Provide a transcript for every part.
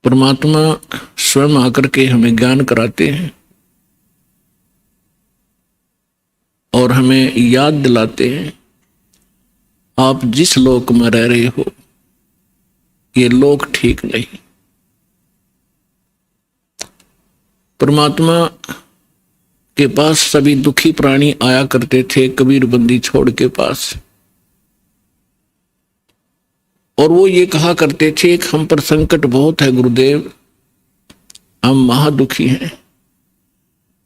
परमात्मा स्वयं आकर के हमें ज्ञान कराते हैं और हमें याद दिलाते हैं, आप जिस लोक में रह रहे हो ये लोक ठीक नहीं। परमात्मा के पास सभी दुखी प्राणी आया करते थे कबीर बंदी छोड़ के पास, और वो ये कहा करते थे कि हम पर संकट बहुत है गुरुदेव, हम महादुखी हैं।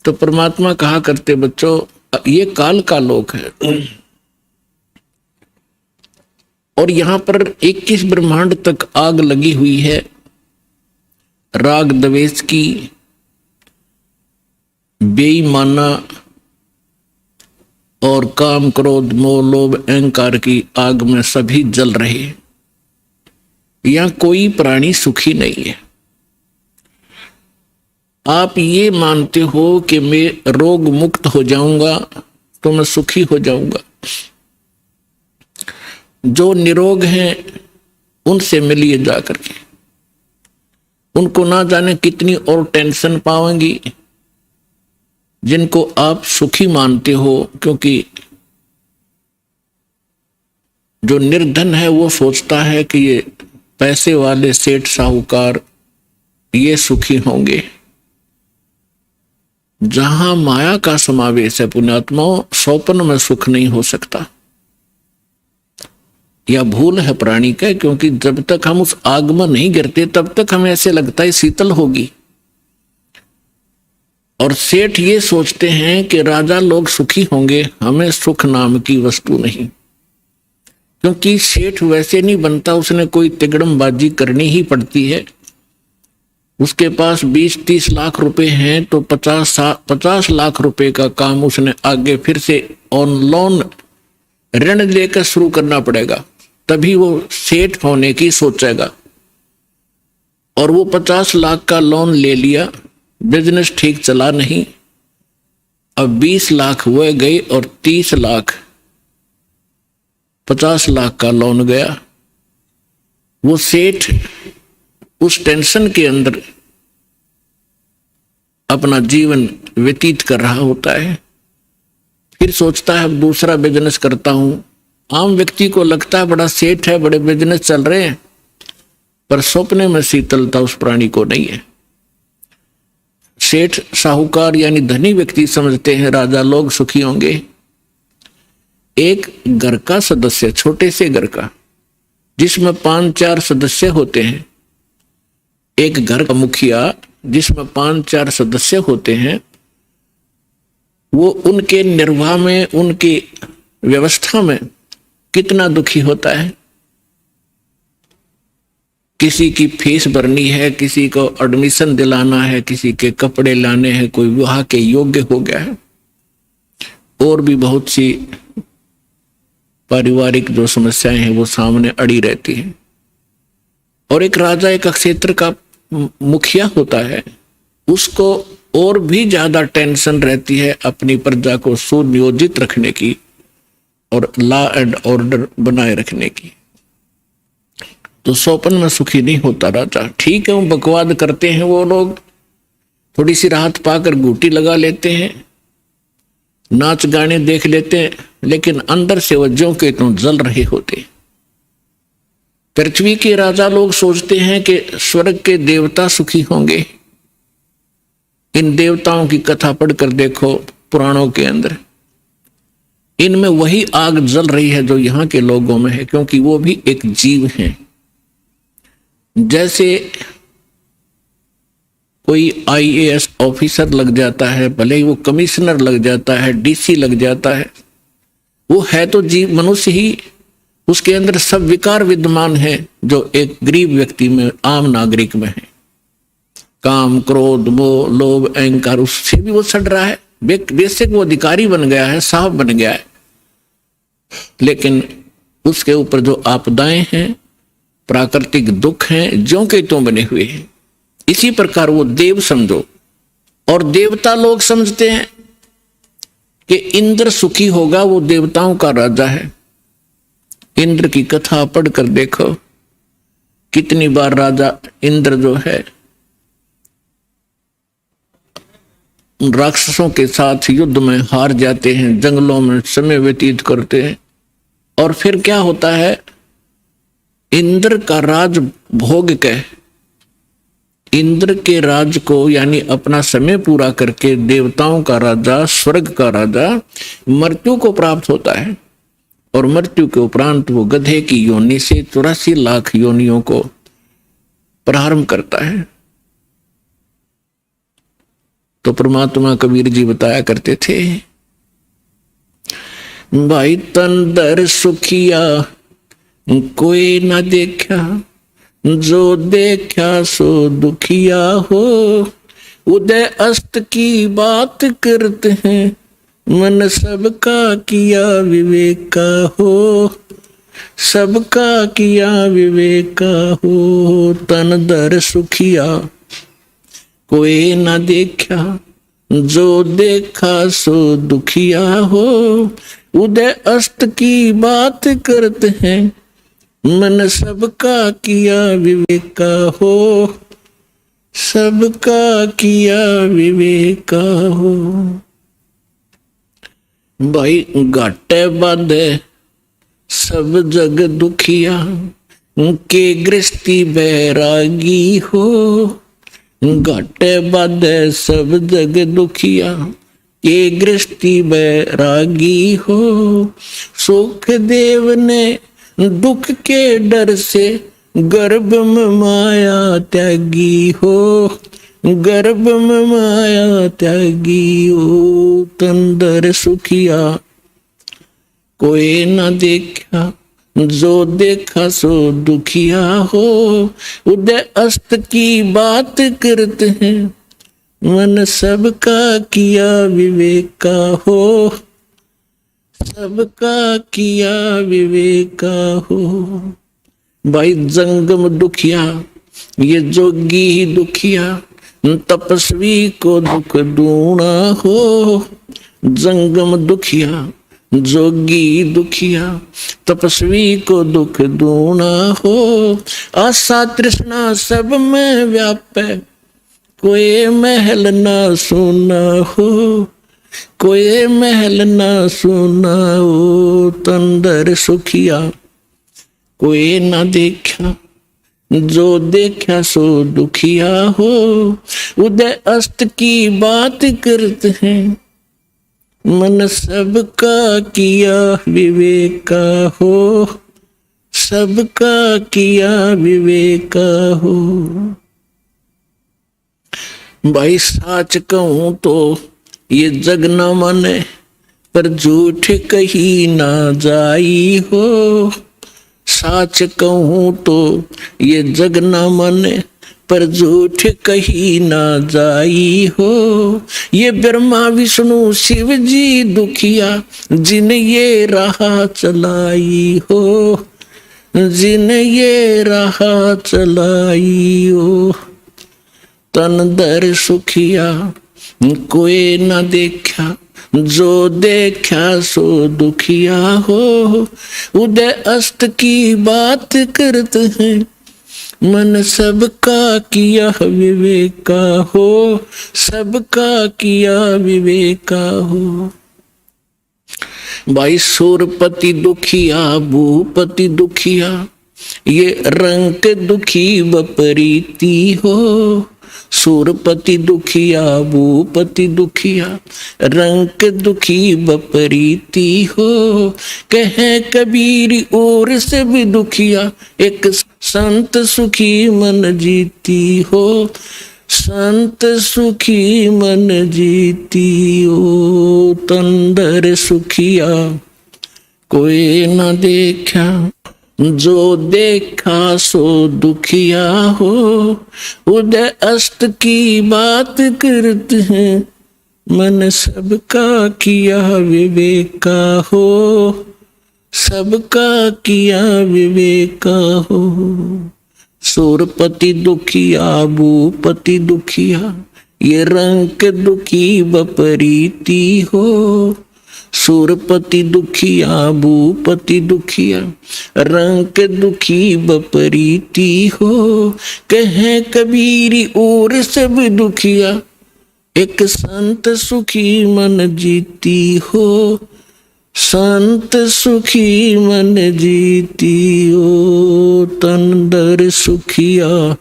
तो परमात्मा कहा करते, बच्चों ये काल का लोक है और यहां पर 21 ब्रह्मांड तक आग लगी हुई है राग द्वेष की, बेईमाना और काम क्रोध मोह लोभ अहंकार की आग में सभी जल रहे हैं। यहां कोई प्राणी सुखी नहीं है। आप ये मानते हो कि मैं रोग मुक्त हो जाऊंगा तो मैं सुखी हो जाऊंगा। जो निरोग हैं उनसे मिलिए जाकर के, उनको ना जाने कितनी और टेंशन पाएंगी जिनको आप सुखी मानते हो, क्योंकि जो निर्धन है वो सोचता है कि ये पैसे वाले सेठ साहूकार ये सुखी होंगे। जहां माया का समावेश है पुण्यात्माओं, स्वप्न में सुख नहीं हो सकता। यह भूल है प्राणी का, क्योंकि जब तक हम उस आग में नहीं गिरते तब तक हमें ऐसे लगता है शीतल होगी। और सेठ ये सोचते हैं कि राजा लोग सुखी होंगे, हमें सुख नाम की वस्तु नहीं। क्योंकि सेठ वैसे नहीं बनता, उसने कोई तिगड़मबाजी करनी ही पड़ती है। उसके पास 20-30 लाख रुपए हैं तो 50 लाख रुपए का काम उसने आगे फिर से ऑन लोन ऋण लेकर शुरू करना पड़ेगा, तभी वो सेठ होने की सोचेगा। और वो 50 लाख का लोन ले लिया, बिजनेस ठीक चला नहीं, अब 20 लाख वो गए और 30 लाख 50 लाख का लोन गया। वो सेठ उस टेंशन के अंदर अपना जीवन व्यतीत कर रहा होता है। फिर सोचता है अब दूसरा बिजनेस करता हूं। आम व्यक्ति को लगता है बड़ा सेठ है, बड़े बिजनेस चल रहे हैं, पर सपने में शीतलता उस प्राणी को नहीं है। सेठ साहूकार यानी धनी व्यक्ति समझते हैं राजा लोग सुखी होंगे। एक घर का सदस्य, छोटे से घर का जिसमें 5-4 सदस्य होते हैं, एक घर का मुखिया जिसमें 5-4 सदस्य होते हैं, वो उनके निर्वाह में, उनकी व्यवस्था में कितना दुखी होता है। किसी की फीस भरनी है, किसी को एडमिशन दिलाना है, किसी के कपड़े लाने हैं, कोई विवाह के योग्य हो गया है, और भी बहुत सी पारिवारिक जो समस्याएं हैं वो सामने अड़ी रहती हैं। और एक राजा एक क्षेत्र का मुखिया होता है, उसको और भी ज्यादा टेंशन रहती है अपनी प्रजा को सुनियोजित रखने की और लॉ एंड ऑर्डर बनाए रखने की। तो स्वप्न में सुखी नहीं होता राजा। ठीक है, वो बकवाद करते हैं, वो लोग थोड़ी सी राहत पाकर घूटी लगा लेते हैं, नाच गाने देख लेते हैं, लेकिन अंदर से वो ज्यों के त्यों जल रहे होते। पृथ्वी के राजा लोग सोचते हैं कि स्वर्ग के देवता सुखी होंगे। इन देवताओं की कथा पढ़कर देखो पुराणों के अंदर, इनमें वही आग जल रही है जो यहाँ के लोगों में है, क्योंकि वो भी एक जीव हैं। जैसे कोई IAS ऑफिसर लग जाता है, भले ही वो कमिश्नर लग जाता है, DC लग जाता है, वो है तो जीव, मनुष्य ही, उसके अंदर सब विकार विद्यमान है जो एक गरीब व्यक्ति में, आम नागरिक में है। काम क्रोध मोह लोभ अहंकार, उससे भी वो सड़ रहा है। बेसिक वो अधिकारी बन गया है, साहब बन गया है, लेकिन उसके ऊपर जो आपदाएं हैं, प्राकृतिक दुख हैं, ज्यों के त्यों बने हुए हैं। इसी प्रकार वो देव समझो, और देवता लोग समझते हैं कि इंद्र सुखी होगा, वो देवताओं का राजा है। इंद्र की कथा पढ़कर देखो कितनी बार राजा इंद्र जो है राक्षसों के साथ युद्ध में हार जाते हैं, जंगलों में समय व्यतीत करते हैं, और फिर क्या होता है, इंद्र का राज भोग के, इंद्र के राज को यानी अपना समय पूरा करके देवताओं का राजा, स्वर्ग का राजा मृत्यु को प्राप्त होता है, और मृत्यु के उपरांत वो गधे की योनि से 84 लाख योनियों को प्रारंभ करता है। तो परमात्मा कबीर जी बताया करते थे, भाई तन दर सुखिया कोई ना देखा, जो देखा सो दुखिया हो, उदय अस्त की बात करते हैं, मन सबका किया विवेक का हो, सबका किया विवेक का हो। तन दर सुखिया कोई ना देखा, जो देखा सो दुखिया हो, उदय अस्त की बात करते हैं, मन सबका किया विवेक का हो, सबका किया विवेक का हो। भाई घाटे बाधे सब जग दुखिया, के गृहस्थी बैरागी हो, घाटे बाधे सब जग दुखिया, के गृहस्थी बैरागी हो, सुख देव ने दुख के डर से गर्भ में माया त्यागी हो, गर्भ में माया त्यागी हो। तंदर सुखिया कोई ना देखा, जो देखा सो दुखिया हो, उदय अस्त की बात करते हैं, मन सबका किया विवेक का हो, सबका किया विवेक का हो। भाई जंगम दुखिया, ये जोगी ही दुखिया, तपस्वी को दुख दूना हो, जंगम दुखिया, जोगी दुखिया, तपस्वी को दुख दूना हो, आशा तृष्णा सब में व्यापे, कोई महल ना सुना हो, कोई महल ना सुना हो। तंदर सुखिया कोई ना देखा, जो देखा सो दुखिया हो, उदय अस्त की बात करते हैं, मन सबका किया विवेक का हो, सबका किया विवेक का हो। भाई साच कहूं तो ये जग न माने, पर झूठ कही ना जाई हो, साच कहूं तो ये जग न माने, पर झूठ कही ना जाई हो, ये ब्रह्मा विष्णु शिव जी दुखिया, जिन ये राह चलाई हो, जिन ये राह चलाई हो। तन दर सुखिया कोई ना देखा, जो देखा सो दुखिया हो, उदय अस्त की बात करते हैं, मन सबका किया विवेक का हो, सबका किया विवेक का हो। भाई सूरपति दुखिया भूपति दुखिया, ये रंग दुखी बपरीती हो, सूरपति दुखिया भूपति दुखिया, रंग दुखी बपरीती हो, कहे कबीर और से भी दुखिया, एक संत सुखी मन जीती हो, संत सुखी मन जीती हो। तंदर सुखिया कोई ना देखा, जो देखा सो दुखिया हो, उदय अस्त की बात करते हैं, मन सबका किया विवेक का हो, सबका किया विवेक का हो। सूरपति दुखिया भूपति दुखिया, ये रंग दुखी बपरीती हो, सुरपति दुखिया भूपति दुखिया, रंग दुखी बपरीती हो, कहे कबीरी और सब दुखिया, एक संत सुखी मन जीती हो, संत सुखी मन जीती हो, तन दर सुखिया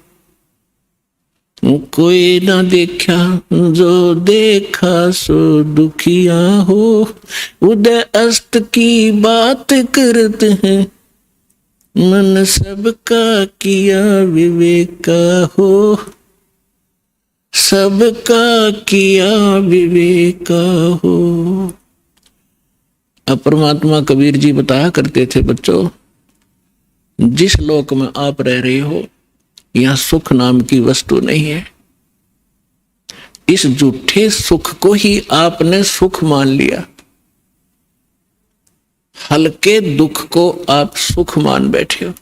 कोई ना देखा, जो देखा सो दुखिया हो, उदय अस्त की बात करते हैं, मन सबका किया विवेका हो, सबका किया विवेका हो। अब परमात्मा कबीर जी बताया करते थे, बच्चों जिस लोक में आप रह रहे हो यहां सुख नाम की वस्तु नहीं है। इस झूठे सुख को ही आपने सुख मान लिया, हल्के दुख को आप सुख मान बैठे हो।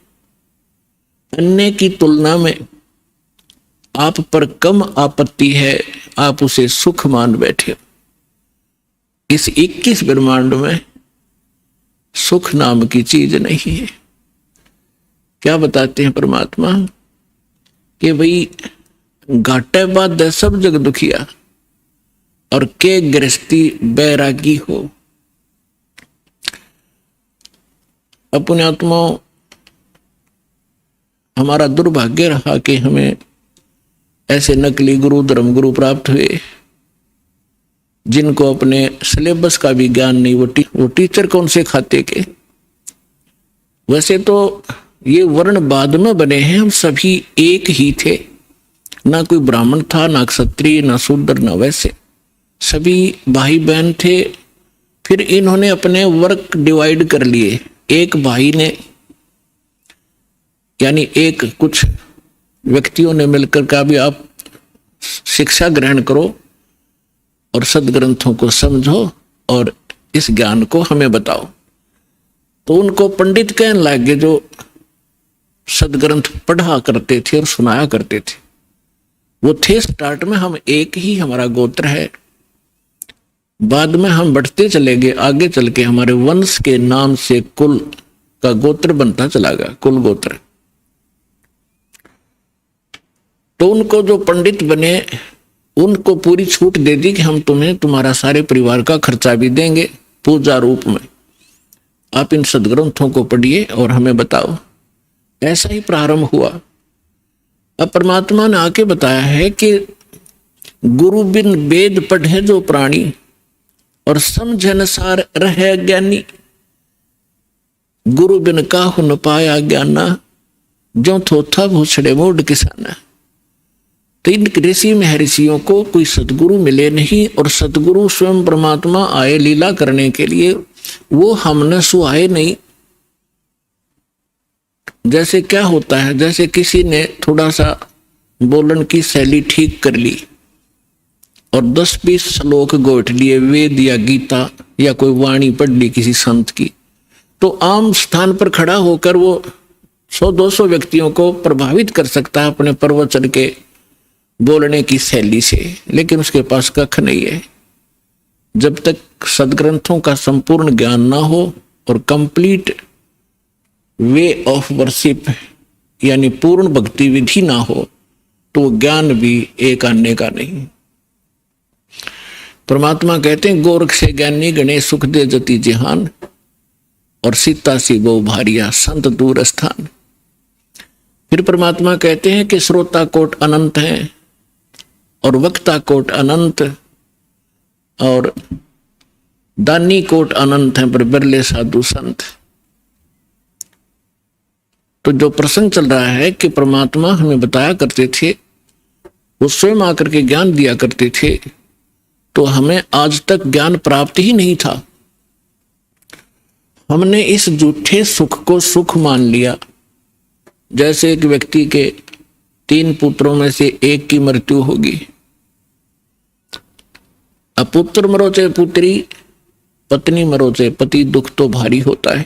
अन्य की तुलना में आप पर कम आपत्ति है, आप उसे सुख मान बैठे हो। इस 21 ब्रह्मांड में सुख नाम की चीज नहीं है। क्या बताते हैं परमात्मा कि भाई घाटे बाद सब जग दुखिया, और के गृहस्थी बैरागी हो। अपने आत्माओं, हमारा दुर्भाग्य रहा कि हमें ऐसे नकली गुरु धर्म गुरु प्राप्त हुए जिनको अपने सिलेबस का भी ज्ञान नहीं। वो टीचर कौन से खाते के। वैसे तो ये वर्ण बाद में बने हैं, हम सभी एक ही थे, ना कोई ब्राह्मण था, ना क्षत्रिय, ना शूद्र, ना वैसे, सभी भाई बहन थे। फिर इन्होंने अपने वर्क डिवाइड कर लिए। एक भाई ने यानी एक कुछ व्यक्तियों ने मिलकर कहा भी आप शिक्षा ग्रहण करो और सदग्रंथों को समझो और इस ज्ञान को हमें बताओ। तो उनको पंडित कहने लगे जो सदग्रंथ पढ़ा करते थे और सुनाया करते थे। वो थे स्टार्ट में हम एक ही, हमारा गोत्र है। बाद में हम बढ़ते चले गए, आगे चल के हमारे वंश के नाम से कुल का गोत्र बनता चला गया, कुल गोत्र। तो उनको जो पंडित बने उनको पूरी छूट दे दी कि हम तुम्हें तुम्हारा सारे परिवार का खर्चा भी देंगे पूजा रूप में, आप इन सदग्रंथों को पढ़िए और हमें बताओ। ऐसा ही प्रारंभ हुआ। अब परमात्मा ने आके बताया है कि गुरु बिन वेद पढ़े जो प्राणी, और समझ अनुसार रहे ज्ञानी, गुरु बिन काहु न पाया ज्ञाना, जो थोथा भूछड़े मोड किसाना। तो इन ऋषि महर्षियों को कोई सतगुरु मिले नहीं, और सतगुरु स्वयं परमात्मा आए लीला करने के लिए, वो हमने सुहाए नहीं। जैसे क्या होता है, जैसे किसी ने थोड़ा सा बोलन की शैली ठीक कर ली और 10-20 श्लोक गोट लिए, वेद या गीता या कोई वाणी पढ़ ली किसी संत की, तो आम स्थान पर खड़ा होकर वो 100-200 व्यक्तियों को प्रभावित कर सकता है अपने प्रवचन के बोलने की शैली से, लेकिन उसके पास कख नहीं है। जब तक सदग्रंथों का संपूर्ण ज्ञान ना हो और कंप्लीट वे ऑफ वर्शिप यानी पूर्ण भक्ति विधि ना हो, तो ज्ञान भी एक आने का नहीं। परमात्मा कहते हैं गोरख से ज्ञानी गणेश सुख दे जति जहान, और सीता सी गो भारिया संत दूर स्थान। फिर परमात्मा कहते हैं कि श्रोता कोट अनंत है और वक्ता कोट अनंत और दानी कोट अनंत है, पर बिरले साधु संत। तो जो प्रसंग चल रहा है कि परमात्मा हमें बताया करते थे, वो स्वयं आकर के ज्ञान दिया करते थे, तो हमें आज तक ज्ञान प्राप्त ही नहीं था। हमने इस झूठे सुख को सुख मान लिया। जैसे एक व्यक्ति के 3 पुत्रों में से एक की मृत्यु होगी, अब पुत्र मरो चाहे पुत्री, पत्नी मरो चाहे पति, दुख तो भारी होता है।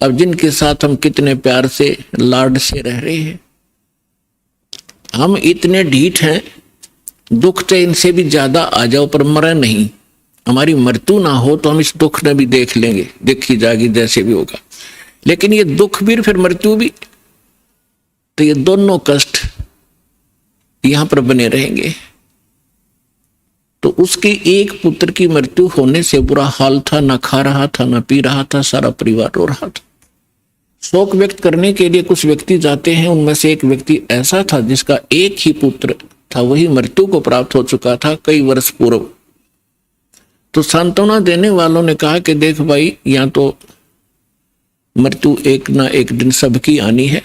अब जिनके साथ हम कितने प्यार से लाड से रह रहे हैं, हम इतने ढीठ हैं, दुख चाहे इनसे भी ज्यादा आ जाओ पर मरे नहीं, हमारी मृत्यु ना हो तो हम इस दुख में भी देख लेंगे, देखी जाएगी जैसे भी होगा। लेकिन ये दुख भी फिर मृत्यु भी, तो ये दोनों कष्ट यहां पर बने रहेंगे। तो उसके एक पुत्र की मृत्यु होने से बुरा हाल था, ना खा रहा था ना पी रहा था, सारा परिवार रो रहा था। शोक व्यक्त करने के लिए कुछ व्यक्ति जाते हैं, उनमें से एक व्यक्ति ऐसा था जिसका एक ही पुत्र था, वही मृत्यु को प्राप्त हो चुका था कई वर्ष पूर्व। तो सांत्वना देने वालों ने कहा कि देख भाई, यहाँ तो मृत्यु एक ना एक दिन सबकी आनी है,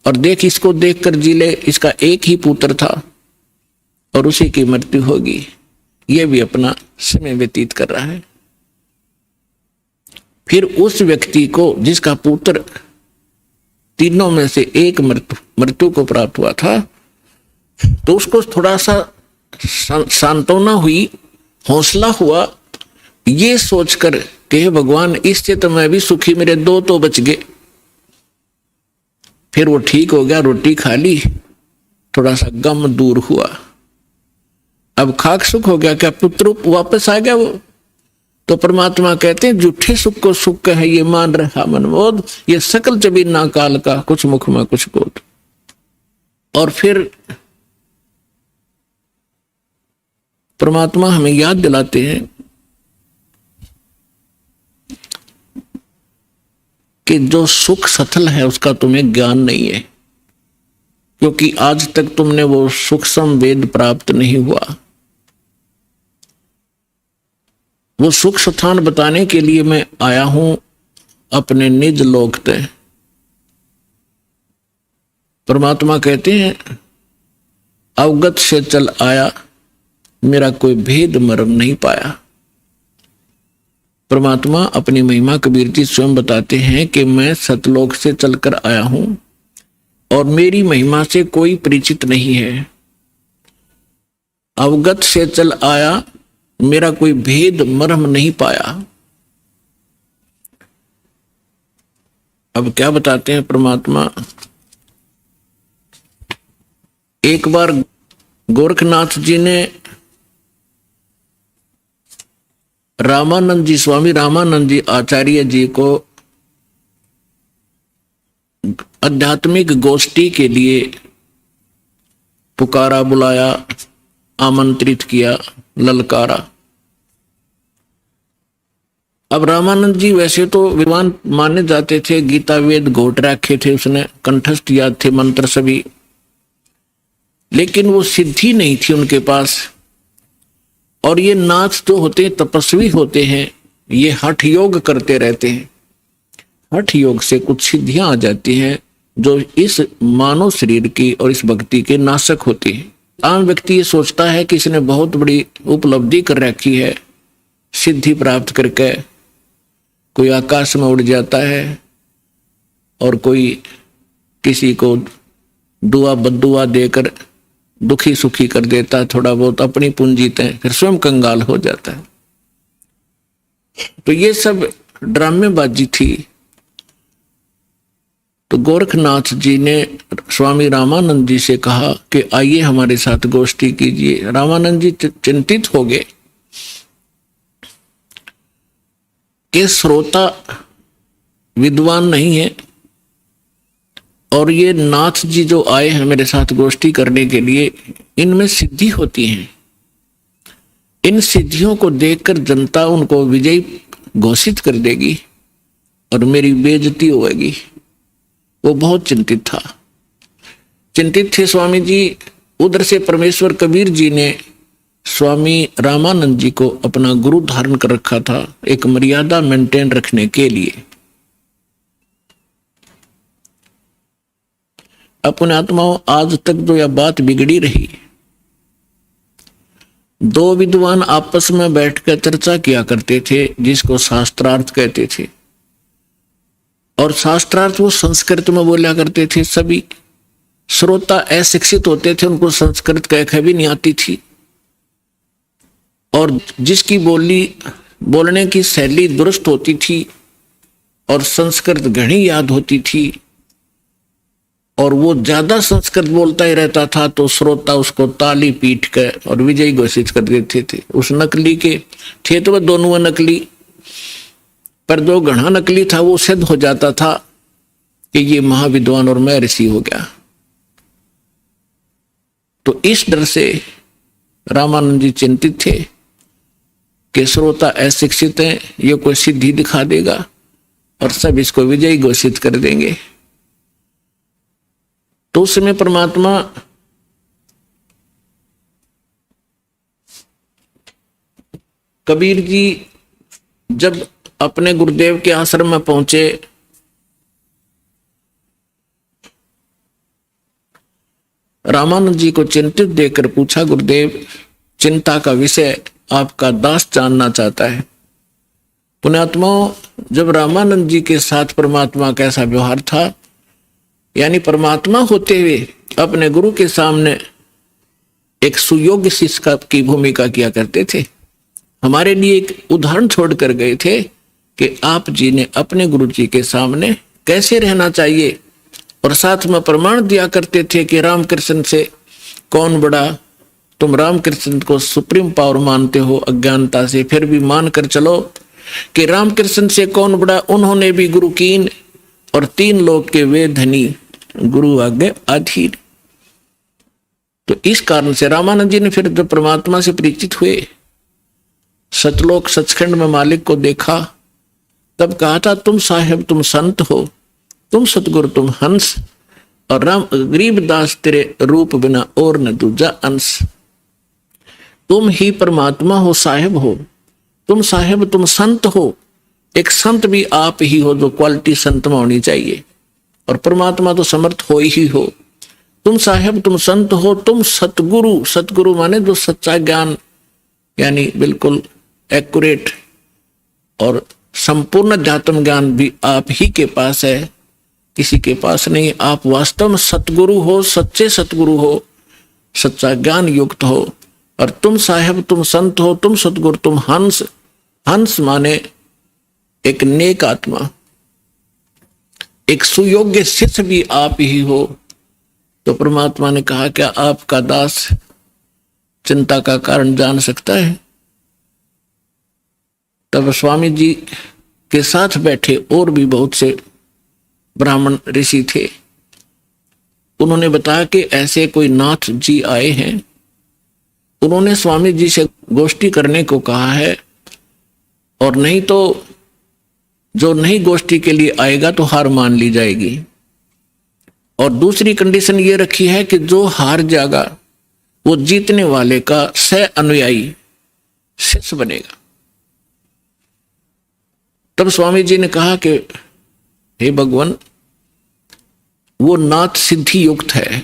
और देख इसको देखकर जी ले, इसका एक ही पुत्र था और उसी की मृत्यु होगी, ये भी अपना समय व्यतीत कर रहा है। फिर उस व्यक्ति को जिसका पुत्र तीनों में से एक मृत्यु को प्राप्त हुआ था, तो उसको थोड़ा सा सांत्वना हुई, हौसला हुआ, ये सोचकर कि हे भगवान, इससे तो मैं भी सुखी, मेरे दो तो बच गए। फिर वो ठीक हो गया, रोटी खा ली, थोड़ा सा गम दूर हुआ, अब खाक सुख हो गया। क्या पुत्र वापस आ गया वो? तो परमात्मा कहते हैं झूठे सुख को सुख कहे, ये मान रहा मनमोद, ये सकल चबी ना काल का, कुछ मुख में कुछ बोध। और फिर परमात्मा हमें याद दिलाते हैं कि जो सुख सथल है उसका तुम्हें ज्ञान नहीं है, क्योंकि आज तक तुमने वो सूक्ष्म वेद प्राप्त नहीं हुआ। वो सुख स्थान बताने के लिए मैं आया हूं अपने निज लोक ते। परमात्मा कहते हैं अवगत से चल आया, मेरा कोई भेद मर्म नहीं पाया। परमात्मा अपनी महिमा कबीर जी स्वयं बताते हैं कि मैं सतलोक से चलकर आया हूं और मेरी महिमा से कोई परिचित नहीं है। अवगत से चल आया, मेरा कोई भेद मर्म नहीं पाया। अब क्या बताते हैं परमात्मा? एक बार गोरखनाथ जी ने रामानंद जी, स्वामी रामानंद जी आचार्य जी को आध्यात्मिक गोष्ठी के लिए पुकारा, बुलाया, आमंत्रित किया, ललकारा। अब रामानंद जी वैसे तो विद्वान माने जाते थे, गीता वेद घोट रखे थे उसने, कंठस्थ याद थे मंत्र सभी, लेकिन वो सिद्धि नहीं थी उनके पास। और ये नाथ जो होते हैं तपस्वी होते हैं, ये हठ योग करते रहते हैं। हठ योग से कुछ सिद्धियां आ जाती हैं जो इस मानव शरीर की और इस भक्ति के नाशक होती है। आम व्यक्ति ये सोचता है कि इसने बहुत बड़ी उपलब्धि कर रखी है, सिद्धि प्राप्त करके कोई आकाश में उड़ जाता है और कोई किसी को दुआ बद्दुआ देकर दुखी सुखी कर देता है, थोड़ा बहुत अपनी पूंजी तय, फिर स्वयं कंगाल हो जाता है। तो ये सब ड्रामेबाजी थी। तो गोरखनाथ जी ने स्वामी रामानंद जी से कहा कि आइए हमारे साथ गोष्ठी कीजिए। रामानंद जी चिंतित हो गए कि श्रोता विद्वान नहीं है और ये नाथ जी जो आए हैं मेरे साथ गोष्ठी करने के लिए, इनमें सिद्धि होती है। इन सिद्धियों को देखकर जनता उनको विजयी घोषित कर देगी और मेरी बेइज्जती होगी। वो बहुत चिंतित था, चिंतित थे स्वामी जी। उधर से परमेश्वर कबीर जी ने स्वामी रामानंद जी को अपना गुरु धारण कर रखा था, एक मर्यादा मेंटेन रखने के लिए। अपने आत्माओं, आज तक जो यह बात बिगड़ी रही, दो विद्वान आपस में बैठकर चर्चा किया करते थे जिसको शास्त्रार्थ कहते थे, और शास्त्रार्थ वो संस्कृत में बोला करते थे। सभी श्रोता अशिक्षित होते थे, उनको संस्कृत कह भी नहीं आती थी, और जिसकी बोलने की शैली दुरुस्त होती थी और संस्कृत घनी याद होती थी, और वो ज्यादा संस्कृत बोलता ही रहता था तो श्रोता उसको ताली पीट कर और विजयी घोषित कर देते थे। उस नकली के थे तो वह दोनों नकली, पर जो घना नकली था वो सिद्ध हो जाता था कि ये महाविद्वान और मैं ऋषि हो गया। तो इस डर से रामानंद जी चिंतित थे कि श्रोता अशिक्षित है, ये कोई सिद्धि दिखा देगा और सब इसको विजयी घोषित कर देंगे। तो उस समय परमात्मा कबीर जी जब अपने गुरुदेव के आश्रम में पहुंचे, रामानंद जी को चिंतित देखकर पूछा, गुरुदेव चिंता का विषय आपका दास जानना चाहता है। पुण्यात्माओं, जब रामानंद जी के साथ परमात्मा का ऐसा व्यवहार था, यानी परमात्मा होते हुए अपने गुरु के सामने एक सुयोग्य शिष्य की भूमिका किया करते थे। हमारे लिए एक उदाहरण छोड़कर गए थे कि आप जी ने अपने गुरु जी के सामने कैसे रहना चाहिए, और साथ में प्रमाण दिया करते थे कि रामकृष्ण से कौन बड़ा। तुम रामकृष्ण को सुप्रीम पावर मानते हो अज्ञानता से, फिर भी मान कर चलो कि रामकृष्ण से कौन बड़ा। उन्होंने भी गुरु कीन और 3 लोक के वे धनी, गुरु आगे अधीर। तो इस कारण से रामानंद जी ने फिर जब परमात्मा से परिचित हुए, सतलोक सचखंड में मालिक को देखा, तब कहा था, तुम साहेब तुम संत हो, तुम सतगुरु तुम हंस, और राम गरीबदास तेरे रूप बिना और न दूजा अंश। तुम ही परमात्मा हो, साहेब हो, तुम साहेब तुम संत हो। एक संत भी आप ही हो, जो क्वालिटी संत में होनी चाहिए, और परमात्मा तो समर्थ हो ही हो। तुम साहेब तुम संत हो, तुम सतगुरु, सतगुरु माने जो सच्चा ज्ञान, यानी बिल्कुल एक्यूरेट और संपूर्ण अध्यात्म ज्ञान भी आप ही के पास है, किसी के पास नहीं। आप वास्तव में सतगुरु हो, सच्चे सतगुरु हो, सच्चा ज्ञान युक्त हो। और तुम साहेब तुम संत हो, तुम सतगुरु तुम हंस। हंस माने एक नेक आत्मा, एक सुयोग्य शिष्य भी आप ही हो। तो परमात्मा ने कहा, क्या आपका दास चिंता का कारण जान सकता है? तब स्वामी जी के साथ बैठे और भी बहुत से ब्राह्मण ऋषि थे। उन्होंने बताया कि ऐसे कोई नाथ जी आए हैं, उन्होंने स्वामी जी से गोष्ठी करने को कहा है, और नहीं तो जो नहीं गोष्ठी के लिए आएगा तो हार मान ली जाएगी। और दूसरी कंडीशन ये रखी है कि जो हार जाएगा वो जीतने वाले का सह अनुयायी शिष्य बनेगा। तब स्वामी जी ने कहा कि हे भगवान, वो नाथ सिद्धि युक्त है,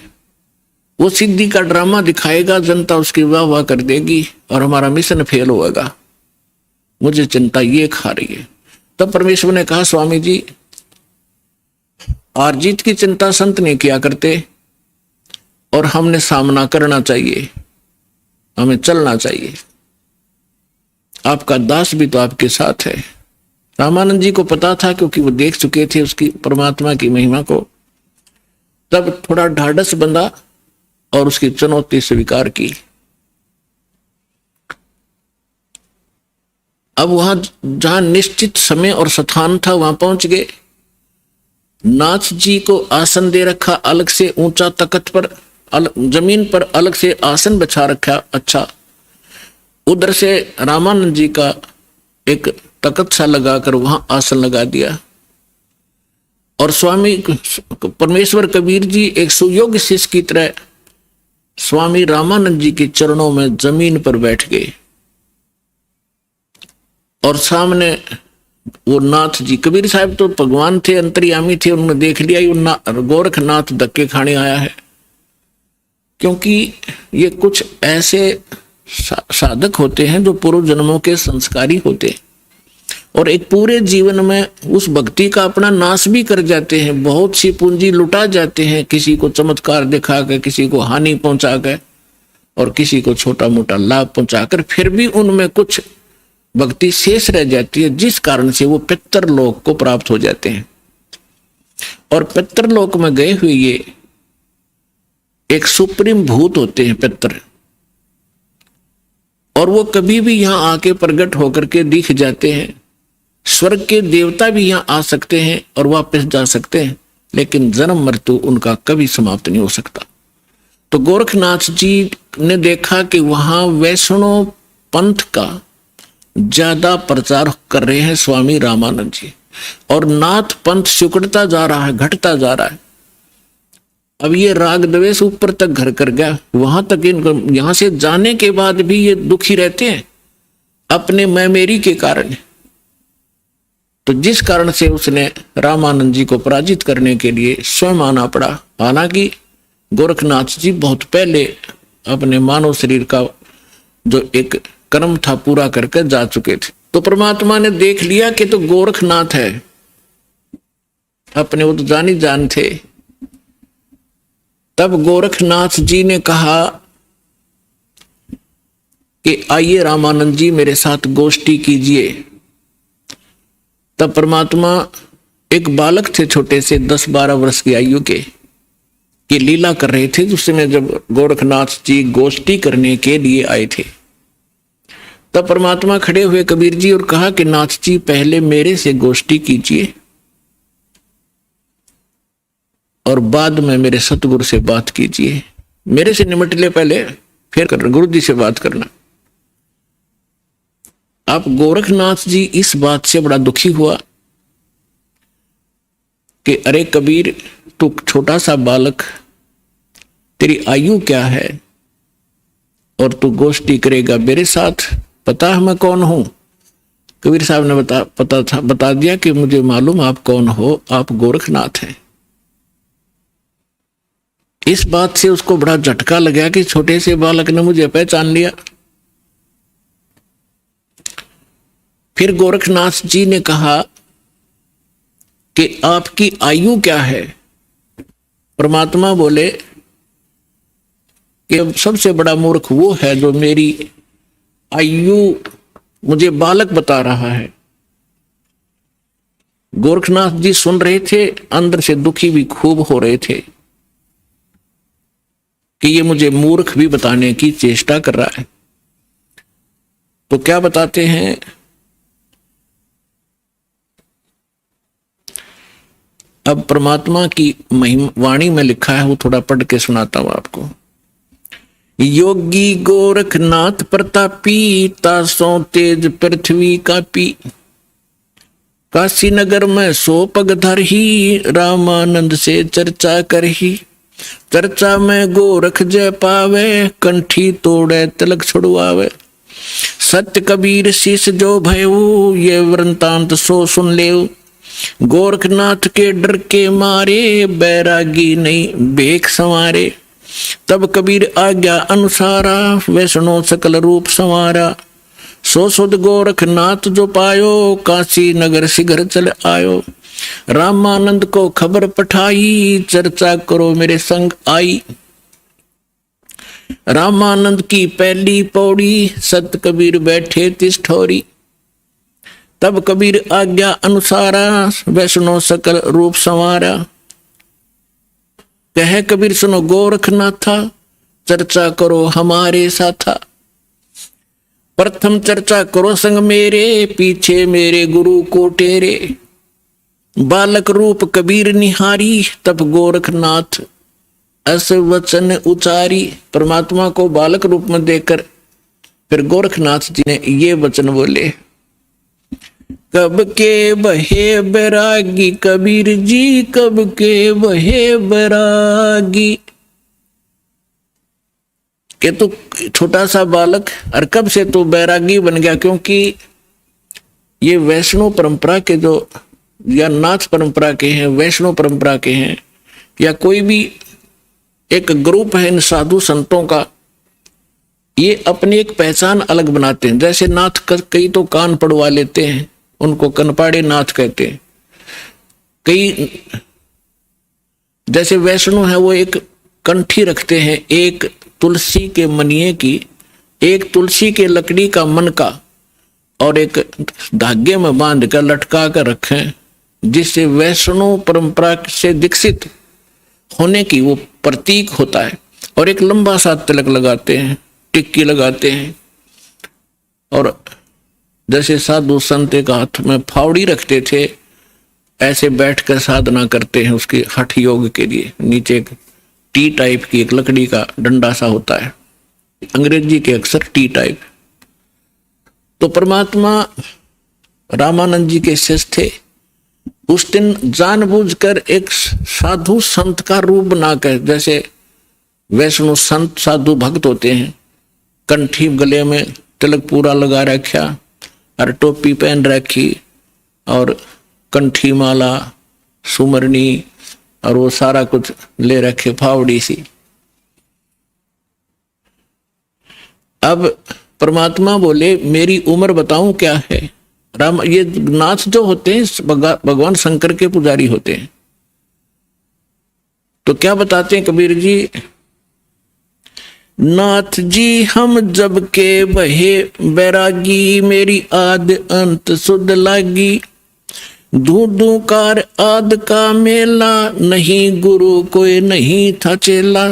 वो सिद्धि का ड्रामा दिखाएगा, जनता उसकी वाह वाह कर देगी और हमारा मिशन फेल होगा। मुझे चिंता ये खा रही है। तब परमेश्वर ने कहा, स्वामी जी हार जीत की चिंता संत नहीं किया करते, और हमने सामना करना चाहिए, हमें चलना चाहिए। आपका दास भी तो आपके साथ है। रामानंद जी को पता था, क्योंकि वो देख चुके थे उसकी परमात्मा की महिमा को। तब थोड़ा ढाढ़स बंधा और उसकी चुनौती स्वीकार की। अब वहां जहां निश्चित समय और स्थान था वहां पहुंच गए। नाथ जी को आसन दे रखा अलग से, ऊंचा तख्त पर, जमीन पर अलग से आसन बिछा रखा। अच्छा, उधर से रामानंद जी का एक तख्त सा लगाकर वहां आसन लगा दिया। और स्वामी परमेश्वर कबीर जी एक सुयोग्य शिष्य की तरह स्वामी रामानंद जी के चरणों में जमीन पर बैठ गए। और सामने वो नाथ जी, कबीर साहब तो भगवान थे, अंतर्यामी थे, उन्होंने देख लिया गोरखनाथ धक्के खाने आया है। क्योंकि ये कुछ ऐसे साधक होते हैं जो पूर्व जन्मों के संस्कारी होते, और एक पूरे जीवन में उस भक्ति का अपना नाश भी कर जाते हैं। बहुत सी पूंजी लुटा जाते हैं, किसी को चमत्कार दिखाकर, किसी को हानि पहुंचाकर, और किसी को छोटा मोटा लाभ पहुंचाकर, फिर भी उनमें कुछ भक्ति शेष रह जाती है, जिस कारण से वो पितृलोक को प्राप्त हो जाते हैं। और पितृलोक में गए हुए ये एक सुप्रीम भूत होते हैं पितर, और वो कभी भी यहां आके प्रकट होकर के दिख जाते हैं। स्वर्ग के देवता भी यहां आ सकते हैं और वापस जा सकते हैं, लेकिन जन्म मृत्यु उनका कभी समाप्त नहीं हो सकता। तो गोरखनाथ जी ने देखा कि वहां वैष्णव पंथ का ज्यादा प्रचार कर रहे हैं स्वामी रामानंद जी, और नाथ पंथ सिकुड़ता जा रहा है, घटता जा रहा है। अब ये राग द्वेष ऊपर तक घर कर गया, वहां तक इनको, यहां से जाने के बाद भी ये दुखी रहते हैं अपने मैं मेरी के कारण। तो जिस कारण से उसने रामानंद जी को पराजित करने के लिए स्वयं आना पड़ा। हालांकि गोरखनाथ जी बहुत पहले अपने मानव शरीर का जो एक कर्म था पूरा करके जा चुके थे। तो परमात्मा ने देख लिया कि तो गोरखनाथ है, अपने वो तो जानी जान थे। तब गोरखनाथ जी ने कहा कि आइए रामानंद जी मेरे साथ गोष्ठी कीजिए। तब परमात्मा एक बालक थे छोटे से 10-12 वर्ष की आयु के, कि लीला कर रहे थे। उस समय जब गोरखनाथ जी गोष्ठी करने के लिए आए थे, तब परमात्मा खड़े हुए कबीर जी और कहा कि नाथ जी पहले मेरे से गोष्ठी कीजिए और बाद में मेरे सतगुरु से बात कीजिए। मेरे से निमट ले पहले, फिर करना गुरु जी से बात करना। आप गोरखनाथ जी इस बात से बड़ा दुखी हुआ कि अरे कबीर, तू छोटा सा बालक, तेरी आयु क्या है और तू गोष्ठी करेगा मेरे साथ? पता है मैं कौन हूं? कबीर साहब ने बता दिया कि मुझे मालूम आप कौन हो, आप गोरखनाथ हैं। इस बात से उसको बड़ा झटका लगा कि छोटे से बालक ने मुझे पहचान लिया। फिर गोरखनाथ जी ने कहा कि आपकी आयु क्या है? परमात्मा बोले कि सबसे बड़ा मूर्ख वो है जो मेरी आयु मुझे बालक बता रहा है। गोरखनाथ जी सुन रहे थे, अंदर से दुखी भी खूब हो रहे थे कि ये मुझे मूर्ख भी बताने की चेष्टा कर रहा है। तो क्या बताते हैं? अब परमात्मा की महिमा वाणी में लिखा है, वो थोड़ा पढ़ के सुनाता हूं आपको। योगी गोरखनाथ प्रतापी, तासों तेज पृथ्वी कापी, काशी नगर में 100 पग धरही, रामानंद से चर्चा करही। चर्चा में गोरख जय पावे, कंठी तोड़े तिलक छुड़वावे। सत्य कबीर शीश जो भयऊ, ये वृंतांत सो सुन लेऊ। गोरखनाथ के डर के मारे, बैरागी नहीं बेख संवारे। तब कबीर आज्ञा अनुसारा, वैष्णो सकल रूप संवारा। सो सुध गोरखनाथ जो पायो, काशी नगर शीघ्र चल आयो। रामानंद को खबर पठाई, चर्चा करो मेरे संग आई। रामानंद की पहली पौड़ी, सत कबीर बैठे तिस ठोरी। तब कबीर आज्ञा अनुसारा, वैष्णो सकल रूप संवारा। कहे कबीर सुनो गोरखनाथा, चर्चा करो हमारे साथा। प्रथम चर्चा करो संग मेरे, पीछे मेरे गुरु को टेरे। बालक रूप कबीर निहारी, तब गोरखनाथ ऐसे वचन उचारी। परमात्मा को बालक रूप में देखकर फिर गोरखनाथ जी ने ये वचन बोले। कब के बहे बैरागी कबीर जी, कब के बहे बैरागी। कि तू छोटा सा बालक और कब से तू बैरागी बन गया? क्योंकि ये वैष्णव परंपरा के जो, या नाथ परंपरा के हैं, वैष्णव परंपरा के हैं, या कोई भी एक ग्रुप है इन साधु संतों का, ये अपनी एक पहचान अलग बनाते हैं। जैसे नाथ कई तो कान पड़वा लेते हैं, उनको कनपाड़े नाथ कहते हैं। कई जैसे वैष्णव है वो एक कंठी रखते हैं, एक तुलसी के मनिए की, एक तुलसी के लकड़ी का मन का, और एक धागे में बांध कर लटका कर रखें, जिससे वैष्णव परंपरा से दीक्षित होने की वो प्रतीक होता है। और एक लंबा सा तिलक लगाते हैं, टिक्की लगाते हैं, और जैसे साधु संत एक हाथ में फावड़ी रखते थे, ऐसे बैठकर साधना करते हैं उसके हठ योग के लिए। नीचे एक टी टाइप की एक लकड़ी का डंडा सा होता है, अंग्रेजी के अक्षर टी टाइप। तो परमात्मा रामानंद जी के शिष्य थे, उस दिन जानबूझकर एक साधु संत का रूप बनाकर, जैसे वैष्णव संत साधु भक्त होते हैं, कंठी गले में तिलक पूरा लगा रखा और टोपी पहन रखी और कंठी माला सुमरनी और वो सारा कुछ ले रखे, फावड़ी सी। अब परमात्मा बोले मेरी उम्र बताऊं क्या है। राम, ये नाथ जो होते हैं भगवान शंकर के पुजारी होते हैं, तो क्या बताते हैं कबीर जी, नाथ जी हम जब के बहे बैरागी, मेरी आद अंत सुध लागी, धू कार आद का मेला, नहीं गुरु कोई नहीं था चेला,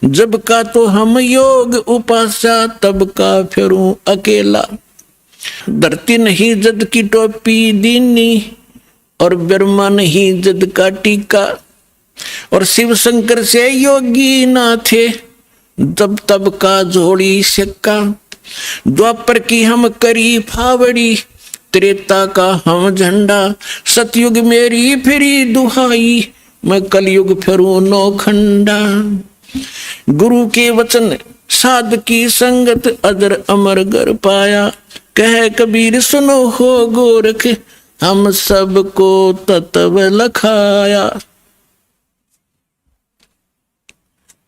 जब का तो हम योग उपासा, तब का फिरूं अकेला, धरती नहीं जद की टोपी दीनी, और ब्रह्मा नहीं जद का टीका, और शिव शंकर से योगी ना थे, तब तब का जोड़ी सिक्का, द्वापर की हम करी फावड़ी, त्रेता का हम झंडा, सतयुग मेरी फिरी दुहाई, मैं कलयुग फिरूं नौखंडा, गुरु के वचन साध की संगत, अदर अमर गर पाया, कह कबीर सुनो हो गोरख, हम सबको तत्व लखाया।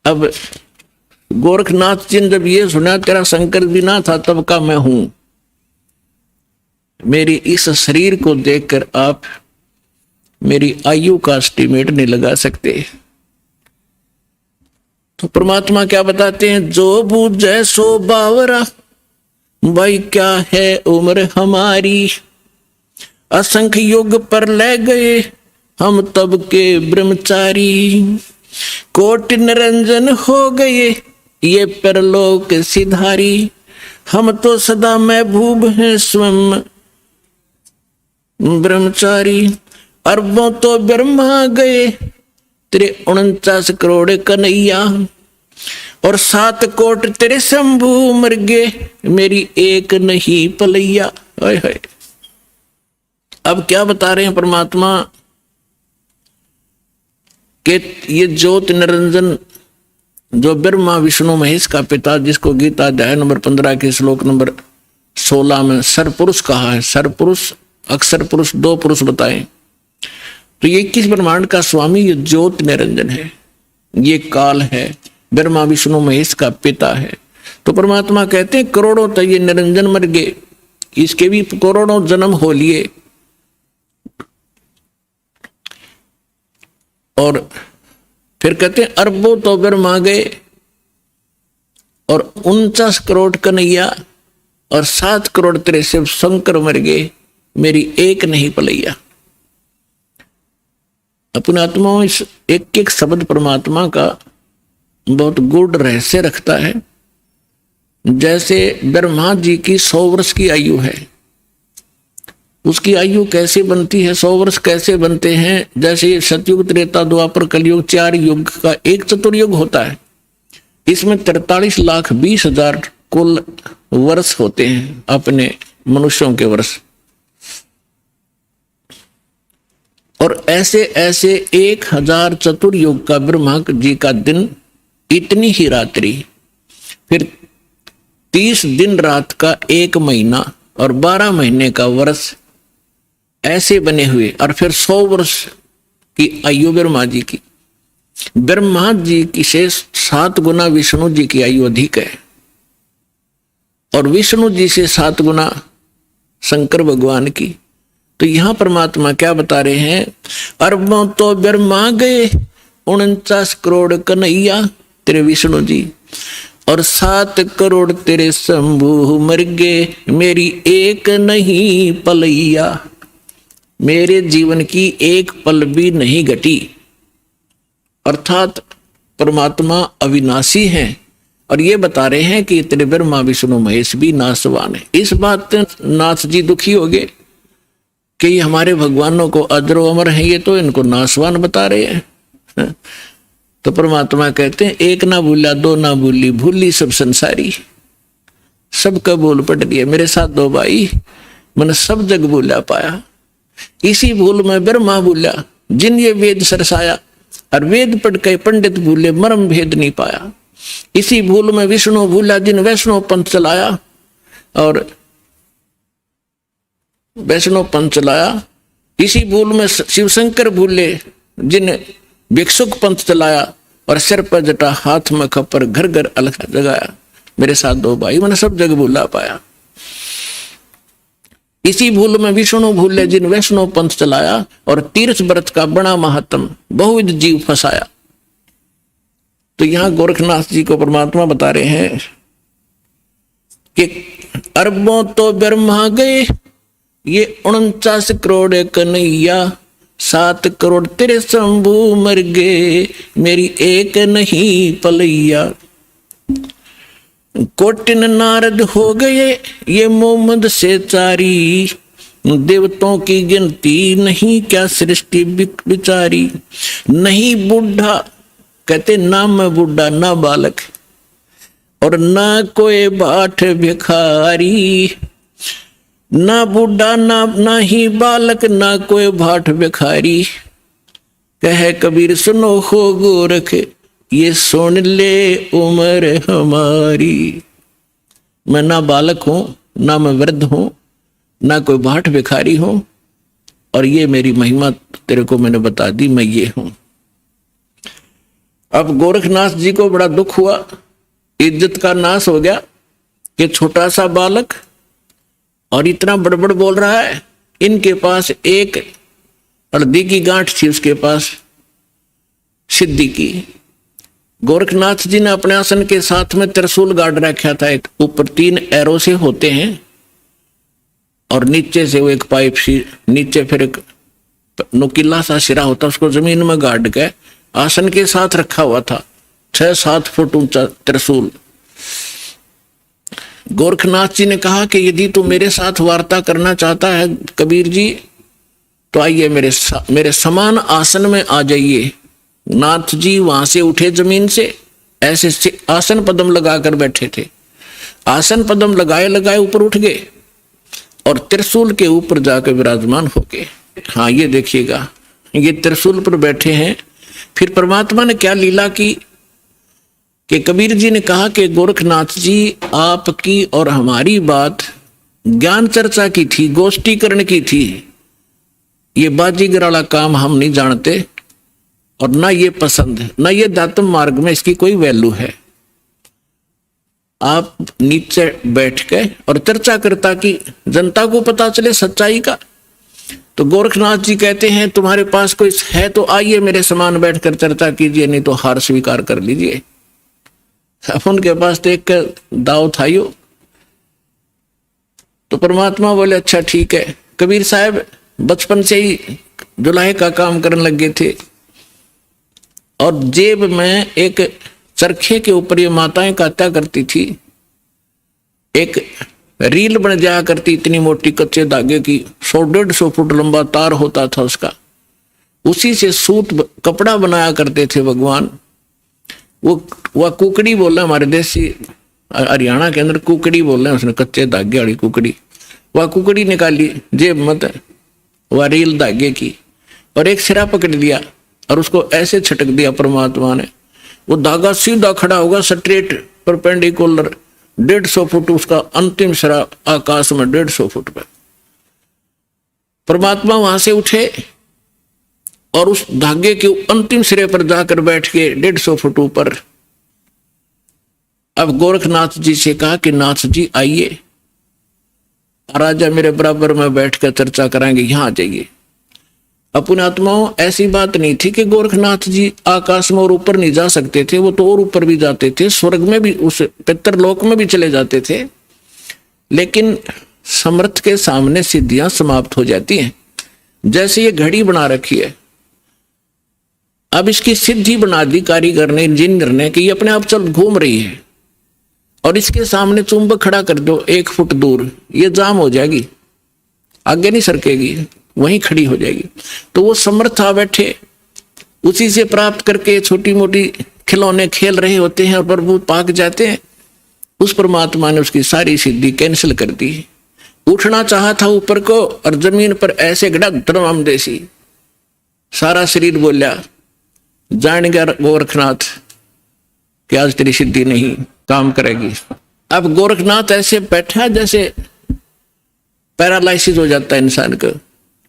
अब गोरखनाथ जी ने जब ये सुना तेरा शंकर भी ना था तब का मैं हूं, मेरी इस शरीर को देखकर आप मेरी आयु का एस्टिमेट नहीं लगा सकते। तो परमात्मा क्या बताते हैं, जो बूझे सो बावरा, भाई क्या है उम्र हमारी, असंख्य युग पर ले गए हम तब के ब्रह्मचारी, कोटि निरंजन हो गए ये परलोक सिधारी, हम तो सदा महबूब हैं स्वयं ब्रह्मचारी, अरबों तो ब्रह्मा गए तेरे 49 करोड़ कन्हैया, और 7 कोट तेरे शंभू मर गए, मेरी एक नहीं पलैया। हाय हाय, अब क्या बता रहे हैं परमात्मा कि ये ज्योत निरंजन जो ब्रह्मा विष्णु महेश का पिता, जिसको गीता अध्याय नंबर 15 के श्लोक नंबर 16 में सरपुरुष कहा है, सरपुरुष अक्षर पुरुष 2 पुरुष बताए, तो ये 21 ब्रह्मांड का स्वामी ये ज्योत निरंजन है, ये काल है, ब्रह्मा विष्णु महेश का पिता है। तो परमात्मा कहते हैं करोड़ों तो ये निरंजन मर गए, इसके भी करोड़ों जन्म हो लिए, और फिर कहते हैं अरबों तो ब्रह्मा गए, और 49 करोड़ कन्हैया, और 7 करोड़ तेरे शिव शंकर मर गए, मेरी एक नहीं पलैया। अपने आत्माओं इस एक एक शब्द परमात्मा का बहुत गूढ़ रहस्य रखता है। जैसे ब्रह्मा जी की 100 वर्ष की आयु है, उसकी आयु कैसे बनती है, 100 वर्ष कैसे बनते हैं, जैसे सतयुग त्रेता द्वापर कलयुग 4 युग का एक चतुर्युग होता है, इसमें 43,20,000 कुल वर्ष होते हैं अपने मनुष्यों के वर्ष, और ऐसे ऐसे 1000 चतुर्युग का ब्रह्मा जी का दिन, इतनी ही रात्रि, फिर 30 दिन रात का 1 महीना और 12 महीने का वर्ष, ऐसे बने हुए, और फिर 100 वर्ष की आयु ब्रह्मा जी की। ब्रह्मा जी की से 7 गुना विष्णु जी की आयु अधिक है, और विष्णु जी से 7 गुना शंकर भगवान की। तो यहां परमात्मा क्या बता रहे हैं, अरबों तो ब्रह्मा गए, 49 करोड़ कन्हैया तेरे विष्णु जी, और 7 करोड़ तेरे शंभू मर गए, मेरी एक नहीं पलैया, मेरे जीवन की एक पल भी नहीं घटी। अर्थात परमात्मा अविनाशी हैं और ये बता रहे हैं कि तेरे ब्रह्मा विष्णु महेश भी नाशवान है। इस बात नाथ जी दुखी हो गए कि ये हमारे भगवानों को अजरो अमर है, ये तो इनको नाशवान बता रहे हैं। तो परमात्मा कहते हैं एक ना भूला दो ना भूली, भूली सब संसारी, सबका बोल पट दिया। मेरे साथ दो भाई, मैंने सब जग भूला पाया। इसी भूल में ब्रह्मा भूला जिन ये वेद सरसाया, और वेद पढ़ के पंडित भूले मर्म भेद नहीं पाया। इसी भूल में विष्णु भूला जिन वैष्णव पंथ चलाया, और वैष्णव पंथ चलाया। इसी भूल में शिव शंकर भूले जिन भिक्षुक पंथ चलाया, और सिर पर जटा हाथ में खपर घर घर अलग जगाया। मेरे साथ दो भाई, मैंने सब जग भूला पाया। इसी भूल में विष्णु भूले जिन वैष्णव पंथ चलाया, और तीर्थ व्रत का बड़ा महात्म बहुविध जीव फंसाया। तो यहां गोरखनाथ जी को परमात्मा बता रहे हैं कि अरबों तो ब्रह्मा गए, ये 49 करोड़ कन्हैया, 7 करोड़ तेरे शंभू मर गए, मेरी एक नहीं पलैया। कोटिन नारद हो गए ये मोहम्मद से चारी, देवताओं की गिनती नहीं क्या सृष्टि बिचारी। नहीं बूढ़ा, कहते ना मैं बूढ़ा ना बालक, और ना कोई बाट भिखारी। ना बूढ़ा ना ही बालक, ना कोई भाट भिखारी। कहे कबीर सुनो हो गोरख, ये सुन ले उम्र हमारी। मैं ना बालक हूं, ना मैं वृद्ध हूं, ना कोई भाट भिखारी हूं, और ये मेरी महिमा तेरे को मैंने बता दी, मैं ये हूं। अब गोरखनाथ जी को बड़ा दुख हुआ, इज्जत का नाश हो गया कि छोटा सा बालक और इतना बड़बड़ बोल रहा है। इनके पास एक हल्दी की गांठ थी, उसके पास सिद्धि की। गोरखनाथ जी ने अपने आसन के साथ में त्रिशूल गाड़ रखा था। एक ऊपर 3 एरो से होते हैं, और नीचे से वो एक पाइप सी, नीचे फिर एक नुकीला सा सिरा होता, उसको जमीन में गाड़ के आसन के साथ रखा हुआ था। 6-7 फुट ऊंचा त्रिशूल। गोरखनाथ जी ने कहा कि यदि तू मेरे साथ वार्ता करना चाहता है कबीर जी, तो आइए मेरे समान आसन में आ जाइए। नाथ जी वहां से उठे जमीन से, ऐसे आसन पद्म लगाकर बैठे थे। आसन पद्म लगाए लगाए ऊपर उठ गए और त्रिशूल के ऊपर जाकर विराजमान हो गए। हाँ, ये देखिएगा, ये त्रिशूल पर बैठे हैं। फिर परमात्मा ने क्या लीला की कि कबीर जी ने कहा कि गोरखनाथ जी, आपकी और हमारी बात ज्ञान चर्चा की थी, गोष्ठीकरण की थी। ये बाजीगर वाला काम हम नहीं जानते, और ना ये पसंद है, ना ये दातम मार्ग में इसकी कोई वैल्यू है। आप नीचे बैठ के और चर्चा करता कि जनता को पता चले सच्चाई का। तो गोरखनाथ जी कहते हैं तुम्हारे पास कोई है तो आइए मेरे समान बैठकर चर्चा कीजिए, नहीं तो हार स्वीकार कर लीजिए। अब उनके पास तो एक दाव था यो। तो परमात्मा बोले अच्छा ठीक है। कबीर साहब बचपन से ही जुलाहे का काम करने लगे थे, और जेब में एक चरखे के ऊपर ये माताएं काटा करती थी। एक रील बन जाया करती, इतनी मोटी कच्चे धागे की, 100-150 फुट लंबा तार होता था उसका। उसी से सूत कपड़ा बनाया करते थे भगवान। वह कुकड़ी बोल रहे, हमारे देसी हरियाणा के अंदर कुकड़ी बोल रहे हैं, उसने कच्चे धागे वाली कुकड़ी। वह कुकड़ी निकाली जेब मत, वह रील धागे की, और एक सिरा पकड़ लिया और उसको ऐसे छटक दिया परमात्मा ने। वो धागा सीधा खड़ा होगा, स्ट्रेट परपेंडिकुलर, 150 फुट उसका अंतिम सिरा आकाश में, 150 फुट पर। परमात्मा वहां से उठे और उस धागे के अंतिम सिरे पर जाकर बैठ के 150 फुट ऊपर। अब गोरखनाथ जी से कहा कि नाथ जी आइए, राजा मेरे बराबर में बैठकर चर्चा कराएंगे, यहां आ जाइए। अपने आत्माओं, ऐसी बात नहीं थी कि गोरखनाथ जी आकाश में और ऊपर नहीं जा सकते थे, वो तो और ऊपर भी जाते थे, स्वर्ग में भी, उस पितरलोक में भी चले जाते थे। लेकिन समर्थ के सामने सिद्धियां समाप्त हो जाती हैं। जैसे ये घड़ी बना रखी है, अब इसकी सिद्धि बना दी कारीगर ने, इंजीनियर ने, कि ये अपने आप चल घूम रही है और इसके सामने चुंबक खड़ा कर दो 1 फुट दूर, ये जाम हो जाएगी, आगे नहीं सरकेगी, वहीं खड़ी हो जाएगी। तो वो समर्थ आ बैठे, उसी से प्राप्त करके छोटी मोटी खिलौने खेल रहे होते हैं और प्रभु पाक जाते हैं। उस परमात्मा ने उसकी सारी सिद्धि कैंसिल कर दी। उठना चाहा था ऊपर को और जमीन पर ऐसे गड़ा धर्म देसी, सारा शरीर बोला, जान गया गोरखनाथ कि आज तेरी सिद्धि नहीं काम करेगी। अब गोरखनाथ ऐसे बैठा जैसे पैरालाइसिस हो जाता है इंसान को,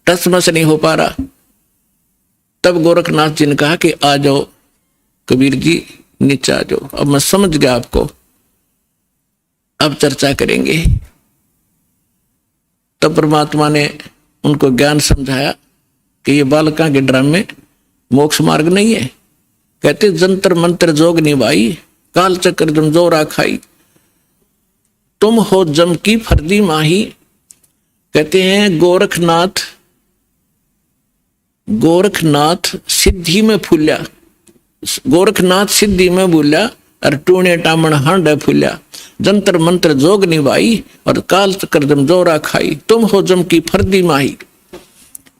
टस मस नहीं हो पा रहा। तब गोरखनाथ जी ने कहा कि आ जाओ कबीर जी, नीचे आ जाओ, अब मैं समझ गया आपको, अब चर्चा करेंगे। तब परमात्मा ने उनको ज्ञान समझाया कि ये बालका के ड्रामे मोक्ष मार्ग नहीं है। कहते जंतर मंत्र जोग निभाई, काल चक्र जम जोरा खाई, तुम हो जम की फर्दी माही। कहते हैं गोरखनाथ सिद्धि में फूल्या, गोरखनाथ सिद्धि में भूल्या और टूणे टामण हांड फूल्या, जंतर मंत्र जोग निभाई और काल चक्र जम जोरा खाई, तुम हो जम की फर्दी माही।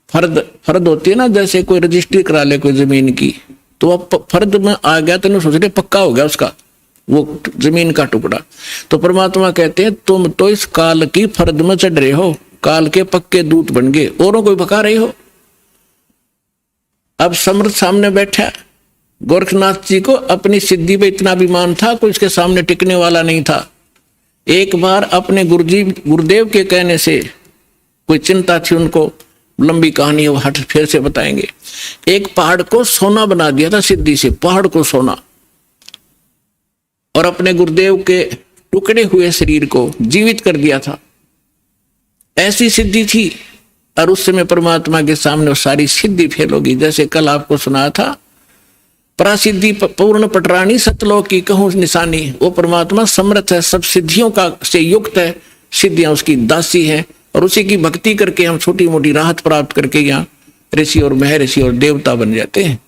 फर्द होती है ना, जैसे कोई रजिस्ट्री करा ले कोई जमीन की, तो अब फर्द में आ गया तो सोच रहे पक्का हो गया उसका वो जमीन का टुकड़ा। तो परमात्मा कहते हैं तुम तो इस काल की फर्द में चढ़ रहे हो, काल के पक्के दूत बन गए, औरों को भगा रहे हो। अब समर्थ सामने बैठा, गोरखनाथ जी को अपनी सिद्धि पे इतना अभिमान था, कोई इसके सामने टिकने वाला नहीं था। एक बार अपने गुरुदेव के कहने से कोई चिंता थी उनको, लंबी कहानी वो हट फिर से बताएंगे। एक पहाड़ को सोना बना दिया था सिद्धि से, पहाड़ को सोना, और अपने गुरुदेव के टुकड़े हुए शरीर को जीवित कर दिया था। ऐसी सिद्धि थी। और उस समय परमात्मा के सामने वो सारी सिद्धि फेल होगी। जैसे कल आपको सुनाया था, परासिद्धि पूर्ण पटरानी सतलोक की कहूं निशानी। वो परमात्मा समर्थ है, सब सिद्धियों का से युक्त है, सिद्धियां उसकी दासी हैं, और उसी की भक्ति करके हम छोटी मोटी राहत प्राप्त करके यहाँ ऋषि और महर्षि और देवता बन जाते हैं।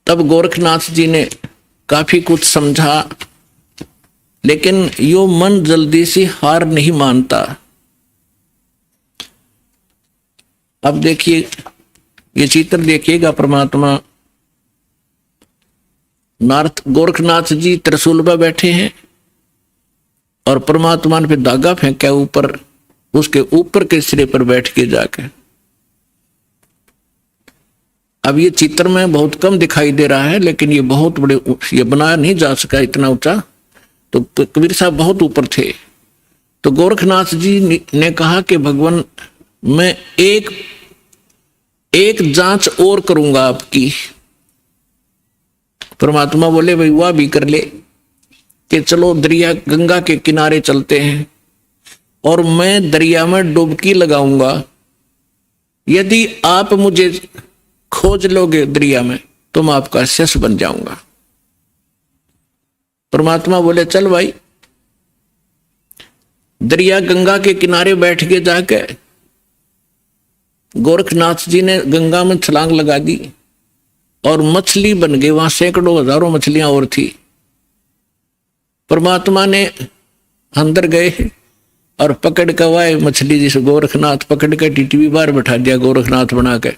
तब गोरखनाथ जी ने काफी कुछ समझा, लेकिन यो मन जल्दी से हार नहीं मानता। अब देखिए, ये चित्र देखिएगा, परमात्मा गोरखनाथ जी त्रिशूल पर बैठे हैं और परमात्मा ने फिर धागा फेंका ऊपर, उसके ऊपर के सिरे पर बैठ के जाके। अब ये चित्र में बहुत कम दिखाई दे रहा है, लेकिन ये बहुत बड़े, ये बनाया नहीं जा सका इतना ऊंचा, तो कबीर साहब बहुत ऊपर थे। तो गोरखनाथ जी ने कहा कि भगवान मैं एक जांच और करूंगा आपकी। परमात्मा बोले भाई वह भी कर ले, कि चलो दरिया गंगा के किनारे चलते हैं और मैं दरिया में डुबकी लगाऊंगा। यदि आप मुझे खोज लोगे दरिया में तो मैं आपका शिष्य बन जाऊंगा। परमात्मा बोले चल भाई। दरिया गंगा के किनारे बैठ के जाके गोरखनाथ जी ने गंगा में छलांग लगा दी और मछली बन गई। वहां सैकड़ों हजारों मछलियां और थी। परमात्मा ने अंदर गए और पकड़ के वाए मछली, जिस गोरखनाथ पकड़ के टीटी बाहर बैठा दिया, गोरखनाथ बना के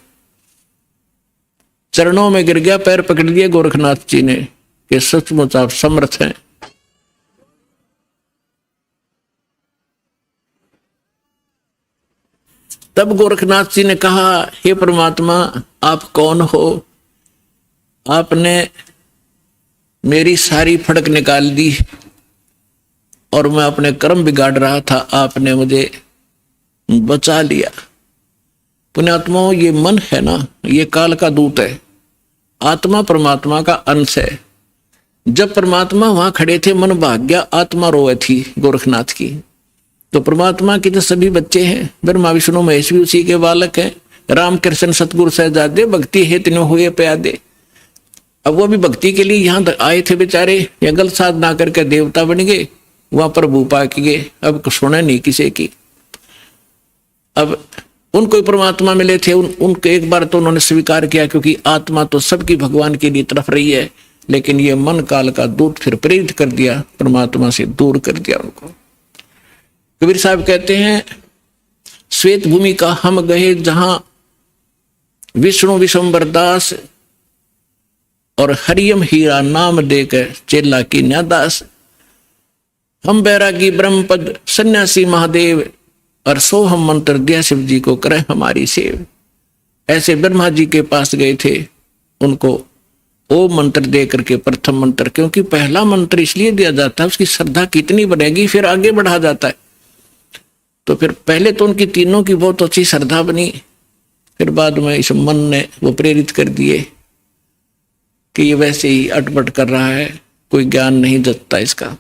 चरणों में गिर गया, पैर पकड़ लिए गोरखनाथ जी ने कि सचमुच आप समर्थ हैं। तब गोरखनाथ जी ने कहा, हे परमात्मा आप कौन हो? आपने मेरी सारी फड़क निकाल दी और मैं अपने कर्म बिगाड़ रहा था, आपने मुझे बचा लिया। पुण्यात्माओं, ये मन है ना, ये काल का दूत है। आत्मा परमात्मा का अंश है। जब परमात्मा वहां खड़े थे, मन भाग गया, आत्मा रोए थी गोरखनाथ की। तो परमात्मा के जो सभी बच्चे हैं, ब्रह्मा विष्णु महेश भी उसी के बालक हैं। राम कृष्ण सतगुरु सहजादे, भक्ति हेत न हुए प्यादे। अब वो भी भक्ति के लिए यहाँ आए थे बेचारे, या गलत साधना करके देवता बन गए, वहां प्रभु पा के गए। अब सुने नहीं किसी की। अब उनको परमात्मा मिले थे, उनको एक बार तो उन्होंने स्वीकार किया, क्योंकि आत्मा तो सबकी भगवान के लिए तरफ रही है, लेकिन ये मन काल का दूत फिर प्रेरित कर दिया, परमात्मा से दूर कर दिया उनको। कबीर साहब कहते हैं, श्वेत भूमि का हम गए जहां विष्णु विश्वम्बर दास और हरियम हीरा नाम देकर चेला की न्यादास। हम बैरागी ब्रह्मपद सन्यासी महादेव और सोहम मंत्र दिया शिव जी को करे हमारी सेव। ऐसे ब्रह्मा जी के पास गए थे, उनको ओम मंत्र दे करके प्रथम मंत्र, क्योंकि पहला मंत्र इसलिए दिया जाता है उसकी श्रद्धा कितनी बढ़ेगी फिर आगे बढ़ा जाता है। तो फिर पहले तो उनकी तीनों की बहुत अच्छी श्रद्धा बनी, फिर बाद में इस मन ने वो प्रेरित कर दिए कि ये वैसे ही अटपट कर रहा है, कोई ज्ञान नहीं जतता इसका।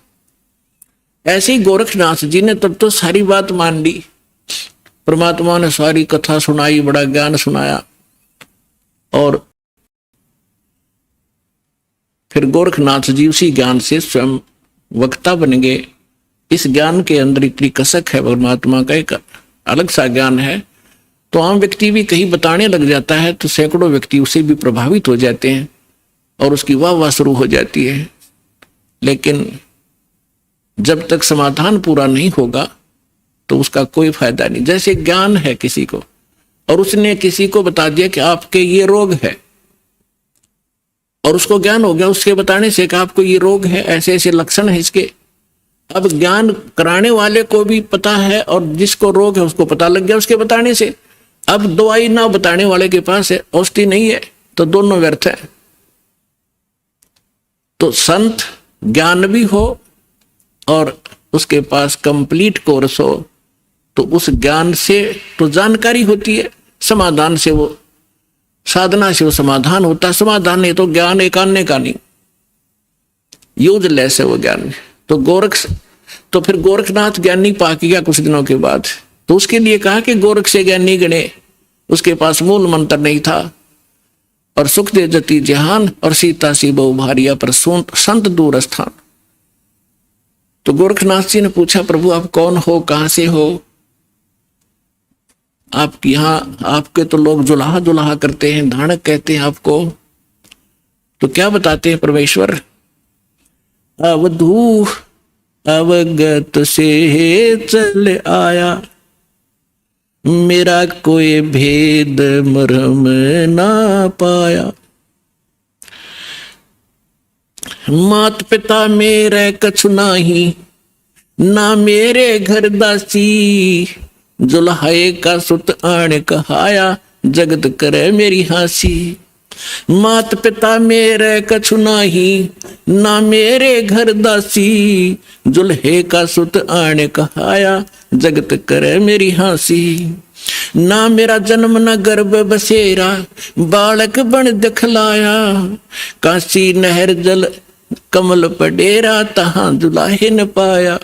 ऐसे ही गोरखनाथ जी ने तब तो सारी बात मान ली, परमात्मा ने सारी कथा सुनाई, बड़ा ज्ञान सुनाया, और फिर गोरखनाथ जी उसी ज्ञान से स्वयं वक्ता बन गए। इस ज्ञान के अंदर इतनी कसक है, परमात्मा का एक अलग सा ज्ञान है। तो आम व्यक्ति भी कहीं बताने लग जाता है तो सैकड़ों व्यक्ति उसे भी प्रभावित हो जाते हैं और उसकी वाह वाह शुरू हो जाती है। लेकिन जब तक समाधान पूरा नहीं होगा तो उसका कोई फायदा नहीं। जैसे ज्ञान है किसी को, और उसने किसी को बता दिया कि आपके ये रोग है, और उसको ज्ञान हो गया उसके बताने से कि आपको ये रोग है, ऐसे ऐसे लक्षण है इसके। अब ज्ञान कराने वाले को भी पता है और जिसको रोग है उसको पता लग गया उसके बताने से। अब दवाई ना बताने वाले के पास है, औषधि नहीं है, तो दोनों व्यर्थ है। तो संत ज्ञान भी हो और उसके पास कंप्लीट कोर्स हो, तो उस ज्ञान से तो जानकारी होती है, समाधान से वो, साधना से वो समाधान होता है। समाधान नहीं तो ज्ञान एक आने का नहीं, यूजलेस है वो ज्ञान। तो फिर गोरखनाथ ज्ञानी पा गया कुछ दिनों के बाद, तो उसके लिए कहा कि गोरख से ज्ञानी गणे, उसके पास मूल मंत्र नहीं था, और सुख दे जति जहान और सीता सी बहु भारिया पर संत दूर स्थान। तो गोरखनाथ जी ने पूछा, प्रभु आप कौन हो, कहां से हो? आप यहाँ, आपके तो लोग जुलाहा जुलाहा करते हैं, धानक कहते हैं आपको, तो क्या बताते हैं परमेश्वर? अवधू अवगत से चल आया, मेरा कोई भेद मरम ना पाया। मात पिता मेरे कछु नाही, ना मेरे घर दासी, जुल्हाए का सुत आण कहाया, जगत करे मेरी हासी। मात पिता मेरे कछु नाही, ना मेरे घर दासी, जुल्हे का सुत आण कहाया, जगत करे मेरी हासी। ना मेरा जन्म न गर्भ बसेरा, बालक बन दिखलाया, काशी नहर जल कमल पडेरा, तहां दुलाहे न पाया।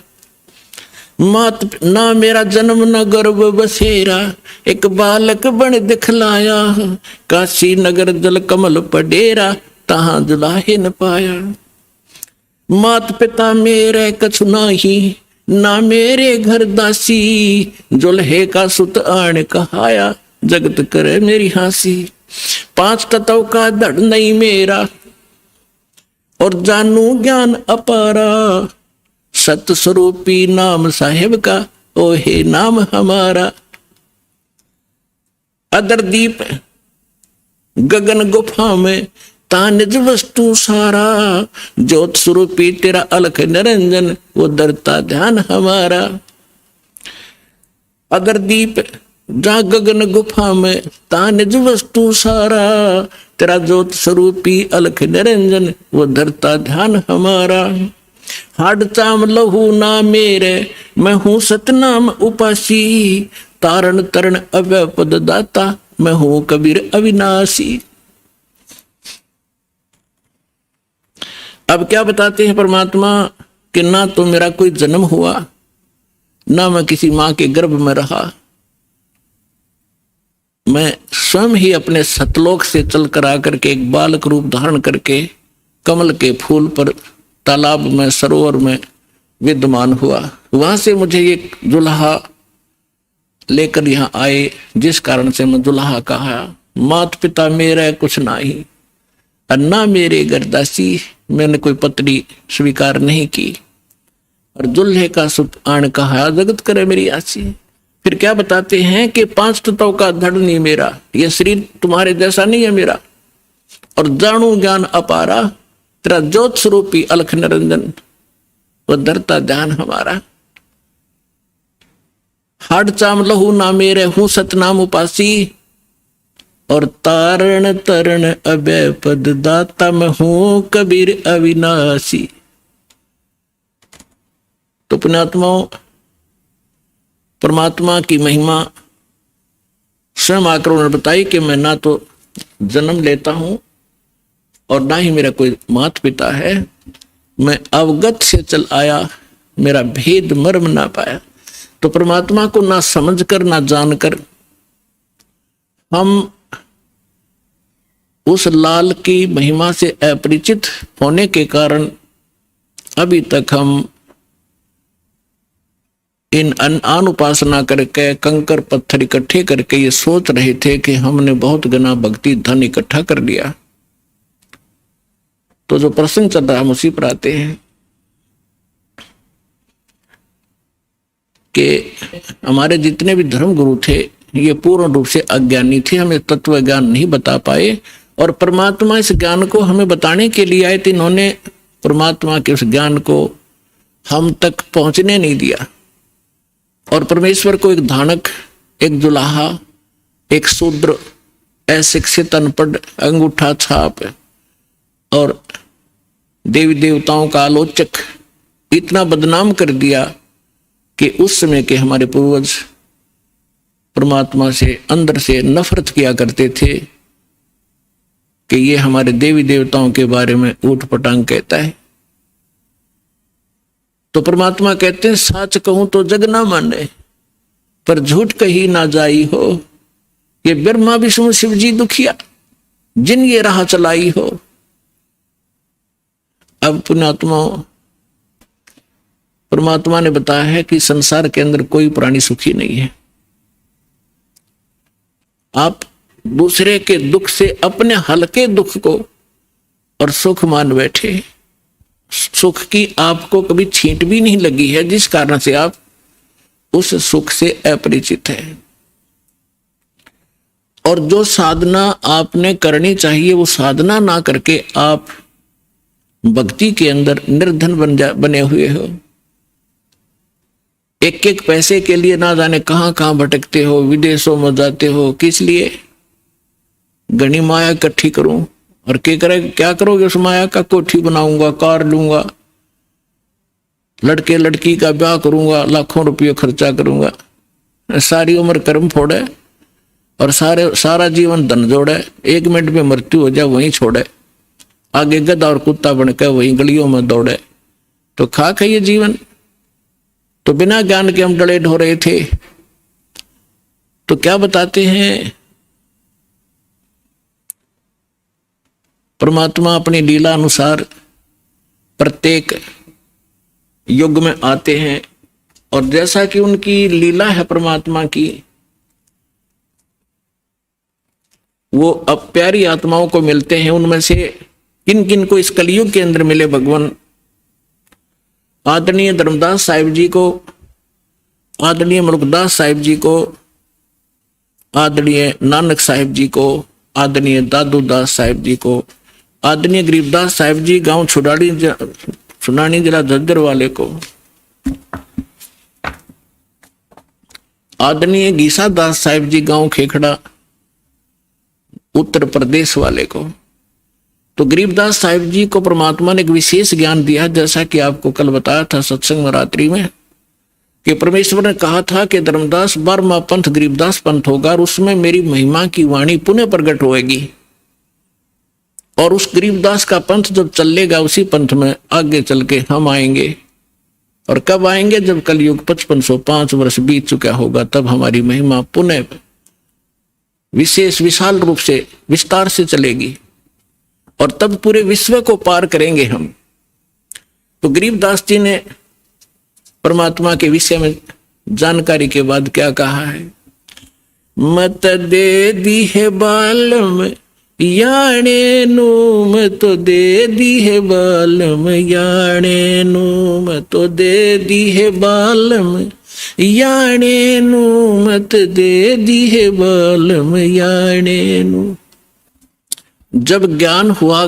ना मेरा जन्म न गर्भ बसेरा, एक बालक बन दिखलाया, काशी नगर जल कमल पडेरा, तहां दुलाहे न पाया। मात पिता मेरे कछु नाही, ना मेरे घर दासी, जुल्हे का सुत आण कहाया, जगत करे मेरी हासी। 5 तत्व का धड़ नहीं मेरा, और जानू ज्ञान अपारा, सत स्वरूपी नाम साहेब का, ओ हे नाम हमारा। अदर दीप गगन गुफा में, ता निज वस्तु सारा, ज्योत स्वरूपी तेरा अलख निरंजन, वो दरता ध्यान हमारा। अगर दीप जा गगन गुफा में, ता निज वस्तु सारा, तेरा ज्योत स्वरूपी अलख निरंजन, वो धरता ध्यान हमारा। हाड चाम लहू ना मेरे, मैं हूं सतनाम उपासी, तारण तरण अव्यय पद दाता, मैं हूं कबीर अविनाशी। अब क्या बताते हैं परमात्मा कि ना तो मेरा कोई जन्म हुआ, ना मैं किसी मां के गर्भ में रहा, मैं स्वयं ही अपने सतलोक से चलकर आकर के एक बालक रूप धारण करके कमल के फूल पर, तालाब में, सरोवर में विद्यमान हुआ। वहां से मुझे एक दुल्हा लेकर यहाँ आए, जिस कारण से मैं दुल्हा कहा। मात पिता मेरा कुछ नाही, अन्ना मेरे गरदासी, मैंने कोई पत्नी स्वीकार नहीं की। और दुल्हे का सुख आण कहा, जगत करे मेरी आसी। फिर क्या बताते हैं कि 5 तत्वों का धड़ नहीं मेरा, यह शरीर तुम्हारे जैसा नहीं है मेरा। और जानू ज्ञान अपारा, तेरा ज्योत स्वरूपी अलख निरंजन, वह धरता ध्यान हमारा। हाड चाम लहू ना मेरे, हूं सतनाम उपासी। और तारण तरण अभय पद दाता, मैं हूं कबीर अविनाशी। तो पुण्यात्माओं, परमात्मा की महिमा स्वयं आकर उन्होंने बताई कि मैं ना तो जन्म लेता हूं और ना ही मेरा कोई माता पिता है, मैं अवगत से चल आया, मेरा भेद मर्म ना पाया। तो परमात्मा को ना समझकर ना जानकर हम उस लाल की महिमा से अपरिचित होने के कारण अभी तक हम इन अन उपासना करके कंकर पत्थर इकट्ठे करके ये सोच रहे थे कि हमने बहुत गना भक्ति धन इकट्ठा कर लिया। तो जो प्रसंग चल रहा है उसी पर आते हैं कि हमारे जितने भी धर्म गुरु थे ये पूर्ण रूप से अज्ञानी थे, हमें तत्व ज्ञान नहीं बता पाए। और परमात्मा इस ज्ञान को हमें बताने के लिए आए थे, इन्होंने परमात्मा के उस ज्ञान को हम तक पहुंचने नहीं दिया। और परमेश्वर को एक धानक, एक दुल्हा, एक शूद्र, अशिक्षित, अनपढ़, अंगूठा छाप और देवी देवताओं का आलोचक इतना बदनाम कर दिया कि उस समय के हमारे पूर्वज परमात्मा से अंदर से नफरत किया करते थे कि ये हमारे देवी देवताओं के बारे में ऊट पटांग कहता है। तो परमात्मा कहते हैं, सच कहूं तो जग ना माने, पर झूठ कही ना जाई हो। ये ब्रह्मा विष्णु शिव जी दुखिया, जिन ये राह चलाई हो। अब पुण्यात्मा, परमात्मा ने बताया है कि संसार के अंदर कोई प्राणी सुखी नहीं है। आप दूसरे के दुख से अपने हल्के दुख को और सुख मान बैठे। सुख की आपको कभी छींट भी नहीं लगी है, जिस कारण से आप उस सुख से अपरिचित हैं। और जो साधना आपने करनी चाहिए वो साधना ना करके आप भक्ति के अंदर निर्धन बने हुए हो। एक एक पैसे के लिए ना जाने कहां कहां भटकते हो, विदेशों में जाते हो। किस लिए? घनी माया इकट्ठी करूं। और क्या करोगे उस माया का? कोठी बनाऊंगा, कार लूंगा, लड़के लड़की का ब्याह करूंगा, लाखों रुपये खर्चा करूंगा, सारी उम्र कर्म फोड़े और सारा जीवन धन जोड़े, 1 मिनट में मृत्यु हो जाए वहीं छोड़े, आगे गधा और कुत्ता बनकर वहीं गलियों में दौड़े। तो खाक है ये जीवन। तो बिना ज्ञान के हम डले ढो रहे थे। तो क्या बताते हैं परमात्मा अपनी लीला अनुसार प्रत्येक युग में आते हैं और जैसा कि उनकी लीला है परमात्मा की, वो अब प्यारी आत्माओं को मिलते हैं। उनमें से किन किन को इस कलयुग के अंदर मिले भगवान? आदरणीय धर्मदास साहिब जी को, आदरणीय मुल्कदास साहिब जी को, आदरणीय नानक साहिब जी को, आदरणीय दादू दास साहिब जी को, आदरणीय गरीबदास साहिब जी गांव सुनानी जिला झज्जर वाले को, आदरणीय गीसा दास साहिब जी गांव खेखड़ा उत्तर प्रदेश वाले को। तो गरीबदास साहिब जी को परमात्मा ने एक विशेष ज्ञान दिया, जैसा कि आपको कल बताया था सत्संग में रात्रि में, कि परमेश्वर ने कहा था कि धर्मदास 12वां पंथ गरीबदास पंथ होगा और उसमें मेरी महिमा की वाणी पुनः प्रकट होएगी। और उस गरीबदास का पंथ जब चलेगा उसी पंथ में आगे चल के हम आएंगे। और कब आएंगे? जब कलयुग 5505 वर्ष बीत चुका होगा, तब हमारी महिमा पुनः विशेष विशाल रूप से विस्तार से चलेगी और तब पूरे विश्व को पार करेंगे हम। तो गरीबदास जी ने परमात्मा के विषय में जानकारी के बाद क्या कहा है? मत दे दी है बालम याणे नू, मत दे दी है बालम याणे नू, मत दे दी है बालम याणे नू, मत दे दी है बालम याणे नू। जब ज्ञान हुआ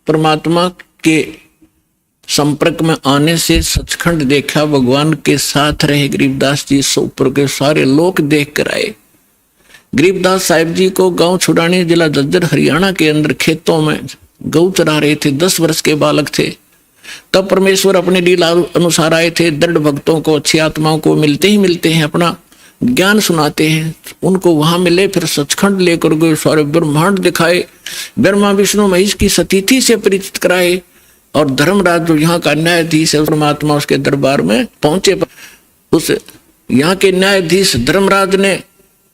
परमात्मा के संपर्क में आने से, सचखंड देखा, भगवान के साथ रहे गरीबदास जी, ऊपर के सारे लोग देख कर आए। गरीबदास साहिब जी को गांव छुड़ाने, जिला झज्जर हरियाणा के अंदर खेतों में गऊ चरा रहे थे, 10 वर्ष के बालक थे। तब परमेश्वर अपने लीला अनुसार आए थे। दृढ़ भक्तों को, अच्छी आत्माओं को मिलते ही मिलते हैं, अपना ज्ञान सुनाते हैं। उनको वहां मिले, फिर सचखंड लेकर गए, सारे ब्रह्मांड दिखाए, ब्रह्मा विष्णु महेश की सतीथि से परिचित कराए। और धर्मराज जो यहाँ का न्यायाधीश है, परमात्मा उसके दरबार में पहुंचे। उस यहाँ के न्यायाधीश धर्मराज ने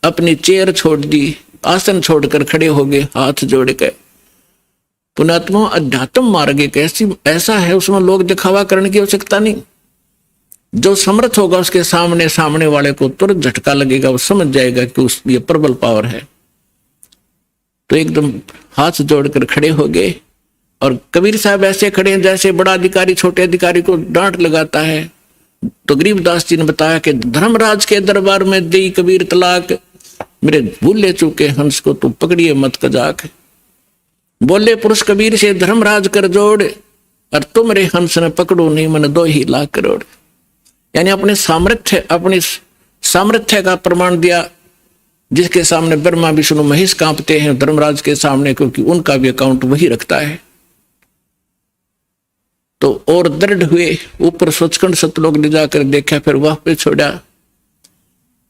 अपनी चेयर छोड़ दी, आसन छोड़कर खड़े हो गए, हाथ जोड़ के। पुण्यात्मा, अध्यात्म मार्ग एक ऐसा है, उसमें लोग दिखावा करने की आवश्यकता नहीं। जो समर्थ होगा उसके सामने वाले को तुरंत झटका लगेगा, वो समझ जाएगा कि ये प्रबल पावर है। तो एकदम हाथ जोड़कर खड़े हो गए। और कबीर साहब ऐसे खड़े हैं जैसे बड़ा अधिकारी छोटे अधिकारी को डांट लगाता है। तो गरीबदास जी ने बताया कि धर्मराज के दरबार में दई कबीर तलाक, मेरे भूले चूके हंस को तू पकड़िए मत कजाक। बोले पुरुष कबीर से धर्मराज कर जोड़, और तुम रे हंस ने पकड़ो नहीं मन 2 ही लाख करोड़। यानी अपने सामर्थ्य का प्रमाण दिया, जिसके सामने ब्रह्मा विष्णु महेश कांपते हैं धर्मराज के सामने, क्योंकि उनका भी अकाउंट वही रखता है। तो और दृढ़ हुए, ऊपर सचखंड सतलोक ले जाकर देखा, फिर वह पे छोड़ा।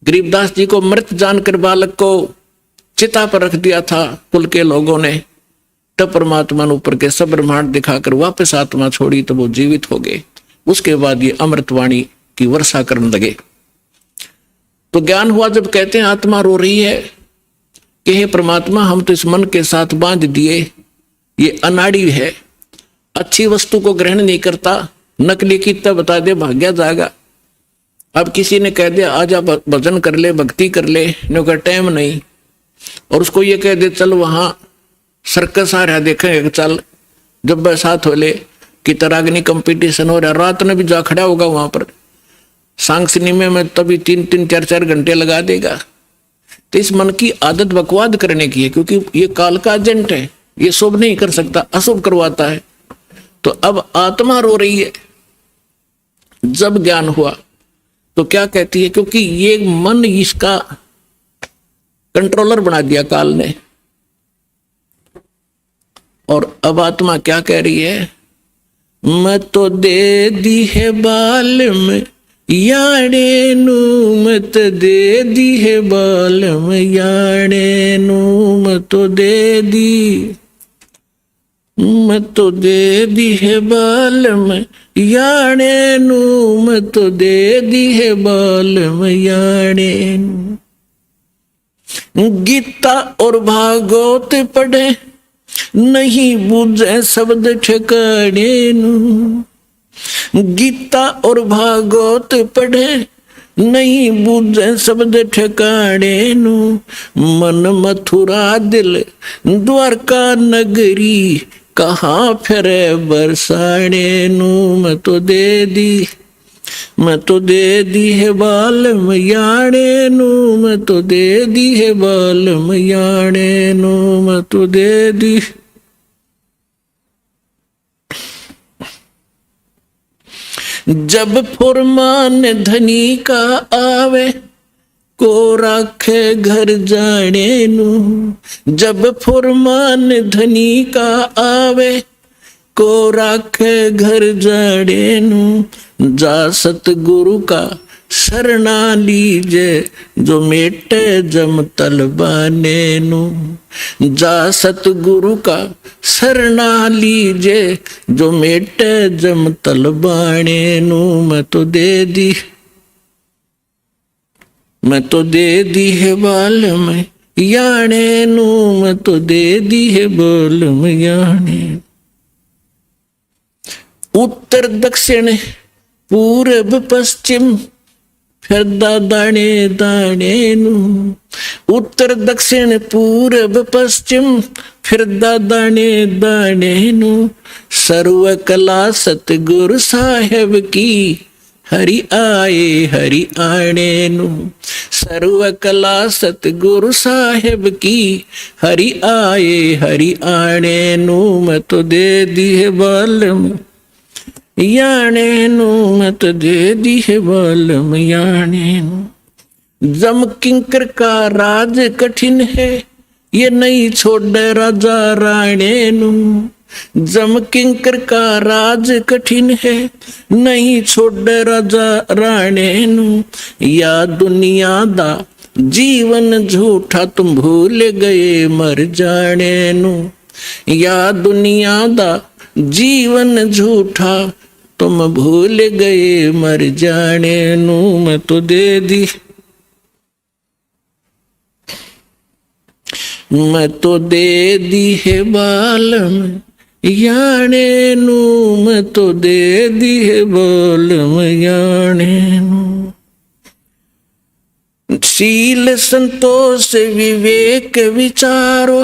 गरीबदास जी को मृत जानकर बालक को चिता पर रख दिया था कुल के लोगों ने। तब परमात्मा ने ऊपर के सब ब्रह्मांड दिखाकर वापस आत्मा छोड़ी, तो वो जीवित हो गए। उसके बाद ये अमृतवाणी की वर्षा करने लगे। तो ज्ञान हुआ जब कहते हैं आत्मा रो रही है कि हे परमात्मा, हम तो इस मन के साथ बांध दिए, ये अनाड़ी है, अच्छी वस्तु को ग्रहण नहीं करता, नकली की तब बता दे भाग्या जाएगा। अब किसी ने कह दिया आजा भजन कर ले, भक्ति कर ले, नो का टाइम नहीं, और उसको ये कह दे चल वहां सर्कस आ रहा देखेंगे, चल जब बरसात हो ले कि तरागनी कंपटीशन हो रहा, रात में भी जा खड़ा होगा वहां पर सांग सिनेमे में, तभी 3-3 4-4 घंटे लगा देगा। तो इस मन की आदत बकवाद करने की है, क्योंकि ये काल का एजेंट है, ये शुभ नहीं कर सकता, अशुभ करवाता है। तो अब आत्मा रो रही है। जब ज्ञान हुआ तो क्या कहती है, क्योंकि ये मन इसका कंट्रोलर बना दिया काल ने। और अब आत्मा क्या कह रही है, मत तो दे दी है बालम याणे नू, मत दे दी है बालम याणे नू, मत तो दे दी, मत तो दे दी है बालम याणे नू, मत तो दे दी है बालम याणे नू। गीता और भागवत पढ़े नहीं बूझे शब्द ठिकाने नू, गीता और भागवत पढ़े नहीं बूझे शब्द ठिकाने नू, मन मथुरा दिल द्वारका नगरी, कहाँ फिरे बरसाने नू, मैं तो दे दी, मैं तो दे दी है बालम याणे नू, मैं तो दे दी है बालम याणे नू, मैं तो दे दी। जब फुरमान धनी का आवे को राखे घर जाने नू, जब फुरमान धनी का आवे को राखे घर जाने नू, जा सतगुरु का शरणा लीजे जो मेटे जम तलबाने नू, जा सतगुरु का शरणा लीजे जो मेटे जम तलबाने नू, मैं तो दे दी, मैं तो दे दी है बालम याणे नू, मैं तो दे दी है बालम याणे। उत्तर दक्षिण पूर्व पश्चिम फिरदा दाने दाने नू, उत्तर दक्षिण पूरब पश्चिम फिरदा दाने दाने नू, सर्व कला सतगुरु साहेब की हरि आणे नू, सर्व कला सतगुरु साहेब की हरि आणे नू, मैं तो दे दी है बालम याने नू, मैं तो दे दी है बालम याने नू। जम किंकर का राज कठिन है, ये नहीं छोड़ राजा राणे नू, जम किंकर का राज कठिन है, नहीं छोड़ राजा राणे नू, या दुनिया दा जीवन झूठा तुम भूल गए मर जाने नू, या दुनिया दा जीवन झूठा तुम भूल गए मर जाने नू, मैं तो दे दी, मैं तो दे दी है बालम याने नू, मैं तो दे दी है बालम याने नू। शील संतोष विवेक विचारो,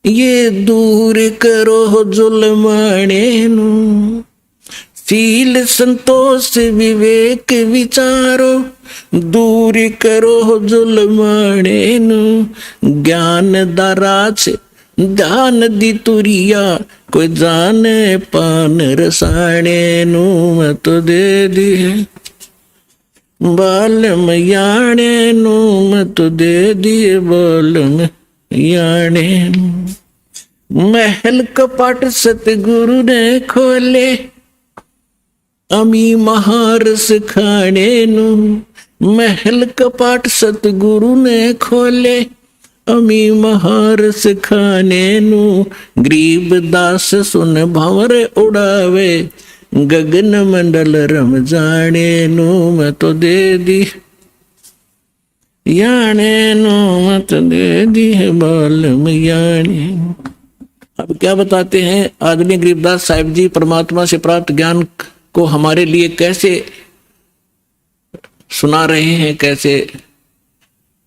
ये दूर करो जुल्माने नू, शील संतोष विवेक विचारो, दूर करो जुल्माने नू, ज्ञान दाराज ध्यान दी तुरिया, कोई जाने पान रसाने नू, मैं तो दे दी है बालम याने नू, मैं तो दे दी है बालम याने नू। महल कपाट सतगुरु ने खोले, अमी महारस खाने नू, महल कपाट सतगुरु ने खोले, अमी महारस खाने नू, गरीब दास सुन भंवर उड़ावे, गगन मंडल रम जाने नू, मैं तो दे दी याने नू, मैं तो दे दी है बालम याने। अब क्या बताते हैं आदरणीय गरीबदास साहिब जी परमात्मा से प्राप्त ज्ञान को हमारे लिए कैसे सुना रहे हैं, कैसे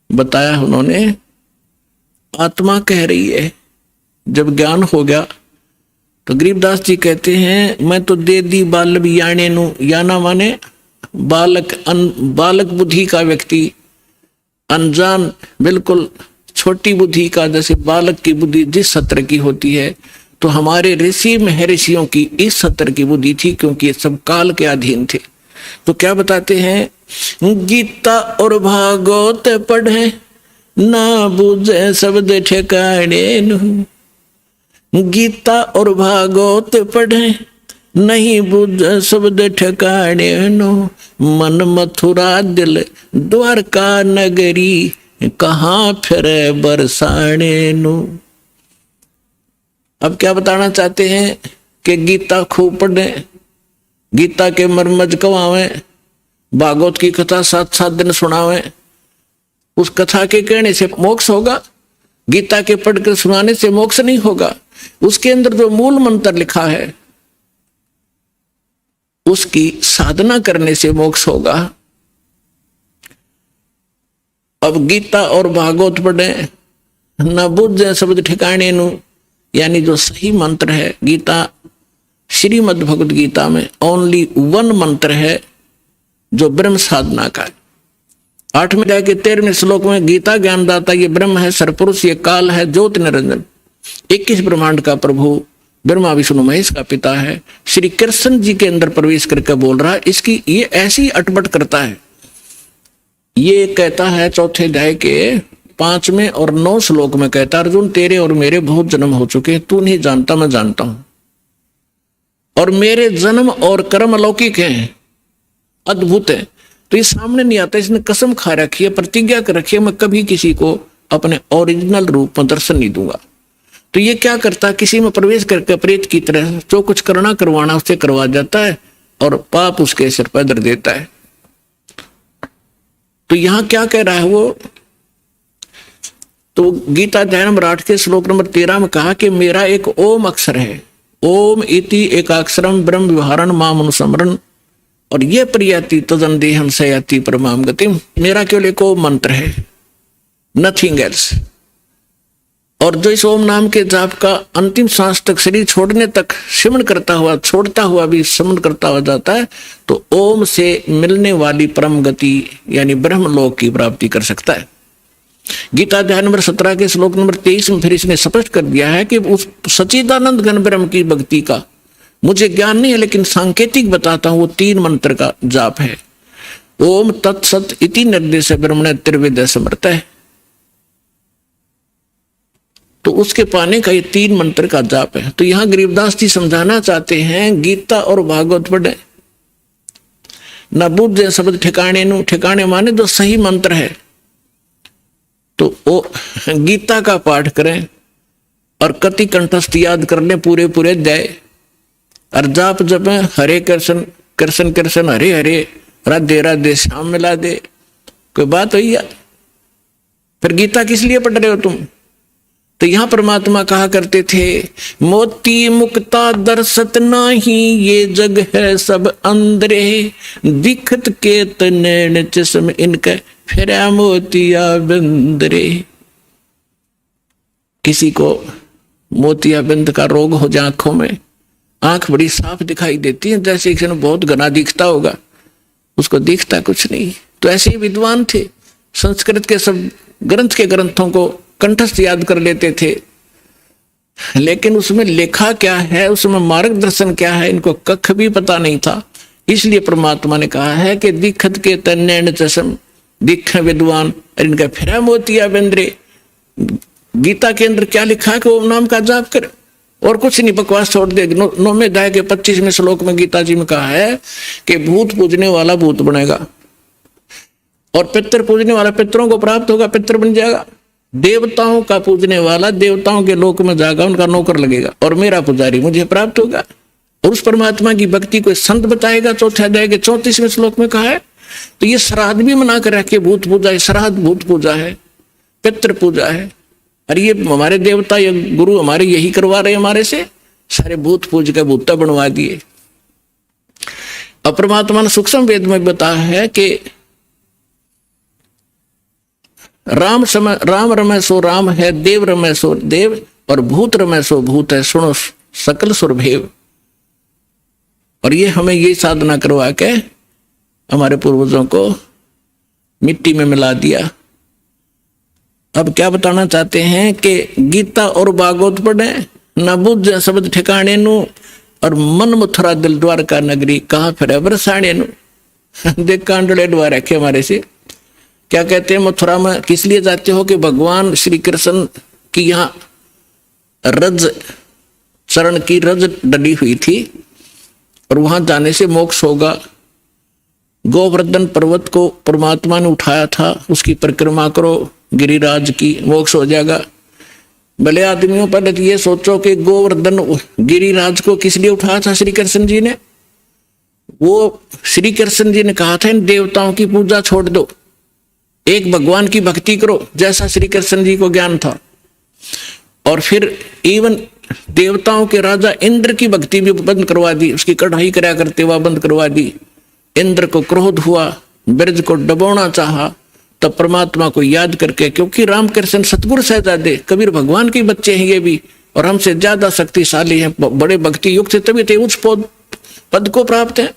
बताया उन्होंने। आत्मा कह रही है जब ज्ञान हो गया तो गरीबदास जी कहते हैं मैं तो दे दी बालम याने नू, याना माने बालक, बालक बुद्धि का व्यक्ति, अनजान बिल्कुल छोटी बुद्धि का, जैसे बालक की बुद्धि जिस सत्र की होती है, तो हमारे ऋषि महर्षियों की इस सत्र की बुद्धि थी, क्योंकि ये सब काल के अधीन थे। तो क्या बताते हैं, गीता और भागवत पढ़े ना बूझे शब्द ठिकाने नू, गीता और भागवत पढ़े नहीं बूझे शब्द ठिकाने नो, मन मथुरा दिल द्वारका नगरी, कहाँ फिरे बरसाने नो। अब क्या बताना चाहते हैं कि गीता खूब पढ़े, गीता के मर्मज कवावे, भागवत की कथा 7-7 दिन सुनावे, उस कथा के कहने से मोक्ष होगा, गीता के पढ़कर सुनाने से मोक्ष नहीं होगा। उसके अंदर जो मूल मंत्र लिखा है उसकी साधना करने से मोक्ष होगा। अब गीता और भागवत पढ़े न बुझे शब्द ठिकाने नु, यानी जो सही मंत्र है, गीता श्रीमद् भगवद गीता में ओनली 1 मंत्र है जो ब्रह्म साधना का है। 8वें अध्याय के 13वें श्लोक में गीता ज्ञानदाता ये ब्रह्म है, सरपुरुष ये काल है, ज्योति निरंजन 21 ब्रह्मांड का प्रभु ब्रह्मा विष्णु महेश का पिता है, श्री कृष्ण जी के अंदर प्रवेश करके बोल रहा है। इसकी ये ऐसी अटपट करता है, ये कहता है 4थे अध्याय के 5वें और 9 श्लोक में कहता, अर्जुन तेरे और मेरे बहुत जन्म हो चुके हैं, तू नहीं जानता मैं जानता हूं, और मेरे जन्म और कर्म अलौकिक हैं, अद्भुत है। तो ये सामने नहीं आता, इसने कसम खा रखी है, प्रतिज्ञा कर रखी है, मैं कभी किसी को अपने ओरिजिनल रूप में दर्शन नहीं दूंगा। तो ये क्या करता है, किसी में प्रवेश करके प्रेत की तरह जो कुछ करना करवाना उससे करवा जाता है और पाप उसके सिर पर धर देता है। तो यहां क्या कह रहा है वो, तो गीता अध्याय नंबर 8 के श्लोक नंबर 13 में कहा कि मेरा एक ओम अक्षर है, ओम इति एकाक्षरम ब्रह्म विहारण माम अनुस्मरण और ये प्रयाति तदन देहम सयाति परमाम गति, मेरा केवल एक ओम मंत्र है, नथिंग एल्स। और जो इस ओम नाम के जाप का अंतिम सांस तक, शरीर छोड़ने तक सिमरण करता हुआ, छोड़ता हुआ भी सिमरण करता हुआ जाता है, तो ओम से मिलने वाली परम गति यानी ब्रह्मलोक की प्राप्ति कर सकता है। गीता अध्याय नंबर 17 के श्लोक नंबर 23 में फिर इसने स्पष्ट कर दिया है कि उस सच्चिदानंद घन ब्रह्म की भक्ति का मुझे ज्ञान नहीं है, लेकिन सांकेतिक बताता हूं, वो 3 मंत्र का जाप है। ओम तत्सत इति निर्देश ब्रह्मण त्रिवेद समर्थ है, तो उसके पाने का ये 3 मंत्र का जाप है। तो यहां गरीबदास जी समझाना चाहते हैं, गीता और भागवत पढ़े न बुझे शब्द ठिकाने नु, ठिकाने माने जो सही मंत्र है, तो वो गीता का पाठ करें और कति कंठस्थ याद कर लें पूरे पूरे अध्याय, और जाप जप हरे कृष्ण कृष्ण कृष्ण हरे हरे राधे राधे श्याम मिला दे, कोई बात हुई है? फिर गीता किस लिए पढ़ रहे हो तुम? तो यहां परमात्मा कहा करते थे, मोती मुक्ता दर्शत नाही, ये जग है सब अंदरे, दिखत के तनैन चश्म इनके फिरा मोतिया बंदरे। किसी को मोतिया बिंद का रोग हो जाए, आंखों में आंख बड़ी साफ दिखाई देती है, जैसे किसी ने बहुत घना दिखता होगा, उसको दिखता कुछ नहीं। तो ऐसे ही विद्वान थे, संस्कृत के सब ग्रंथ के ग्रंथों को कंठस्थ याद कर लेते थे, लेकिन उसमें लिखा क्या है, उसमें मार्गदर्शन क्या है, इनको कख भी पता नहीं था। इसलिए परमात्मा ने कहा है कि दिखत के तन्नैन चश्म, दिख विद्वान और इनका फिरा मोतिया बिंद्रे। गीता के अंदर क्या लिखा है कि ओम नाम का जाप कर, और कुछ नहीं, बकवास छोड़ दे। 9वें अध्याय के 25वें श्लोक में गीता जी में कहा है कि भूत पूजने वाला भूत बनेगा, और पितर पूजने वाला पितरों को प्राप्त होगा, पितर बन जाएगा। देवताओं का पूजने वाला देवताओं के लोक में जाएगा, उनका नौकर लगेगा, और मेरा पुजारी मुझे प्राप्त होगा। और उस परमात्मा की भक्ति को संत बताएगा। 4 अध्याय के 34वें श्लोक में कहा है। तो ये श्राद्ध भी मना कर रखे, भूत पूजा है, श्राद्ध भूत पूजा है, पितृ पूजा है। अरे ये हमारे देवता या गुरु हमारे यही करवा रहे, हमारे से सारे भूत पूज के भूता बनवा दिए। अब परमात्मा ने सूक्ष्म वेद में बताया है कि राम रमय सो राम है, देव रमय सो देव, और भूत रमय सो भूत है, सुनो सकल सुरभेव। और ये हमें ये साधना करवा के हमारे पूर्वजों को मिट्टी में मिला दिया। अब क्या बताना चाहते हैं कि गीता और भागवत पढ़े, न बुझ शब्द ठिकाने नु, और मन मथुरा दिल द्वारका नगरी, कहा फिर बरसाने नु। देख कांडले द्वार रखे हमारे से। क्या कहते हैं, मथुरा में किस लिए जाते हो? कि भगवान श्री कृष्ण की यहाँ रज चरण की रज डली हुई थी, और वहां जाने से मोक्ष होगा। गोवर्धन पर्वत को परमात्मा ने उठाया था, उसकी परिक्रमा करो गिरिराज की, मोक्ष हो जाएगा। भले आदमियों, पहले तो ये सोचो कि गोवर्धन गिरिराज को किस लिए उठाया था श्री कृष्ण जी ने? वो श्री कृष्ण जी ने कहा था इन देवताओं की पूजा छोड़ दो, एक भगवान की भक्ति करो, जैसा श्री कृष्ण जी को ज्ञान था। और फिर इवन देवताओं के राजा इंद्र की भक्ति भी बंद करवा दी, उसकी कढ़ाई कराया करते हुआ बंद करवा दी। इंद्र को क्रोध हुआ, ब्रज को डबोना चाहा, तब परमात्मा को याद करके, क्योंकि रामकृष्ण सतगुरु सहजादे कबीर भगवान के बच्चे हैं ये भी, और हमसे ज्यादा शक्तिशाली हैं, बड़े भक्ति युक्त से तभी थे उच्च पद को प्राप्त है।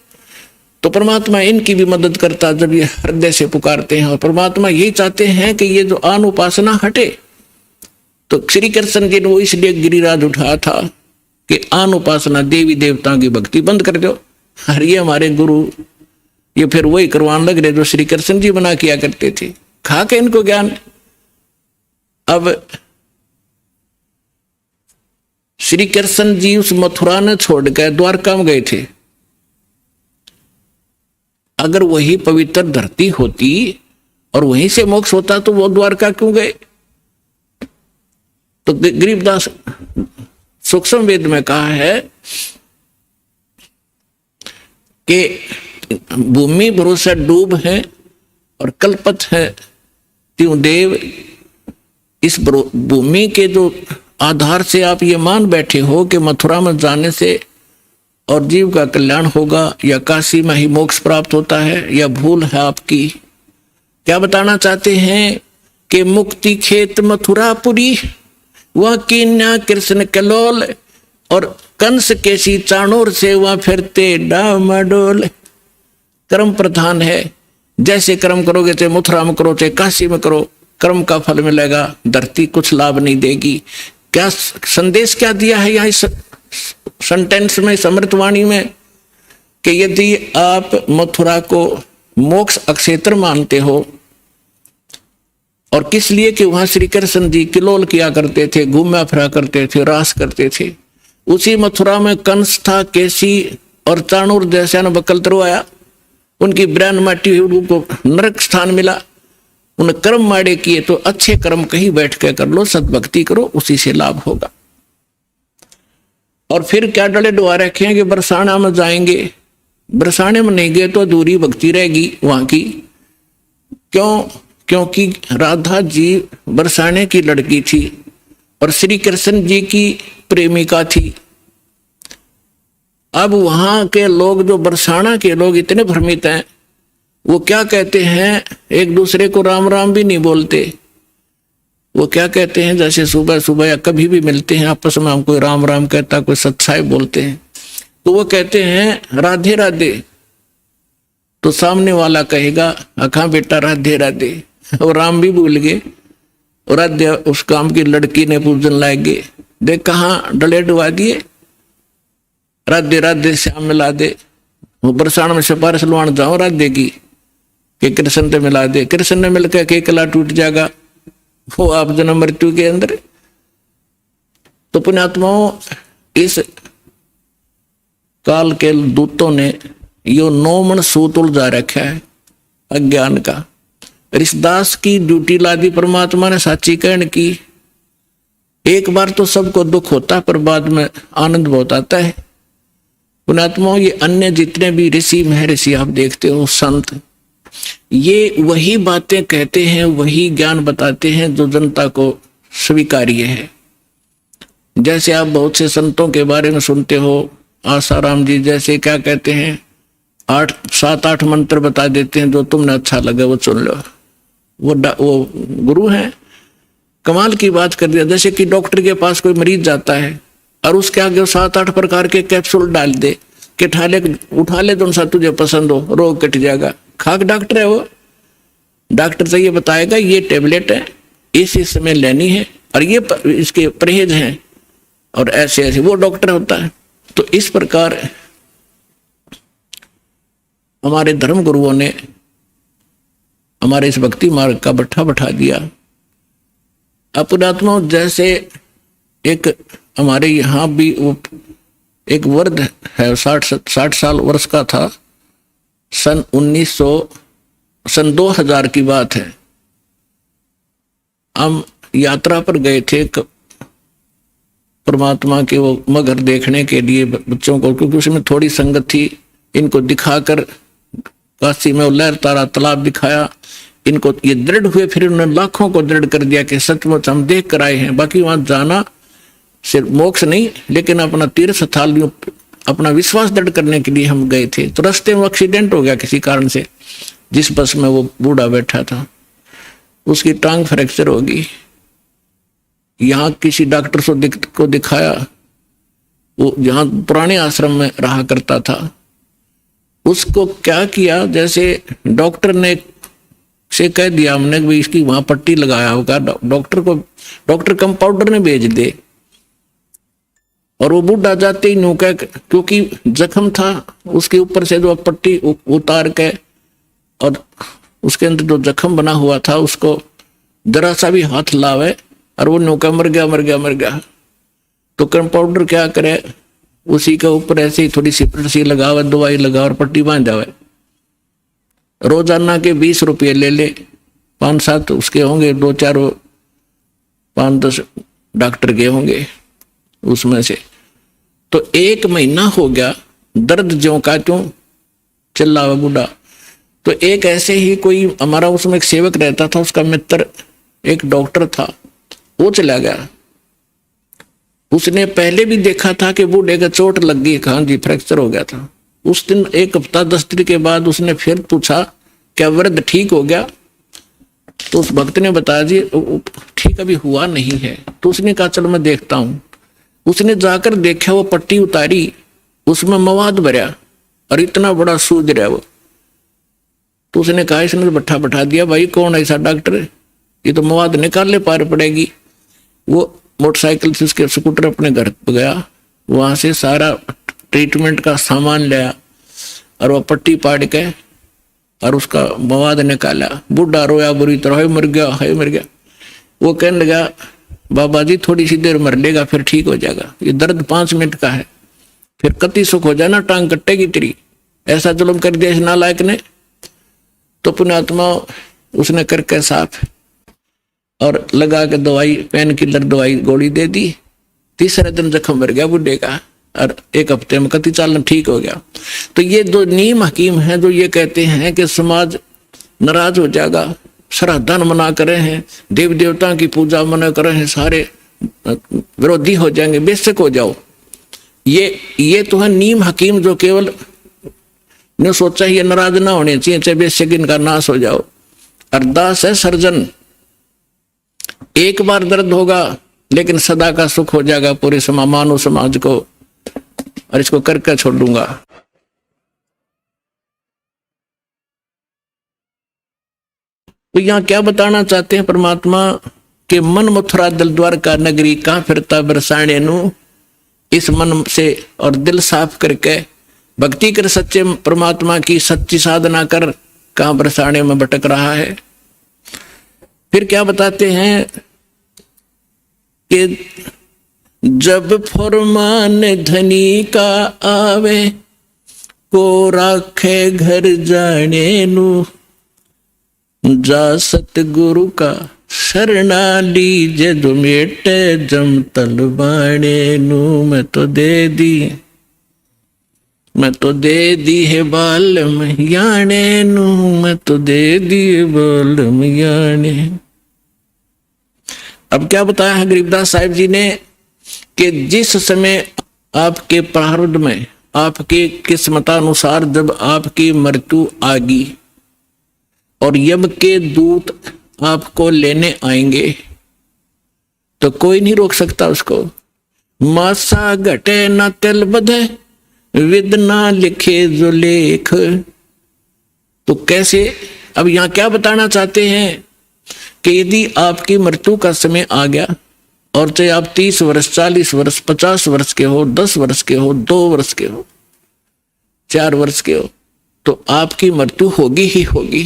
तो परमात्मा इनकी भी मदद करता जब ये हृदय से पुकारते हैं। और परमात्मा यही चाहते हैं कि ये जो आन उपासना हटे। तो श्री कृष्ण जी ने वो इसलिए गिरिराज उठाया था कि आन उपासना, देवी देवताओं की भक्ति बंद कर दो। और ये हमारे गुरु ये फिर वही करवाने लग रहे जो श्री कृष्ण जी बना किया करते थे, खा के इनको ज्ञान। अब श्री कृष्ण जी उस मथुरा ने छोड़कर द्वारका में गए थे। अगर वही पवित्र धरती होती और वहीं से मोक्ष होता तो वो द्वारका क्यों गए? तो गरीबदास सूक्ष्म वेद में कहा है कि भूमि भरोसा डूब है और कल्पत है त्यों देव। इस भूमि के जो आधार से आप ये मान बैठे हो कि मथुरा में जाने से और जीव का कल्याण होगा, या काशी में ही मोक्ष प्राप्त होता है, या भूल है आपकी? क्या बताना चाहते हैं कि मुक्ति खेत मथुरापुरी, वह कीन्या कृष्ण कलोल, और कंस केसी चाणूर से वह फिरते डामाडोल। कर्म प्रधान है, जैसे कर्म करोगे चाहे मथुरा में करो चाहे काशी में करो, कर्म का फल मिलेगा, धरती कुछ लाभ नहीं देगी। क्या संदेश क्या दिया है यहाँ इस सेंटेंस में, समृतवाणी में, कि यदि आप मथुरा को मोक्ष अक्षेत्र मानते हो, और किस लिए कि वहां श्री कृष्ण जी किलोल किया करते थे, घूमा फिरा करते थे, रास करते थे। उसी मथुरा में कंस था, केसी और चाणूर जैसा न बकलतरू आया, उनकी ब्रैन माटी हुई, उनको नरक स्थान मिला। उन कर्म माड़े किए तो अच्छे कर्म कहीं बैठ के कर लो, सद्भक्ति करो, उसी से लाभ होगा। और फिर क्या डले डुआ रखे हैं कि बरसाना में जाएंगे, बरसाने में नहीं गए तो अधूरी भक्ति रहेगी वहां की। क्यों? क्योंकि राधा जी बरसाने की लड़की थी और श्री कृष्ण जी की प्रेमिका थी। अब वहां के लोग, जो बरसाना के लोग इतने भ्रमित हैं, वो क्या कहते हैं, एक दूसरे को राम राम भी नहीं बोलते। वो क्या कहते हैं, जैसे सुबह सुबह या कभी भी मिलते हैं आपस में, हम कोई राम राम कहता, कोई सत्साई बोलते हैं, तो वो कहते हैं राधे राधे, तो सामने वाला कहेगा अखा बेटा राधे राधे, और राम भी भूल गए, और राधे उस काम की लड़की ने पूजन लाएंगे, देख कहाँ डले डुबा दिए, राधे राधे श्याम मिला दे। वो बरसाना में सिफारिश लुआन जाओ राधे की कि कृष्ण से मिला दे, कृष्ण ने मिलकर के कला टूट जाएगा, वो आप जन्म मृत्यु के अंदर। तो पुण्यात्माओं, इस काल के दूतों ने यो 9 मन सूत उलझा रखा है अज्ञान का। ऋषिदास की ड्यूटी लादी परमात्मा ने साची कहन की। एक बार तो सबको दुख होता है, पर बाद में आनंद बहुत आता है। पुण्यात्माओं, ये अन्य जितने भी ऋषि महर्षि आप देखते हो, संत, ये वही बातें कहते हैं, वही ज्ञान बताते हैं जो जनता को स्वीकार्य है। जैसे आप बहुत से संतों के बारे में सुनते हो, आसाराम जी जैसे क्या कहते हैं, 7-8 मंत्र बता देते हैं, जो तुमने अच्छा लगे वो सुन लो। वो गुरु हैं, कमाल की बात कर दिया। जैसे कि डॉक्टर के पास कोई मरीज जाता है और उसके आगे 7-8 प्रकार के कैप्सूल डाल दे कि उठा ले जो सा तुझे पसंद हो, रोग कट जाएगा। खाक डॉक्टर है वो, डॉक्टर से ये बताएगा ये टेबलेट है, इस समय लेनी है, और ये इसके परहेज हैं, और ऐसे ऐसे वो डॉक्टर होता है। तो इस प्रकार हमारे धर्म गुरुओं ने हमारे इस भक्ति मार्ग का बट्ठा बैठा दिया। पुण्यात्मा, जैसे एक हमारे यहाँ भी वो एक वृद्ध है, 60 साल वर्ष का था, सन 2000 की बात है। हम यात्रा पर गए थे परमात्मा के वो मगर देखने के लिए बच्चों को, क्योंकि उसमें थोड़ी संगत थी। इनको दिखाकर काशी में लहर तारा तालाब दिखाया, इनको ये दृढ़ हुए, फिर उन्होंने लाखों को दृढ़ कर दिया कि सचमुच हम देख कर आए हैं। बाकी वहां जाना सिर्फ मोक्ष नहीं, लेकिन अपना तीर्थ स्थल, अपना विश्वास दृढ़ करने के लिए हम गए थे। तो रास्ते में एक्सीडेंट हो गया किसी कारण से, जिस बस में वो बूढ़ा बैठा था उसकी टांग फ्रैक्चर होगी। यहाँ किसी डॉक्टर को दिखाया, वो जहाँ पुराने आश्रम में रहा करता था, उसको क्या किया, जैसे डॉक्टर ने से कह दिया हमने कि इसकी वहां पट्टी लगाया होगा, डॉक्टर कंपाउंडर ने भेज दे। और वो बूढ़ा जाते ही नो कह, क्योंकि जख्म था उसके ऊपर से जो पट्टी उतार के, और उसके अंदर जो जख्म बना हुआ था उसको जरा सा भी हाथ लावे और वो नौका मर गया। तो कंपाउंडर क्या करे, उसी के ऊपर ऐसे ही थोड़ी सी पट्टी लगावे, दवाई लगा और पट्टी बांध जावे। रोजाना के 20 रुपये ले ले, 5-7 उसके होंगे, 2-4 5-10 डॉक्टर के होंगे उसमें से। तो 1 महीना हो गया, दर्द ज्यों का त्यों चिल्ला हुआ बूढ़ा। तो एक ऐसे ही कोई हमारा उसमें एक सेवक रहता था, उसका मित्र एक डॉक्टर था, वो चला गया। उसने पहले भी देखा था कि बूढ़े का चोट लग गई, कहाँ जी फ्रैक्चर हो गया था। उस दिन 1 हफ्ता 10 दिन के बाद उसने फिर पूछा क्या वृद्ध ठीक हो गया? तो उस भक्त ने बताया जी ठीक अभी हुआ नहीं है। तो उसने कहा चलो मैं देखता हूं। उसने जाकर देखा, वो पट्टी उतारी, उसमें मवाद भरा और इतना बड़ा सूज रहा वो। तो उसने कहा, इसने तो बैठा दिया, भाई कौन ऐसा डॉक्टर, ये तो मवाद निकालने पार पड़ेगी। वो मोटरसाइकिल से उसके स्कूटर अपने घर पे गया, वहां से सारा ट्रीटमेंट का सामान लाया और वो पट्टी पाड़ के और उसका मवाद निकाला। बूढ़ा रोया बुरी तरह, हाय मर गया, हाय मर गया। वो कहने लगा, बाबा जी थोड़ी सी देर मर लेगा फिर ठीक हो जाएगा, ये दर्द 5 मिनट का है, फिर कति सुख हो जाना, टांग कटेगी तेरी। ऐसा जुल्म कर दिया इस नालायक ने। तो पुण्यात्मा उसने करके साफ और लगा के दवाई, पेन किलर दवाई गोली दे दी। तीसरे दिन जख्म भर गया बुढ़े का और 1 हफ्ते में कति चालन ठीक हो गया। तो ये 2 नीम हकीम हैं जो ये कहते हैं कि समाज नाराज हो जाएगा, श्राद्धन मना कर रहे हैं, देव देवता की पूजा मना कर रहे हैं, सारे विरोधी हो जाएंगे, बेशक हो जाओ। ये तो है नीम हकीम जो केवल ने सोचा ये नाराज ना होने चाहिए, चाहे बेशक इनका नाश हो जाओ। अरदास है सर्जन, एक बार दर्द होगा लेकिन सदा का सुख हो जाएगा पूरे मानव समाज को, और इसको करके छोड़ दूंगा। तो यहाँ क्या बताना चाहते हैं परमात्मा के मन मथुरा दिल द्वारका नगरी, कहाँ फिरता बरसाने नु। इस मन से और दिल साफ करके भक्ति कर सच्चे परमात्मा की सच्ची साधना कर, कहाँ बरसाने में भटक रहा है। फिर क्या बताते हैं कि जब फरमान धनी का आवे, को राखे घर जाने नु, जा सतगुरु का शरणा लीजे, जो मेटे जम तलबाने नु। मैं तो दे दी है बालम याने नु, मैं तो दे दी है बालम याने। अब क्या बताया है गरीबदास साहिब जी ने कि जिस समय आपके प्रारब्ध में, आपके किस्मतानुसार जब आपकी मृत्यु आ गई और यम के दूत आपको लेने आएंगे, तो कोई नहीं रोक सकता उसको। मासा घटे न तिल बधे, विद ना लिखे जो लेख। तो कैसे, अब यहां क्या बताना चाहते हैं कि यदि आपकी मृत्यु का समय आ गया और चाहे आप 30 वर्ष, 40 वर्ष, 50 वर्ष के हो, 10 वर्ष के हो, 2 वर्ष के हो, 4 वर्ष के हो, तो आपकी मृत्यु होगी ही होगी।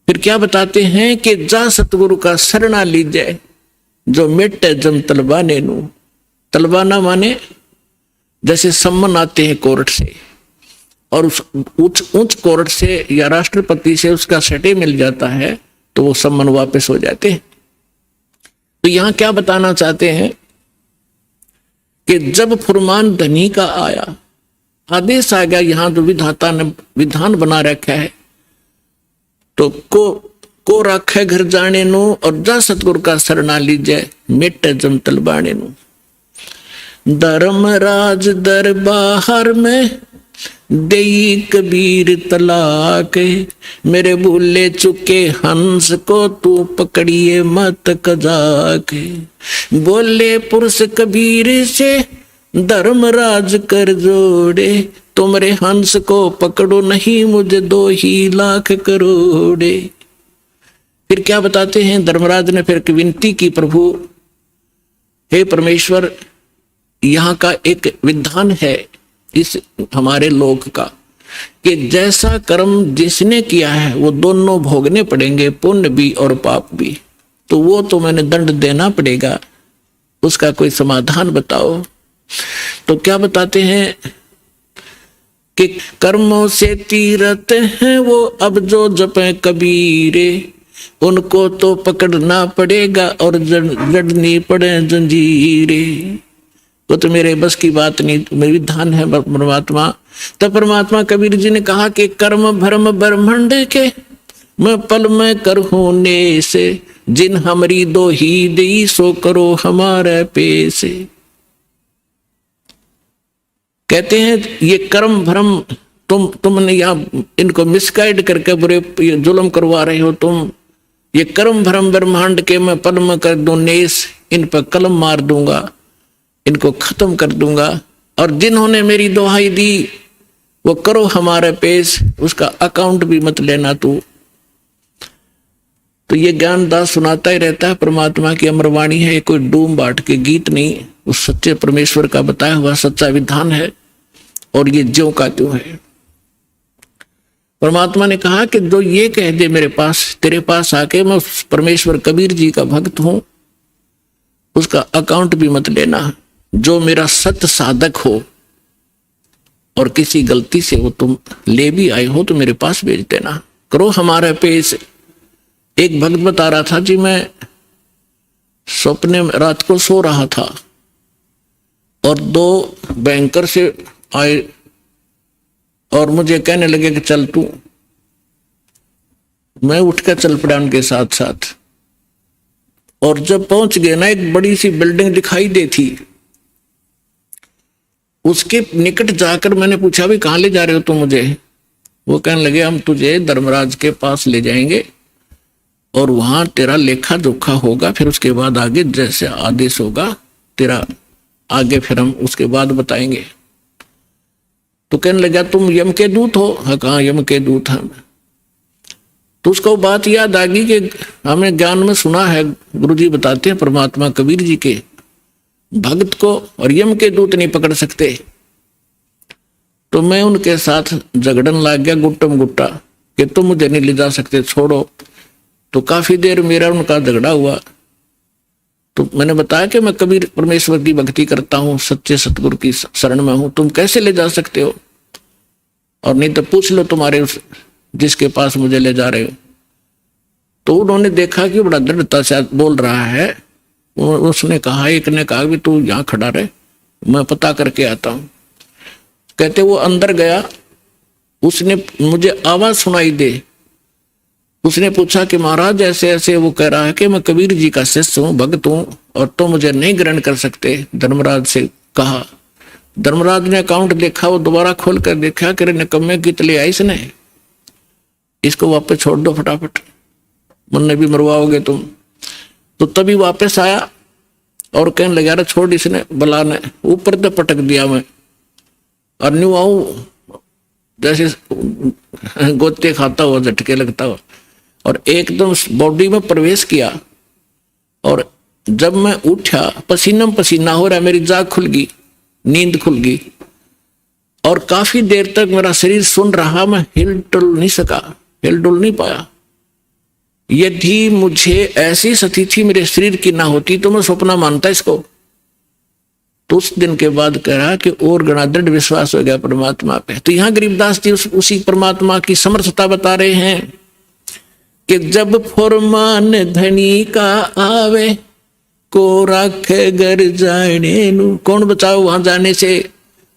फिर क्या बताते हैं कि जा सतगुरु का शरणा लीजिए, जो मिटे जम तलबाने नु। तलबाना माने जैसे सम्मन आते हैं कोर्ट से, और उस उच्च कोर्ट से या राष्ट्रपति से उसका सटे मिल जाता है, तो वो सम्मन वापस हो जाते हैं। तो यहां क्या बताना चाहते हैं कि जब फुरमान धनी का आया, आदेश आ गया, यहां जो विधाता ने विधान बना रखा है, तो को राखे घर जाने नु, और जा सतगुरु का शरणा लीजिए, मिटे जम तलबाने नु। धर्मराज दरबार में देई कबीर तलाक, मेरे भूले चुके हंस को तू पकड़िए मत कजाक। बोले पुरुष कबीर से धर्मराज कर जोड़े, तुमरे हंस को पकड़ो नहीं मुझे 2 ही लाख करोड़े। फिर क्या बताते हैं, धर्मराज ने फिर विनती की, प्रभु हे परमेश्वर, यहाँ का एक विधान है इस हमारे लोक का कि जैसा कर्म जिसने किया है वो दोनों भोगने पड़ेंगे, पुण्य भी और पाप भी। तो वो तो मैंने दंड देना पड़ेगा, उसका कोई समाधान बताओ। तो क्या बताते हैं कि कर्मों से तीरथ हैं वो अब जो जपे कबीरे, उनको तो पकड़ना पड़ेगा और जड़नी पड़े जंजीरे। वो तो मेरे बस की बात नहीं, मेरी विधान है परमात्मा। तब परमात्मा कबीर जी ने कहा कि कर्म भ्रम ब्रह्मांड के, मैं पल में कर होने से, जिन हमारी 2 ही दी सो करो हमारे पैसे। कहते हैं ये कर्म भ्रम तुमने यहाँ इनको मिसगाइड करके बुरे जुल्म करवा रहे हो तुम। ये कर्म भ्रम ब्रह्मांड के मैं पद्म कर दूं नेस, इन पर कलम मार दूंगा, इनको खत्म कर दूंगा। और जिन्होंने मेरी दुहाई दी वो करो हमारे पेश, उसका अकाउंट भी मत लेना तू। तो ये ज्ञानदास सुनाता ही रहता है, परमात्मा की अमरवाणी है, कोई डूम बाट के गीत नहीं, उस सच्चे परमेश्वर का बताया हुआ सच्चा विधान है। और ये ज्यों का त्यों है। परमात्मा ने कहा कि जो ये कह दे मेरे पास, तेरे पास आके मैं परमेश्वर कबीर जी का भक्त हूं, उसका अकाउंट भी मत लेना। जो मेरा सत्य साधक हो और किसी गलती से वो तुम ले भी आए हो तो मेरे पास भेज देना, करो हमारे पेश। एक भक्त बता रहा था जी, मैं सपने में रात को सो रहा था और 2 बैंकर से आए और मुझे कहने लगे कि चल तू। मैं उठकर चल पड़ा उनके साथ साथ। और जब पहुंच गए ना, एक बड़ी सी बिल्डिंग दिखाई दी थी, उसके निकट जाकर मैंने पूछा भी कहाँ ले जा रहे हो तुम मुझे? वो कहने लगे हम तुझे धर्मराज के पास ले जाएंगे और वहां तेरा लेखा जोखा होगा, फिर उसके बाद आगे जैसे आदेश होगा तेरा आगे फिर हम उसके बाद बताएंगे। तो कहने लगा तुम यम के दूत हो? हाँ, कहाँ यम के दूत हैं। तो उसको बात याद आ गई कि हमने ज्ञान में सुना है, गुरुजी बताते हैं परमात्मा कबीर जी के भक्त को और यम के दूत नहीं पकड़ सकते। तो मैं उनके साथ झगड़न लग गया गुट्टम गुट्टा कि तुम मुझे नहीं ले जा सकते, छोड़ो। तो काफी देर मेरा उनका झगड़ा हुआ। तो मैंने बताया कि मैं कबीर परमेश्वर की भक्ति करता हूँ, सच्चे सतगुरु की शरण में हूं, तुम कैसे ले जा सकते हो? और नहीं तो पूछ लो तुम्हारे उस जिसके पास मुझे ले जा रहे हो। तो उन्होंने देखा कि बड़ा दृढ़ता से बोल रहा है। उसने कहा, एक ने कहा कि तू यहाँ खड़ा रहे, मैं पता करके आता हूं। कहते वो अंदर गया, उसने मुझे आवाज सुनाई दे। उसने पूछा कि महाराज ऐसे ऐसे, वो कह रहा है कि मैं कबीर जी का शिष्य हूं, भक्त हूं और तो मुझे नहीं ग्रहण कर सकते। धर्मराज से कहा। धर्मराज ने अकाउंट देखा, वो दोबारा खोल कर देखा कि निकम्मे कित ले आई इसने, इसको वापस छोड़ दो फटाफट, मुन्ने भी मरवाओगे तुम। तो तभी वापस आया और कहने लगा अरे छोड़, इसने बला ने ऊपर तो पटक दिया मैं और न्यू आऊं जैसे गोते खाता हुआ, झटके लगता हुआ, और एकदम बॉडी में प्रवेश किया। और जब मैं उठा पसीना पसीना हो रहा, मेरी जाग खुल गई, नींद खुल गई और काफी देर तक मेरा शरीर सुन रहा, मैं हिल डुल नहीं सका, हिल डुल नहीं पाया। यदि मुझे ऐसी स्थिति मेरे शरीर की ना होती तो मैं सपना मानता इसको। तो उस दिन के बाद कह रहा कि और गणा दृढ़ विश्वास हो गया परमात्मा पे। तो यहाँ गरीबदास जी उसी परमात्मा की समर्थता बता रहे हैं कि जब फरमान धनी का आवे को राखे घर जाने नु, कौन बचाओ वहां जाने से?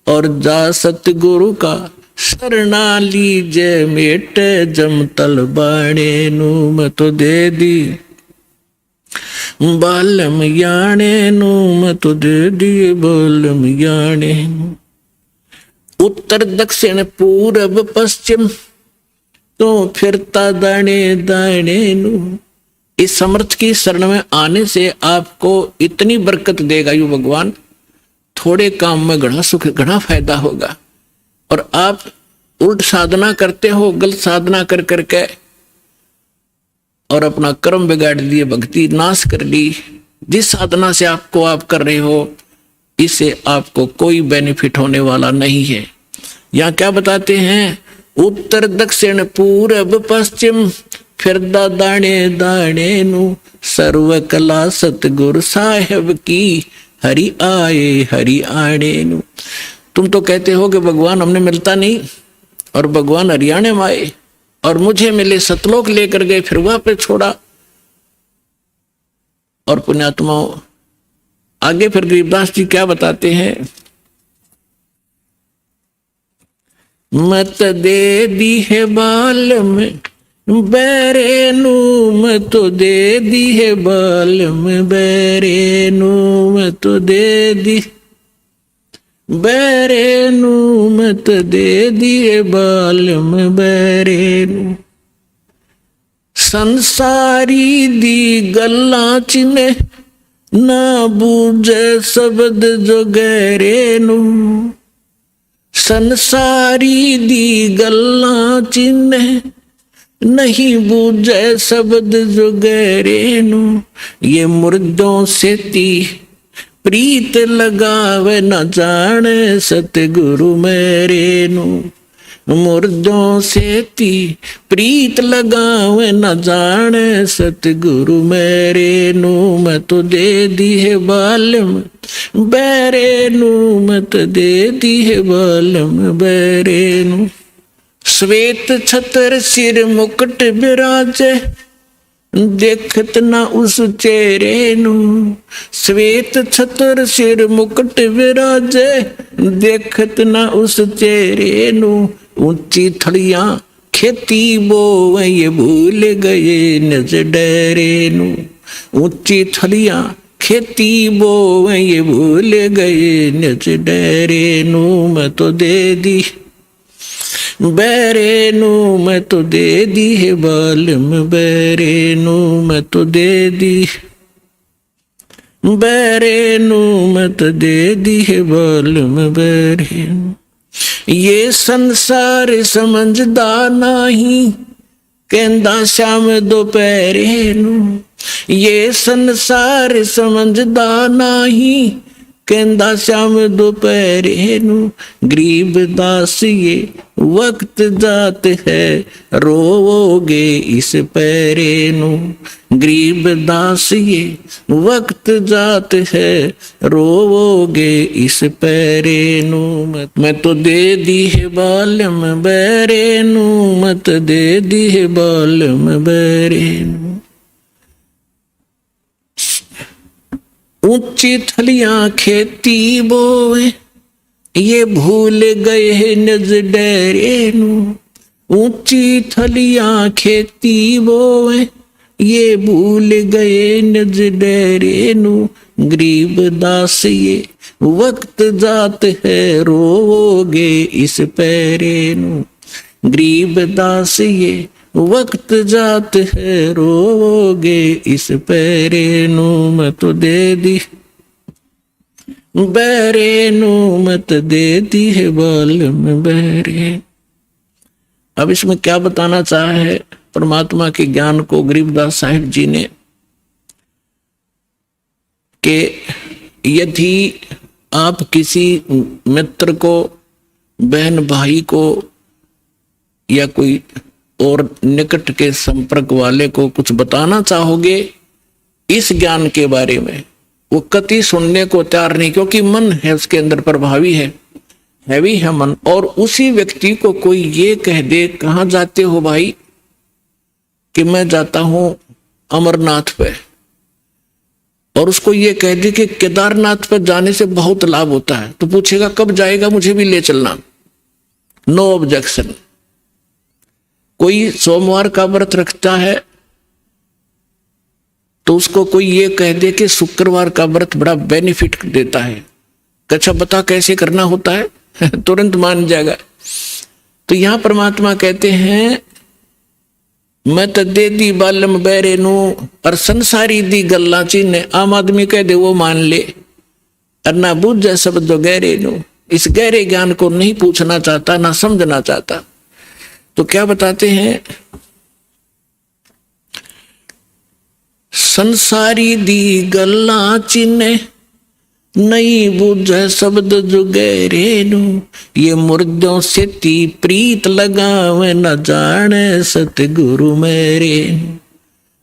और जा सतगुरु का शरणा लीजे मेट जम तल बाणे नु, मैं तो दे दी बालम याने नु, मैं तो दे दिए बालम याने नु। उत्तर दक्षिण पूरब पश्चिम तो फिरता दाने दाने नु। इस समर्थ की शरण में आने से आपको इतनी बरकत देगा यू भगवान, थोड़े काम में घना सुख, घना फायदा होगा। और आप उल्ट साधना करते हो, गलत साधना कर करके और अपना कर्म बिगाड़ दिए, भक्ति नाश कर ली। जिस साधना से आप कर रहे हो, इससे आपको कोई बेनिफिट होने वाला नहीं है। यहाँ क्या बताते हैं? उत्तर दक्षिण पूरब पश्चिम फिरदा दाने दाने नु, सर्व कला सतगुरु साहेब की हरि आए हरि आने नु। तुम तो कहते हो कि भगवान हमने मिलता नहीं, और भगवान हरियाणे में आए और मुझे मिले, सतलोक लेकर गए, फिर वहां पे छोड़ा। और पुण्यात्माओं आगे फिर गरीबदास जी क्या बताते हैं? मत दे दी है बाल में बैरे नू, मैं तो दे दी है बाल में बैरे नू, मैं तो दे दी बैरे नू मत दे दिए बालम बैरे नू। संसारी दी गल्ला चिने ना बूझे शब्द जो गहरे नू। संसारी दी गल्ला चिने नहीं बूझे शब्द जो गहरे नू। ये मुर्दों से ती प्रीत लगावे न जाने सतगुरु मेरे नू। मुर्दों से ती प्रीत लगावे न जाने सतगुरु मेरे नू। मैं तो दे दी है बालम बैरे नू, मत दे दी है बालम बैरे नू। श्वेत छतर सिर मुकुट विराजे देखत ना उस चेहरे नू। श्वेत छतर सिर मुकुट विराजे देखत ना उस चेहरे नू। ऊंची थड़ियां खेती बोवे ये भूल गए नज डरे नू। ऊंची थड़ियां खेती बोवे ये भूल गए नज डरे नू। मैं तो दे दी बैरे नू, मैं तो दे दी है बालम बैरे नू। मैं तो दे दी बैरे नू, मैं तो दे दी है बालम बैरे नू। ये संसार समझदा नहीं कहंदा श्याम दोपहरे नू। ये संसार समझदा नहीं कहंदा श्याम दोपहरे नू। गरीब दास ये वक्त जात है रोवोगे इस पैरे नू। गरीब दास ये वक्त जात है रोवोगे इस पैरे नू। मैं तो दे दी है बालम बैरे नू, मत दे दी है बालम बैरे नू। ऊंची थलियां खेती बोए ये भूल गए हैं नज डरे नू। ऊंची थलियां खेती बोए ये भूल गए नज डरे नू। गरीब दास ये वक्त जात है रोवोगे इस पैरे नू। गरीब दास ये वक्त जात है रोवोगे इस पैरे नू। मैं तो दे दी बैरे नू, मत दे दी है बालम बैरे। अब इसमें क्या बताना चाहा है परमात्मा के ज्ञान को गरीबदास साहिब जी ने, कि यदि आप किसी मित्र को, बहन भाई को या कोई और निकट के संपर्क वाले को कुछ बताना चाहोगे इस ज्ञान के बारे में, वो कति सुनने को तैयार नहीं, क्योंकि मन है उसके अंदर प्रभावी है, हैवी है मन। और उसी व्यक्ति को कोई ये कह दे कहाँ जाते हो भाई, कि मैं जाता हूं अमरनाथ पे, और उसको ये कह दे कि केदारनाथ पर जाने से बहुत लाभ होता है, तो पूछेगा कब जाएगा, मुझे भी ले चलना। No objection. कोई सोमवार का व्रत रखता है तो उसको कोई ये कह दे कि शुक्रवार का व्रत बड़ा बेनिफिट देता है, अच्छा बता कैसे करना होता है तुरंत मान जाएगा। तो यहां परमात्मा कहते हैं मैं तो दे दी बालम बैरे नू, और संसारी दी गल्ला चीने। आम आदमी कह दे वो मान ले, और ना बूझे शब्द गहरे नू, इस गहरे ज्ञान को नहीं पूछना चाहता, ना समझना चाहता। तो क्या बताते हैं, संसारी दी गल्ला चिन्ह नहीं बूझे शब्द जो गहरे नू। ये मुर्दों से ती प्रीत लगावे न जाने सतगुरु मेरे।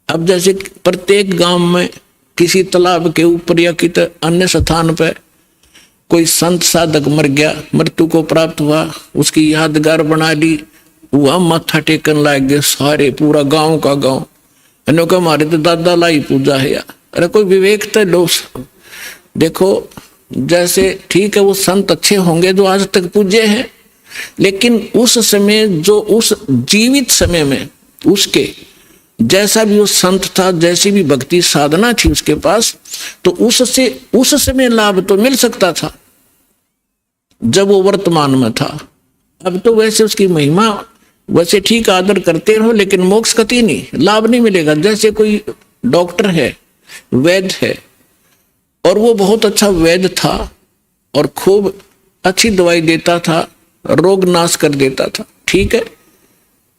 अब जैसे प्रत्येक गांव में किसी तालाब के ऊपर या किसी अन्य स्थान पर कोई संत साधक मर गया, मृत्यु को प्राप्त हुआ, उसकी यादगार बना ली, वह माथा टेकन लाग गए सारे, पूरा गांव का गांव। का हमारे तो दादा लाई पूजा है यार। अरे कोई विवेक तो लो। देखो जैसे ठीक है वो संत अच्छे होंगे जो आज तक पूजे हैं, लेकिन उस समय जो उस जीवित समय में उसके जैसा भी वो संत था, जैसी भी भक्ति साधना थी उसके पास, तो उससे उस समय लाभ तो मिल सकता था। जब वो वर्तमान में था। अब तो वैसे उसकी महिमा वैसे ठीक आदर करते रहो, लेकिन मोक्ष कति नहीं, लाभ नहीं मिलेगा। जैसे कोई डॉक्टर है, वैद्य है, और वो बहुत अच्छा वैद्य था और खूब अच्छी दवाई देता था, रोग नाश कर देता था, ठीक है।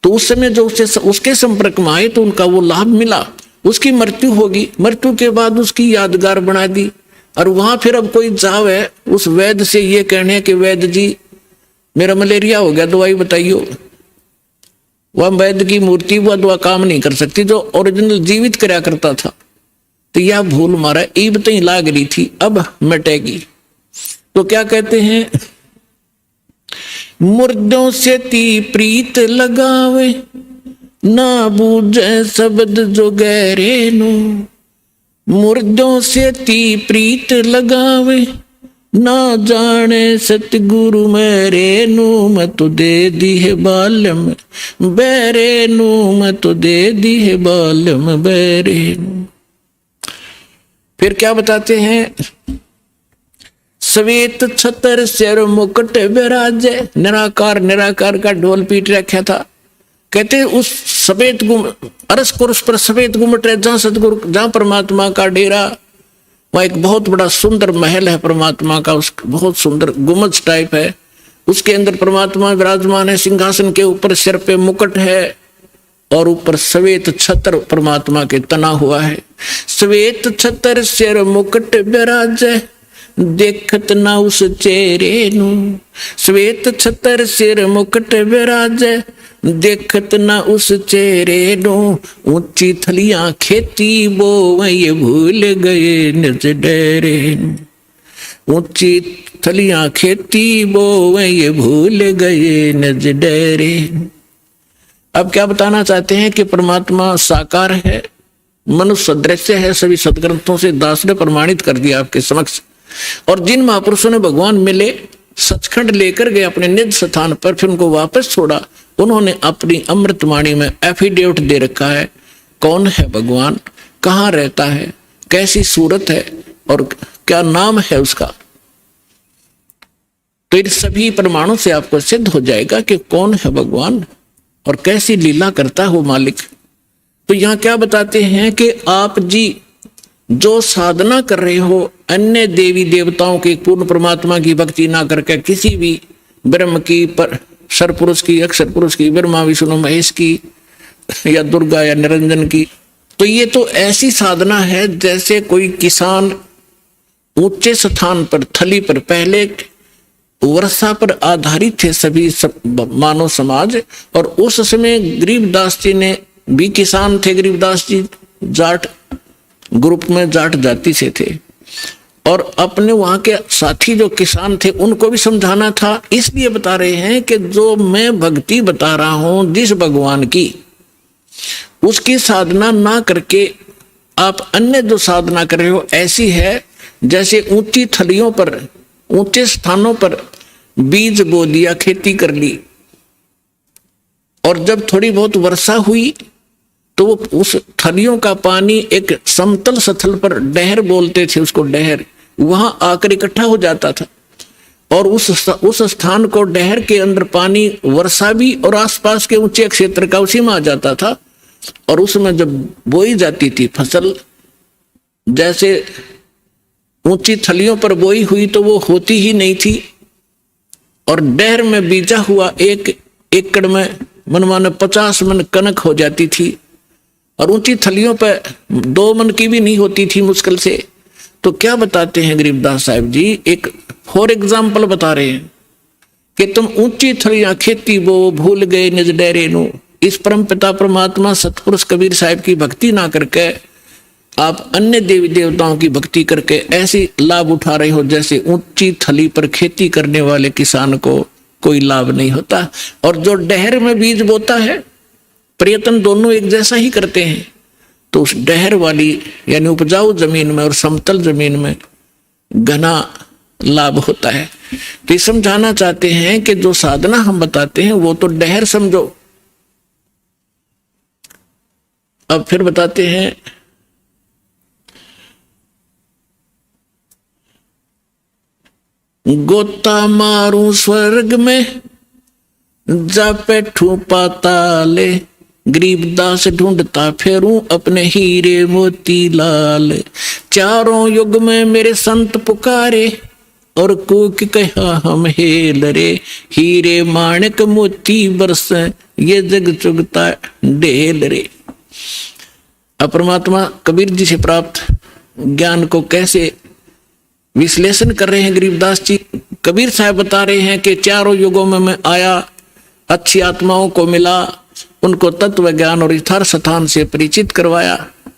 तो उस समय जो उसके संपर्क में आए तो उनका वो लाभ मिला। उसकी मृत्यु होगी, मृत्यु के बाद उसकी यादगार बना दी। और वहां फिर अब कोई जावे उस वैद्य से ये कहने कि वैद्य जी मेरा मलेरिया हो गया, दवाई बताइयो, वह वैद्य की मूर्ति वह दवा काम नहीं कर सकती, जो ओरिजिनल जीवित कराया करता था। तो यह भूल मारा ईब तई लाग रही थी, अब मिटेगी। तो क्या कहते हैं, मुर्दों से ती प्रीत लगावे, ना बूझे शब्द जो गहरे नो। मुर्दों से ती प्रीत लगावे, ना जाने सतगुरु मेरे नू। मैं तो दे दी है बालम बेरे नू, मैं तो दे दी है बालम बेरे नू। फिर क्या बताते हैं, श्वेत छतर सिर मुकुट विराजे। निराकार निराकार का ढोल पीट रखा था। कहते उस सफेद अरस कुर्स पर सफेद गुम्मट है, जहां सतगुरु, जहां परमात्मा का डेरा, वहां एक बहुत बड़ा सुंदर महल है परमात्मा का, उस बहुत सुंदर गुम्बद टाइप है, उसके अंदर परमात्मा विराजमान है। सिंहासन के ऊपर सिर पे मुकुट है और ऊपर श्वेत छत्र परमात्मा के तना हुआ है। श्वेत छत्र सिर मुकुट विराजे, देखत ना उस चेहरे नू। श्वेत छत्र सिर मुकुट विराजे, देखत ना उस चेहरे नो। ऊंची थलियां खेती बो ये भूल गए निज डेरे। ऊंची थलियां खेती बो ये भूल गए निज डेरे। अब क्या बताना चाहते हैं कि परमात्मा साकार है, मनुष्य सदृश्य है, सभी सदग्रंथों से दास ने प्रमाणित कर दिया आपके समक्ष। और जिन महापुरुषों ने भगवान मिले, सचखंड लेकर गए अपने निज स्थान पर, फिर उनको वापस छोड़ा, उन्होंने अपनी अमृतवाणी में एफिडेविट दे रखा है कौन है भगवान, कहाँ रहता है, कैसी सूरत है और क्या नाम है उसका। तो इन सभी प्रमाणों से आपको सिद्ध हो जाएगा कि कौन है भगवान और कैसी लीला करता है वो मालिक। तो यहाँ क्या बताते हैं कि आप जी जो साधना कर रहे हो अन्य देवी देवताओं की, पूर्ण परमात्मा की भक्ति ना करके किसी भी ब्रह्म की, पर सरपुरुष की, अक्षर पुरुष की, ब्रह्मा विष्णु महेश की, या दुर्गा या निरंजन की, तो ये तो ऐसी साधना है जैसे कोई किसान ऊंचे स्थान पर, थली पर, पहले वर्षा पर आधारित थे सभी मानव समाज, और उस समय गरीबदास जी ने भी किसान थे। गरीबदास जी जाट ग्रुप में, जाट जाति से थे, और अपने वहां के साथी जो किसान थे उनको भी समझाना था। इसलिए बता रहे हैं कि जो मैं भक्ति बता रहा हूं जिस भगवान की, उसकी साधना ना करके आप अन्य जो साधना कर रहे हो ऐसी है जैसे ऊंची थलियों पर, ऊंचे स्थानों पर बीज बो दिया, खेती कर ली, और जब थोड़ी बहुत वर्षा हुई तो उस थलियों का पानी एक समतल स्थल पर, डहर बोलते थे उसको, डहर, वहां आकर इकट्ठा हो जाता था, और उस स्थान को, डहर के अंदर पानी वर्षा भी और आसपास के ऊंचे क्षेत्र का उसी में आ जाता था। और उसमें जब बोई जाती थी फसल, जैसे ऊंची थलियों पर बोई हुई तो वो होती ही नहीं थी, और डहर में बीजा हुआ एक एकड़ में मनमाने 50 मन कनक हो जाती थी, और ऊंची थलियों पर 2 मन की भी नहीं होती थी मुश्किल से। तो क्या बताते हैं गरीबदास साहब जी, एक फॉर एग्जाम्पल बता रहे हैं कि तुम ऊंची थलियां खेती वो भूल गए निज डेरे नो। इस परम पिता परमात्मा सतपुरुष कबीर साहब की भक्ति ना करके आप अन्य देवी देवताओं की भक्ति करके ऐसी लाभ उठा रहे हो जैसे ऊंची थली पर खेती करने वाले किसान को कोई लाभ नहीं होता। और जो डहर में बीज बोता है, प्रयत्न दोनों एक जैसा ही करते हैं, तो उस डहर वाली यानी उपजाऊ जमीन में और समतल जमीन में घना लाभ होता है। तो समझाना चाहते हैं कि जो साधना हम बताते हैं वो तो डहर समझो। अब फिर बताते हैं, गोता मारूं स्वर्ग में जा बैठूं पाताले, गरीबदास ढूंढता फेरूं अपने हीरे मोती लाल। चारों युग में मेरे संत पुकारे और कूक कहा हम हेल रे, हीरे माणिक मोती बरस ये जग चुगता ढेल रे। अब परमात्मा कबीर जी से प्राप्त ज्ञान को कैसे विश्लेषण कर रहे हैं गरीबदास जी। कबीर साहब बता रहे हैं कि चारों युगों में मैं आया, अच्छी आत्माओं को मिला, उनको तत्व ज्ञान और यथार्थ स्थान से परिचित करवाया,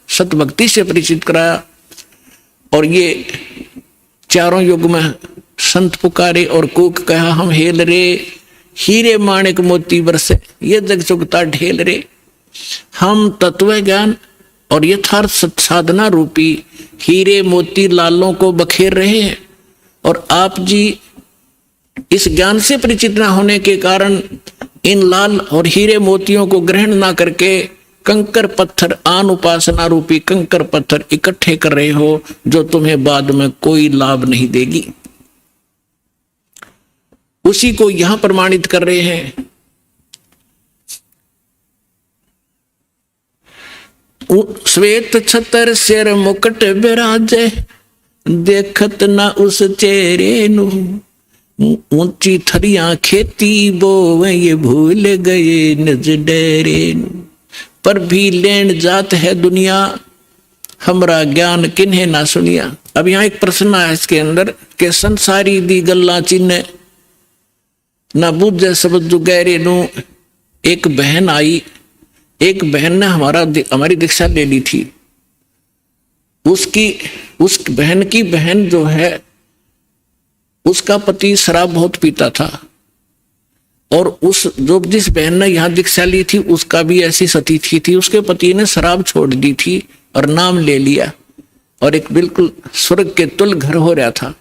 सतभक्ति से परिचित कराया, और ये चारों युग में संत पुकारे और कूक कहा हम हेल रे, हीरे माणिक मोती बरसे ये जग चुगता ढेल रे। हम तत्व ज्ञान और यथार्थ साधना रूपी हीरे मोती लालों को बखेर रहे हैं, और आप जी इस ज्ञान से परिचित न होने के कारण इन लाल और हीरे मोतियों को ग्रहण ना करके कंकर पत्थर, आन उपासना रूपी कंकर पत्थर इकट्ठे कर रहे हो, जो तुम्हें बाद में कोई लाभ नहीं देगी। उसी को यहां प्रमाणित कर रहे हैं। श्वेत छतर सिर मुकुट बिराजे, देखत ना उस चेहरे नु, ऊंची थरियां खेती बोवे ये भूल गए निज डेरे नु। पर भी लेन जात है दुनिया, हमरा ज्ञान किन्हे ना सुनिया। अब यहाँ एक प्रश्न है इसके अंदर के संसारी दी गल्ला चिन्ह ना बुझे सब जुगैरे नु। एक बहन आई, एक बहन ने हमारी दीक्षा ले ली थी। उस बहन की बहन जो है, उसका पति शराब बहुत पीता था, और जिस बहन ने यहाँ दीक्षा ली थी उसका भी ऐसी स्थिति थी। उसके पति ने शराब छोड़ दी थी और नाम ले लिया, और एक बिल्कुल स्वर्ग के तुल घर हो रहा था।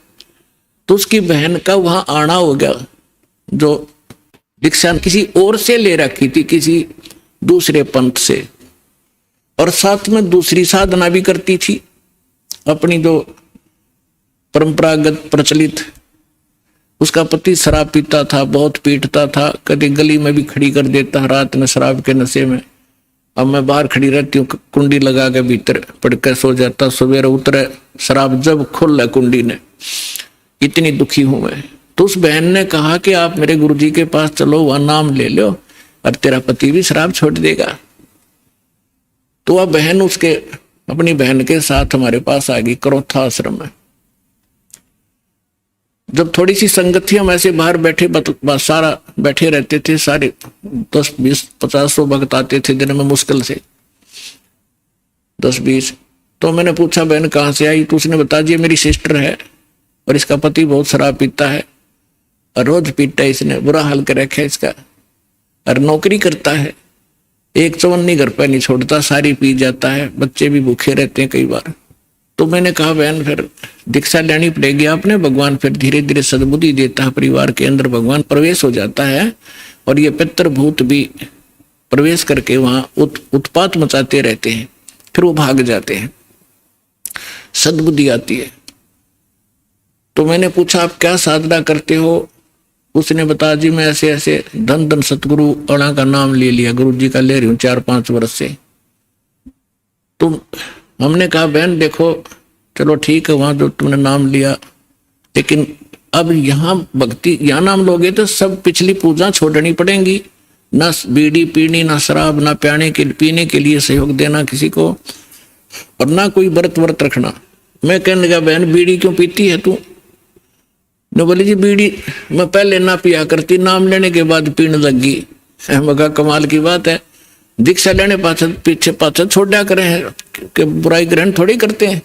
तो उसकी बहन का वहां आना हो गया, जो दीक्षा किसी और से ले रखी थी, किसी दूसरे पंथ से, और साथ में दूसरी साधना भी करती थी अपनी जो परंपरागत प्रचलित। उसका पति शराब पीता था, बहुत पीटता था, कभी गली में भी खड़ी कर देता रात में शराब के नशे में। अब मैं बाहर खड़ी रहती हूँ, कुंडी लगा के भीतर पड़ के सो जाता, सवेरे उतरे शराब जब खुल कुंडी ने, इतनी दुखी हूं मैं। तो उस बहन ने कहा कि आप मेरे गुरुजी के पास चलो, वह नाम ले लो और तेरा पति भी शराब छोड़ देगा। तो वह बहन अपनी बहन के साथ हमारे पास आ गई करोथा आश्रम में। जब थोड़ी सी संगत थी, हम ऐसे बाहर बैठे सारा बैठे रहते थे, सारे 10 20 50 100 भक्त आते थे दिन में, मुश्किल से 10 20। तो मैंने पूछा बहन कहाँ से आई? तो उसने बता दिया मेरी सिस्टर है, और इसका पति बहुत शराब पीता है, और रोज पीता है, इसने बुरा हाल कर रखा है इसका, और नौकरी करता है, एक चवन्नी घर पर नहीं छोड़ता, सारी पी जाता है, बच्चे भी भूखे रहते हैं कई बार। तो मैंने कहा बहन फिर दीक्षा लेनी पड़ेगी आपने, भगवान फिर धीरे धीरे सद्बुद्धि देता है, परिवार के अंदर भगवान प्रवेश हो जाता है, और ये पितृभूत भी प्रवेश करके वहां उत्पात मचाते रहते हैं, फिर वो भाग जाते हैं, सद्बुद्धि आती है। तो मैंने पूछा आप क्या साधना करते हो? उसने बताया जी मैं ऐसे ऐसे धन धन सतगुरु अणा का नाम ले लिया, गुरु जी का ले रही हूँ 4-5 वर्ष से। तो हमने कहा बहन देखो चलो ठीक है, वहां जो तुमने नाम लिया, लेकिन अब यहाँ भक्ति, यहाँ नाम लोगे तो सब पिछली पूजा छोड़नी पड़ेंगी, ना बीड़ी पीनी, ना शराब, ना पीने के लिए सहयोग देना किसी को, और ना कोई व्रत रखना। मैं कहने लगा बहन बीड़ी क्यों पीती है तू? ने बोली जी बीड़ी मैं पहले ना पिया करती, नाम लेने के बाद पीने लगी। मगा कमाल की बात है, दीक्षा लेने पीछे पाछे छोड़ा करें कि बुराई ग्रहण थोड़ी करते हैं।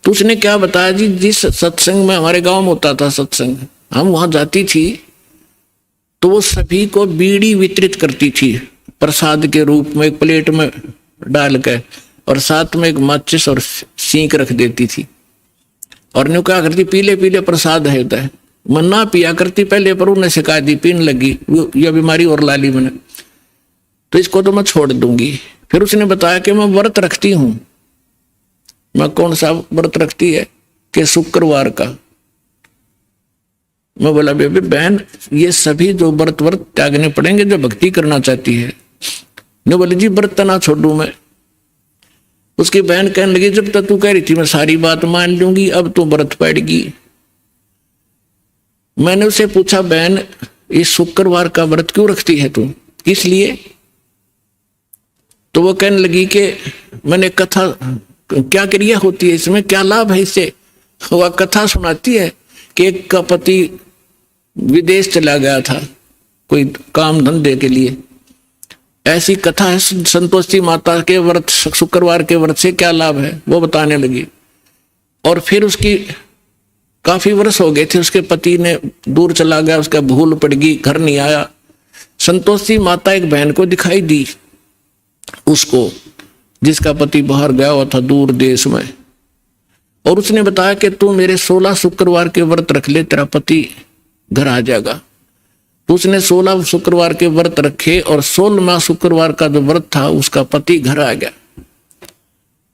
तो उसने क्या बताया जी, जिस सत्संग में हमारे गांव में होता था सत्संग, हम वहां जाती थी तो वो सभी को बीड़ी वितरित करती थी प्रसाद के रूप में, एक प्लेट में डाल के, और साथ में एक माचिस और सींक रख देती थी, और न्यू क्या करती पीले पीले प्रसाद है। मैं ना पिया करती पहले, पर उन्हें शिकायत दी, पीने लगी, यह बीमारी और ला ली मैंने, तो इसको तो मैं छोड़ दूंगी। फिर उसने बताया कि मैं व्रत रखती हूं। मैं कौन सा व्रत रखती है? कि शुक्रवार का। मैं बोला बेबे बहन, ये सभी जो व्रत त्यागने पड़ेंगे जो भक्ति करना चाहती है। ने बोले जी व्रत ना छोड़ू मैं। उसकी बहन कहने लगी जब तक तू कह रही थी मैं सारी बात मान लूंगी, अब तू व्रत पड़ेगी। मैंने उसे पूछा बहन इस शुक्रवार का व्रत क्यों रखती है तू, किस लिए? तो वो कहने लगी कि मैंने कथा, क्या क्रिया होती है इसमें, क्या लाभ है इससे? वह कथा सुनाती है कि एक का पति विदेश चला गया था कोई काम धंधे के लिए। ऐसी कथा है संतोषी माता के व्रत, शुक्रवार के व्रत से क्या लाभ है वो बताने लगी। और फिर उसकी काफी वर्ष हो गए थे, उसके पति ने दूर चला गया, उसका भूल पड़ गई, घर नहीं आया। संतोषी माता एक बहन को दिखाई दी उसको, जिसका पति बाहर गया हुआ था दूर देश में, और उसने बताया कि तू मेरे 16 शुक्रवार के व्रत रख ले, तेरा पति घर आ जाएगा। तो उसने 16 शुक्रवार के व्रत रखे और 16वां शुक्रवार का जो व्रत था उसका पति घर आ गया।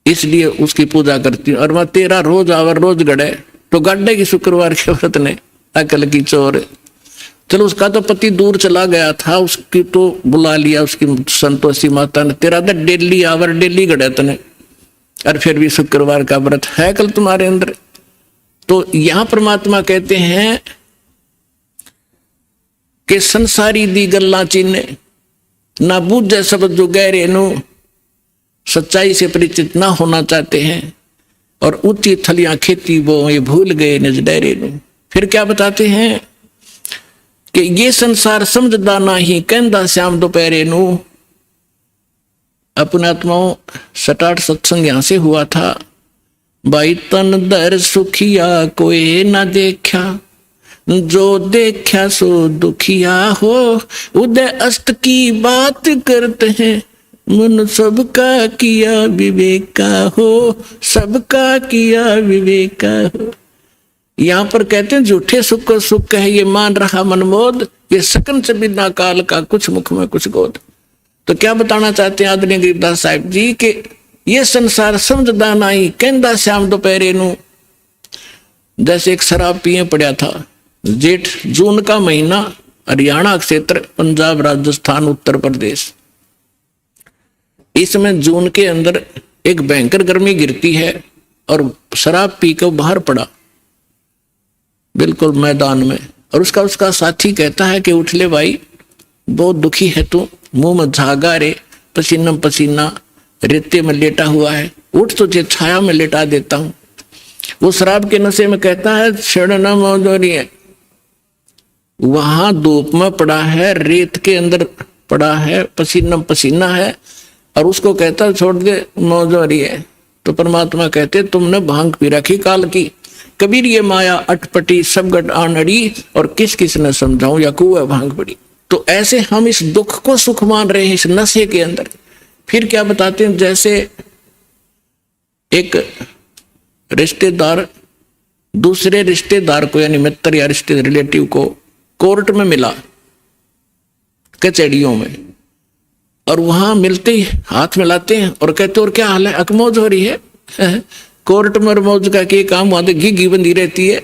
इसलिए उसकी पूजा करती हूँ। और मैं तेरा रोज आवर रोज गड़े, तो गड्ढे की शुक्रवार के व्रत ने अकल की चोर। चलो उसका तो पति दूर चला गया था, उसकी तो बुला लिया उसकी संतोषी माता ने, तेरा तो डेली आवर डेली गड़े तने, और फिर भी शुक्रवार का व्रत है कल तुम्हारे अंदर। तो यहां परमात्मा कहते हैं कि संसारी दी गल्ला चीने ना बूझे शब्द जो गहरे नु, सच्चाई से परिचित ना होना चाहते हैं और ऊंची थलियां खेती वो ये भूल गए निज डेरे नु। फिर क्या बताते हैं कि ये संसार समझदा नहीं कहंदा श्याम दोपहरे नु। अपने आत्माओं 7-8 सत्संग यहां से हुआ था। भाई तन दर सुखिया कोई ना देखा, जो देखा सो दुखिया हो, उदय अस्त की बात करते हैं, मन सबका किया विवेका हो, सबका किया विवेका हो। यहां पर कहते हैं झूठे सुख को सुख है ये मान रहा मनमोद, ये सकन से बिना काल का कुछ मुख में कुछ गोद। तो क्या बताना चाहते हैं आदरणीय गिरिदास साहिब जी कि ये संसार समझदा नहीं कहंदा श्याम दोपहरे नु। जैसे एक शराब पिए पड़ा था, जेठ जून का महीना, हरियाणा क्षेत्र, पंजाब, राजस्थान, उत्तर प्रदेश। इसमें जून के अंदर एक भयंकर गर्मी गिरती है और शराब पी कर बाहर पड़ा बिल्कुल मैदान में। और उसका साथी कहता है कि उठ ले भाई, बहुत दुखी है तू, मुंह में झागा रे, पसीना पसीना, रेते में लेटा हुआ है, उठ तुझे छाया में लेटा देता हूं। वो शराब के नशे में कहता है छेड़ना मौजूरी है, वहां धूप में पड़ा है, रेत के अंदर पड़ा है, पसीना पसीना है, और उसको कहता छोड़ दे मौजूरी है। तो परमात्मा कहते तुमने भांग पी रखी काल की, कबीर ये माया अटपटी सब गट आनड़ी, और किस किस ने समझाऊं या कुआ भांग पड़ी। तो ऐसे हम इस दुख को सुख मान रहे हैं इस नशे के अंदर। फिर क्या बताते हैं, जैसे एक रिश्तेदार दूसरे रिश्तेदार को यानी मित्र या रिश्ते रिलेटिव को कोर्ट में मिला कचहरियों में, और वहां मिलते ही हाथ मिलाते हैं और कहते और क्या हाल है, अकमौज हो रही है। कोर्ट में मौज का क्या काम, वहां तो घी बंधी रहती है,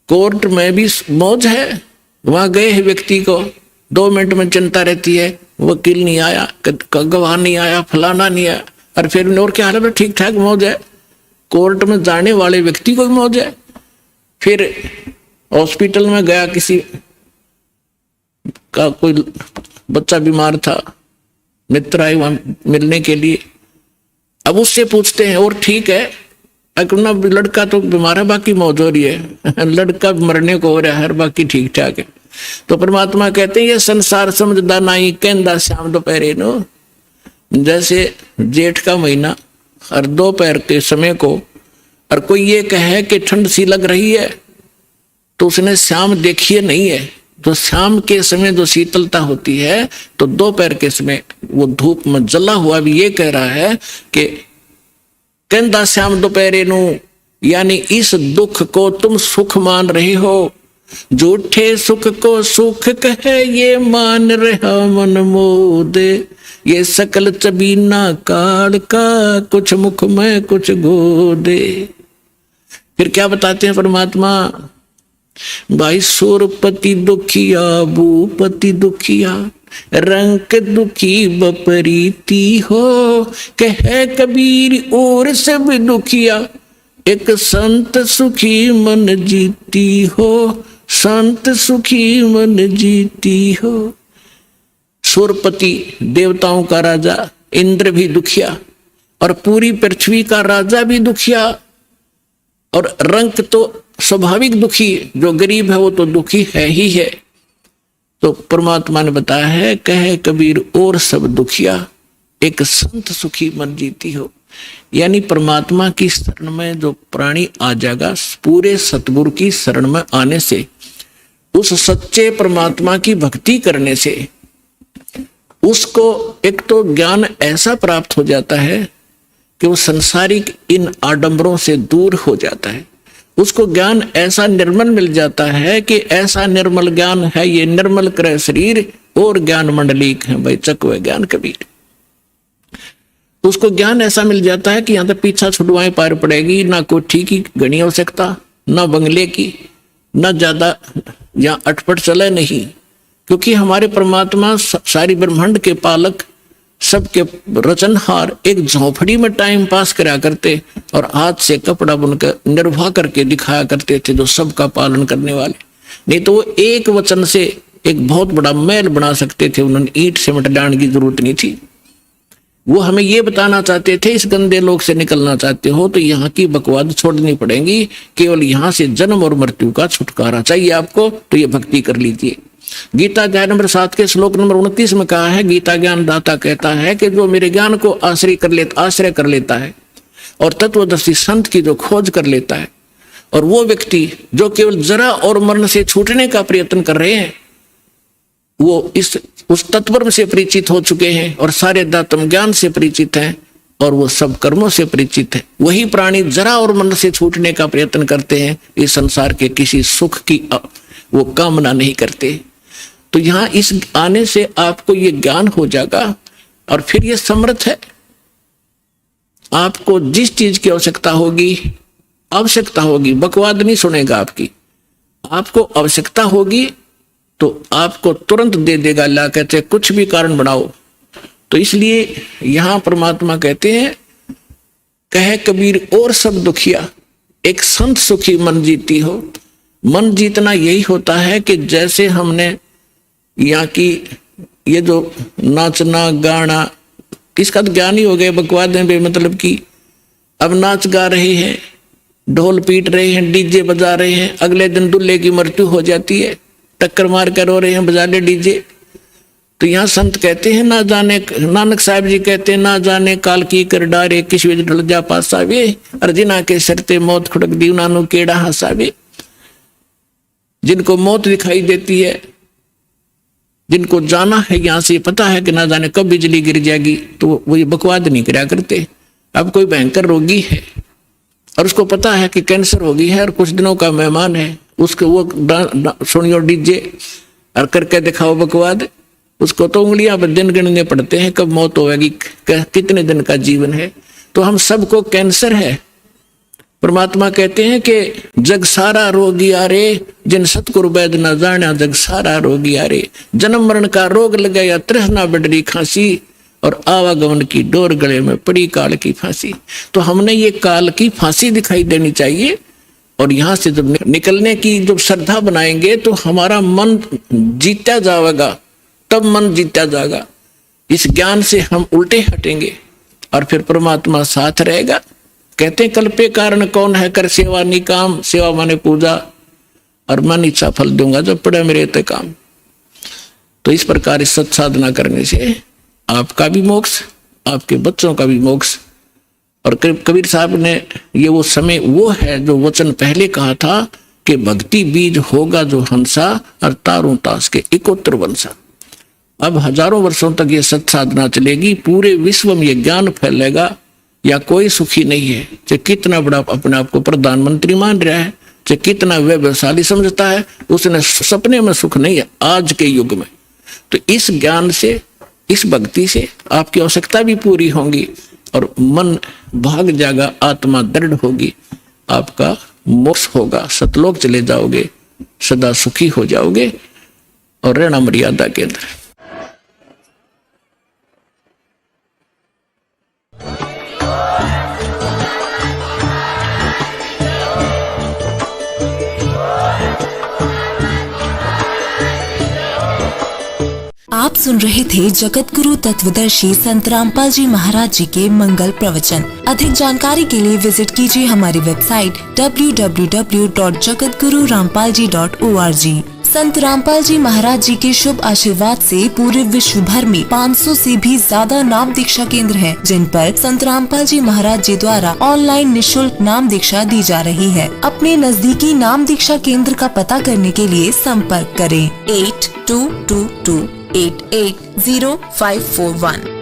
कोर्ट में भी मौज है। वहां गए हैं व्यक्ति को 2 मिनट में चिंता रहती है, वकील नहीं आया, गवाह नहीं आया, फलाना नहीं आया, और फिर और क्या हाल है, ठीक ठाक मौज है। कोर्ट में जाने वाले व्यक्ति को भी मौज है। फिर हॉस्पिटल में गया, किसी का कोई बच्चा बीमार था, मित्र आए वहां मिलने के लिए। अब उससे पूछते हैं और ठीक है, अपना लड़का तो बीमार है बाकी मौज हो रही है, लड़का मरने को हो रहा है बाकी ठीक ठाक है। तो परमात्मा कहते हैं ये संसार समझदा नहीं कहंदा श्याम दोपहरे नो। जैसे जेठ का महीना और दोपहर के समय को, और कोई ये कहे कि ठंड सी लग रही है, तो उसने शाम देखी नहीं है। तो शाम के समय जो शीतलता होती है, तो दोपहर के समय वो धूप में जला हुआ भी ये कह रहा है कि कहंदा श्याम दोपहरे नु, यानी इस दुख को तुम सुख मान रहे हो, झूठे सुख को सुख कहे ये मान रहा मन मोद, ये सकल चबीना काल का कुछ मुख में कुछ गोदे। फिर क्या बताते हैं परमात्मा भाई सुरपति दुखिया भूपति दुखिया, रंग दुखी बपरीती हो, कह कबीर और सब दुखिया, एक संत सुखी मन जीती हो, संत सुखी मन जीती हो। सुरपति देवताओं का राजा इंद्र भी दुखिया, और पूरी पृथ्वी का राजा भी दुखिया, और रंक तो स्वाभाविक दुखी, जो गरीब है वो तो दुखी है ही है। तो परमात्मा ने बताया है, कहे कबीर और सब दुखिया, एक संत सुखी मन जीती हो। यानी परमात्मा की शरण में जो प्राणी आ जाएगा, पूरे सतगुरु की शरण में आने से, उस सच्चे परमात्मा की भक्ति करने से उसको एक तो ज्ञान ऐसा प्राप्त हो जाता है कि वो संसारिक इन आडंबरों से दूर हो जाता है। उसको ज्ञान ऐसा निर्मल मिल जाता है कि ऐसा निर्मल ज्ञान है, ये निर्मल करे शरीर और ज्ञान मंडलीक है, भाई चकवे ज्ञान कबीर। उसको ज्ञान ऐसा मिल जाता है कि यहाँ तक पीछा छुड़वाएं पार पड़ेगी, ना कोठी की घनी आवश्यकता, ना बंगले की, ना ज्यादा यहाँ अटपट चले नहीं, क्योंकि हमारे परमात्मा सारी ब्रह्मांड के पालक, सबके रचनहार, एक झोपड़ी में टाइम पास करा करते और हाथ से कपड़ा बुनकर निर्वाह करके दिखाया करते थे, जो सबका पालन करने वाले। नहीं तो वो एक वचन से एक बहुत बड़ा महल बना सकते थे, उन्होंने ईंट सीमेंट डालने की जरूरत नहीं थी। वो हमें ये बताना चाहते थे, इस गंदे लोक से निकलना चाहते हो तो यहाँ की बकवाद छोड़नी पड़ेगी, केवल यहाँ से जन्म और मृत्यु का छुटकारा चाहिए आपको, तो ये भक्ति कर लीजिए। गीता अध्याय नंबर 7 के श्लोक नंबर 29 में कहा है, गीता ज्ञान दाता कहता है कि जो मेरे ज्ञान को आश्रय कर लेता है और तत्वदर्शी संत की जो खोज कर लेता है, और वो व्यक्ति जो केवल जरा और मरण से छूटने का प्रयत्न कर रहे हैं, वो उस तत्व से परिचित हो चुके हैं और सारे दातम ज्ञान से परिचित हैं और वो सब कर्मों से परिचित है, वही प्राणी जरा और मरण से छूटने का प्रयत्न करते हैं, इस संसार के किसी सुख की वो कामना नहीं करते। तो यहाँ इस आने से आपको ये ज्ञान हो जाएगा और फिर ये समर्थ है। आपको जिस चीज की आवश्यकता होगी, बकवाद नहीं सुनेगा आपकी। आपको आवश्यकता होगी तो आपको तुरंत दे देगा, ला कहते कुछ भी कारण बनाओ। तो इसलिए यहां परमात्मा कहते हैं, कहे कबीर और सब दुखिया, एक संत सुखी मन जीती हो। मन जीतना यही होता है कि जैसे हमने यहाँ की ये जो नाचना गाना, इसका तो ज्ञान ही हो गया, बकवाद है मतलब की। अब नाच गा रहे हैं, ढोल पीट रहे हैं, डीजे बजा रहे हैं, अगले दिन दूल्हे की मृत्यु हो जाती है, टक्कर मार कर रो रहे हैं, बजा ले डीजे। तो यहाँ संत कहते हैं, ना जाने, नानक साहब जी कहते हैं, ना जाने काल की कर डारे, किस वे ढल जा पासावे, अर्जिना के सरते मौत खुड़क दी उन्होंने केड़ा हंसावे। जिनको मौत दिखाई देती है, जिनको जाना है यहाँ से, पता है कि ना जाने कब बिजली गिर जाएगी, तो वो ये बकवाद नहीं कराया करते। अब कोई भयंकर रोगी है और उसको पता है कि कैंसर हो गई है और कुछ दिनों का मेहमान है, उसको वो सुनियो डीजे और करके दिखाओ बकवाद, उसको तो उंगलियां पर दिन गिनने पड़ते हैं कब मौत होगी, कितने दिन का जीवन है। तो हम सबको कैंसर है। परमात्मा कहते हैं कि जग सारा रोगी आरे, जिन सतगुरु वैद न जाना, जग सारा रोगी आरे। जन्म मरण का रोग लगा या तृष्णा बढ़ी खांसी, और आवागमन की डोर गले में पड़ी काल की फांसी। तो हमने ये काल की फांसी दिखाई देनी चाहिए, और यहाँ से जब निकलने की जब श्रद्धा बनाएंगे तो हमारा मन जीता जाएगा, तब मन जीता जाएगा। इस ज्ञान से हम उल्टे हटेंगे और फिर परमात्मा साथ रहेगा। कहते हैं, कल्पे कारण कौन है कर सेवा निकाम, सेवा माने पूजा, और मन इच्छा फल दूंगा जब पड़े मेरे ते काम। तो इस प्रकार इस सत साधना करने से आपका भी मोक्ष, आपके बच्चों का भी मोक्ष। और कबीर साहब ने ये वो समय वो है जो वचन पहले कहा था कि भक्ति बीज होगा जो हंसा, और तारों तास के इकोत्र वंशा। अब हजारों वर्षों तक ये सत साधना चलेगी, पूरे विश्व में ये ज्ञान फैलेगा। या कोई सुखी नहीं है, चाहे कितना बड़ा अपने आप को प्रधानमंत्री मान रहा है, चाहे कितना वैभवशाली समझता है, उसने सपने में सुख नहीं है आज के युग में। तो इस ज्ञान से, इस भक्ति से आपकी आवश्यकता भी पूरी होगी और मन भाग जाएगा, आत्मा दृढ़ होगी, आपका मोक्ष होगा, सतलोक चले जाओगे। सदा सुखी हो जाओगे और रहना मर्यादा के अंदर। आप सुन रहे थे जगत गुरु तत्वदर्शी संत रामपाल जी महाराज जी के मंगल प्रवचन। अधिक जानकारी के लिए विजिट कीजिए हमारी वेबसाइट www.jagatgururampalji.org। संत रामपाल जी महाराज जी के शुभ आशीर्वाद से पूरे विश्व भर में 500 से भी ज्यादा नाम दीक्षा केंद्र हैं, जिन पर संत रामपाल जी महाराज जी द्वारा ऑनलाइन निशुल्क नाम दीक्षा दी जा रही है। अपने नजदीकी नाम दीक्षा केंद्र का पता करने के लिए संपर्क करें 8222880541।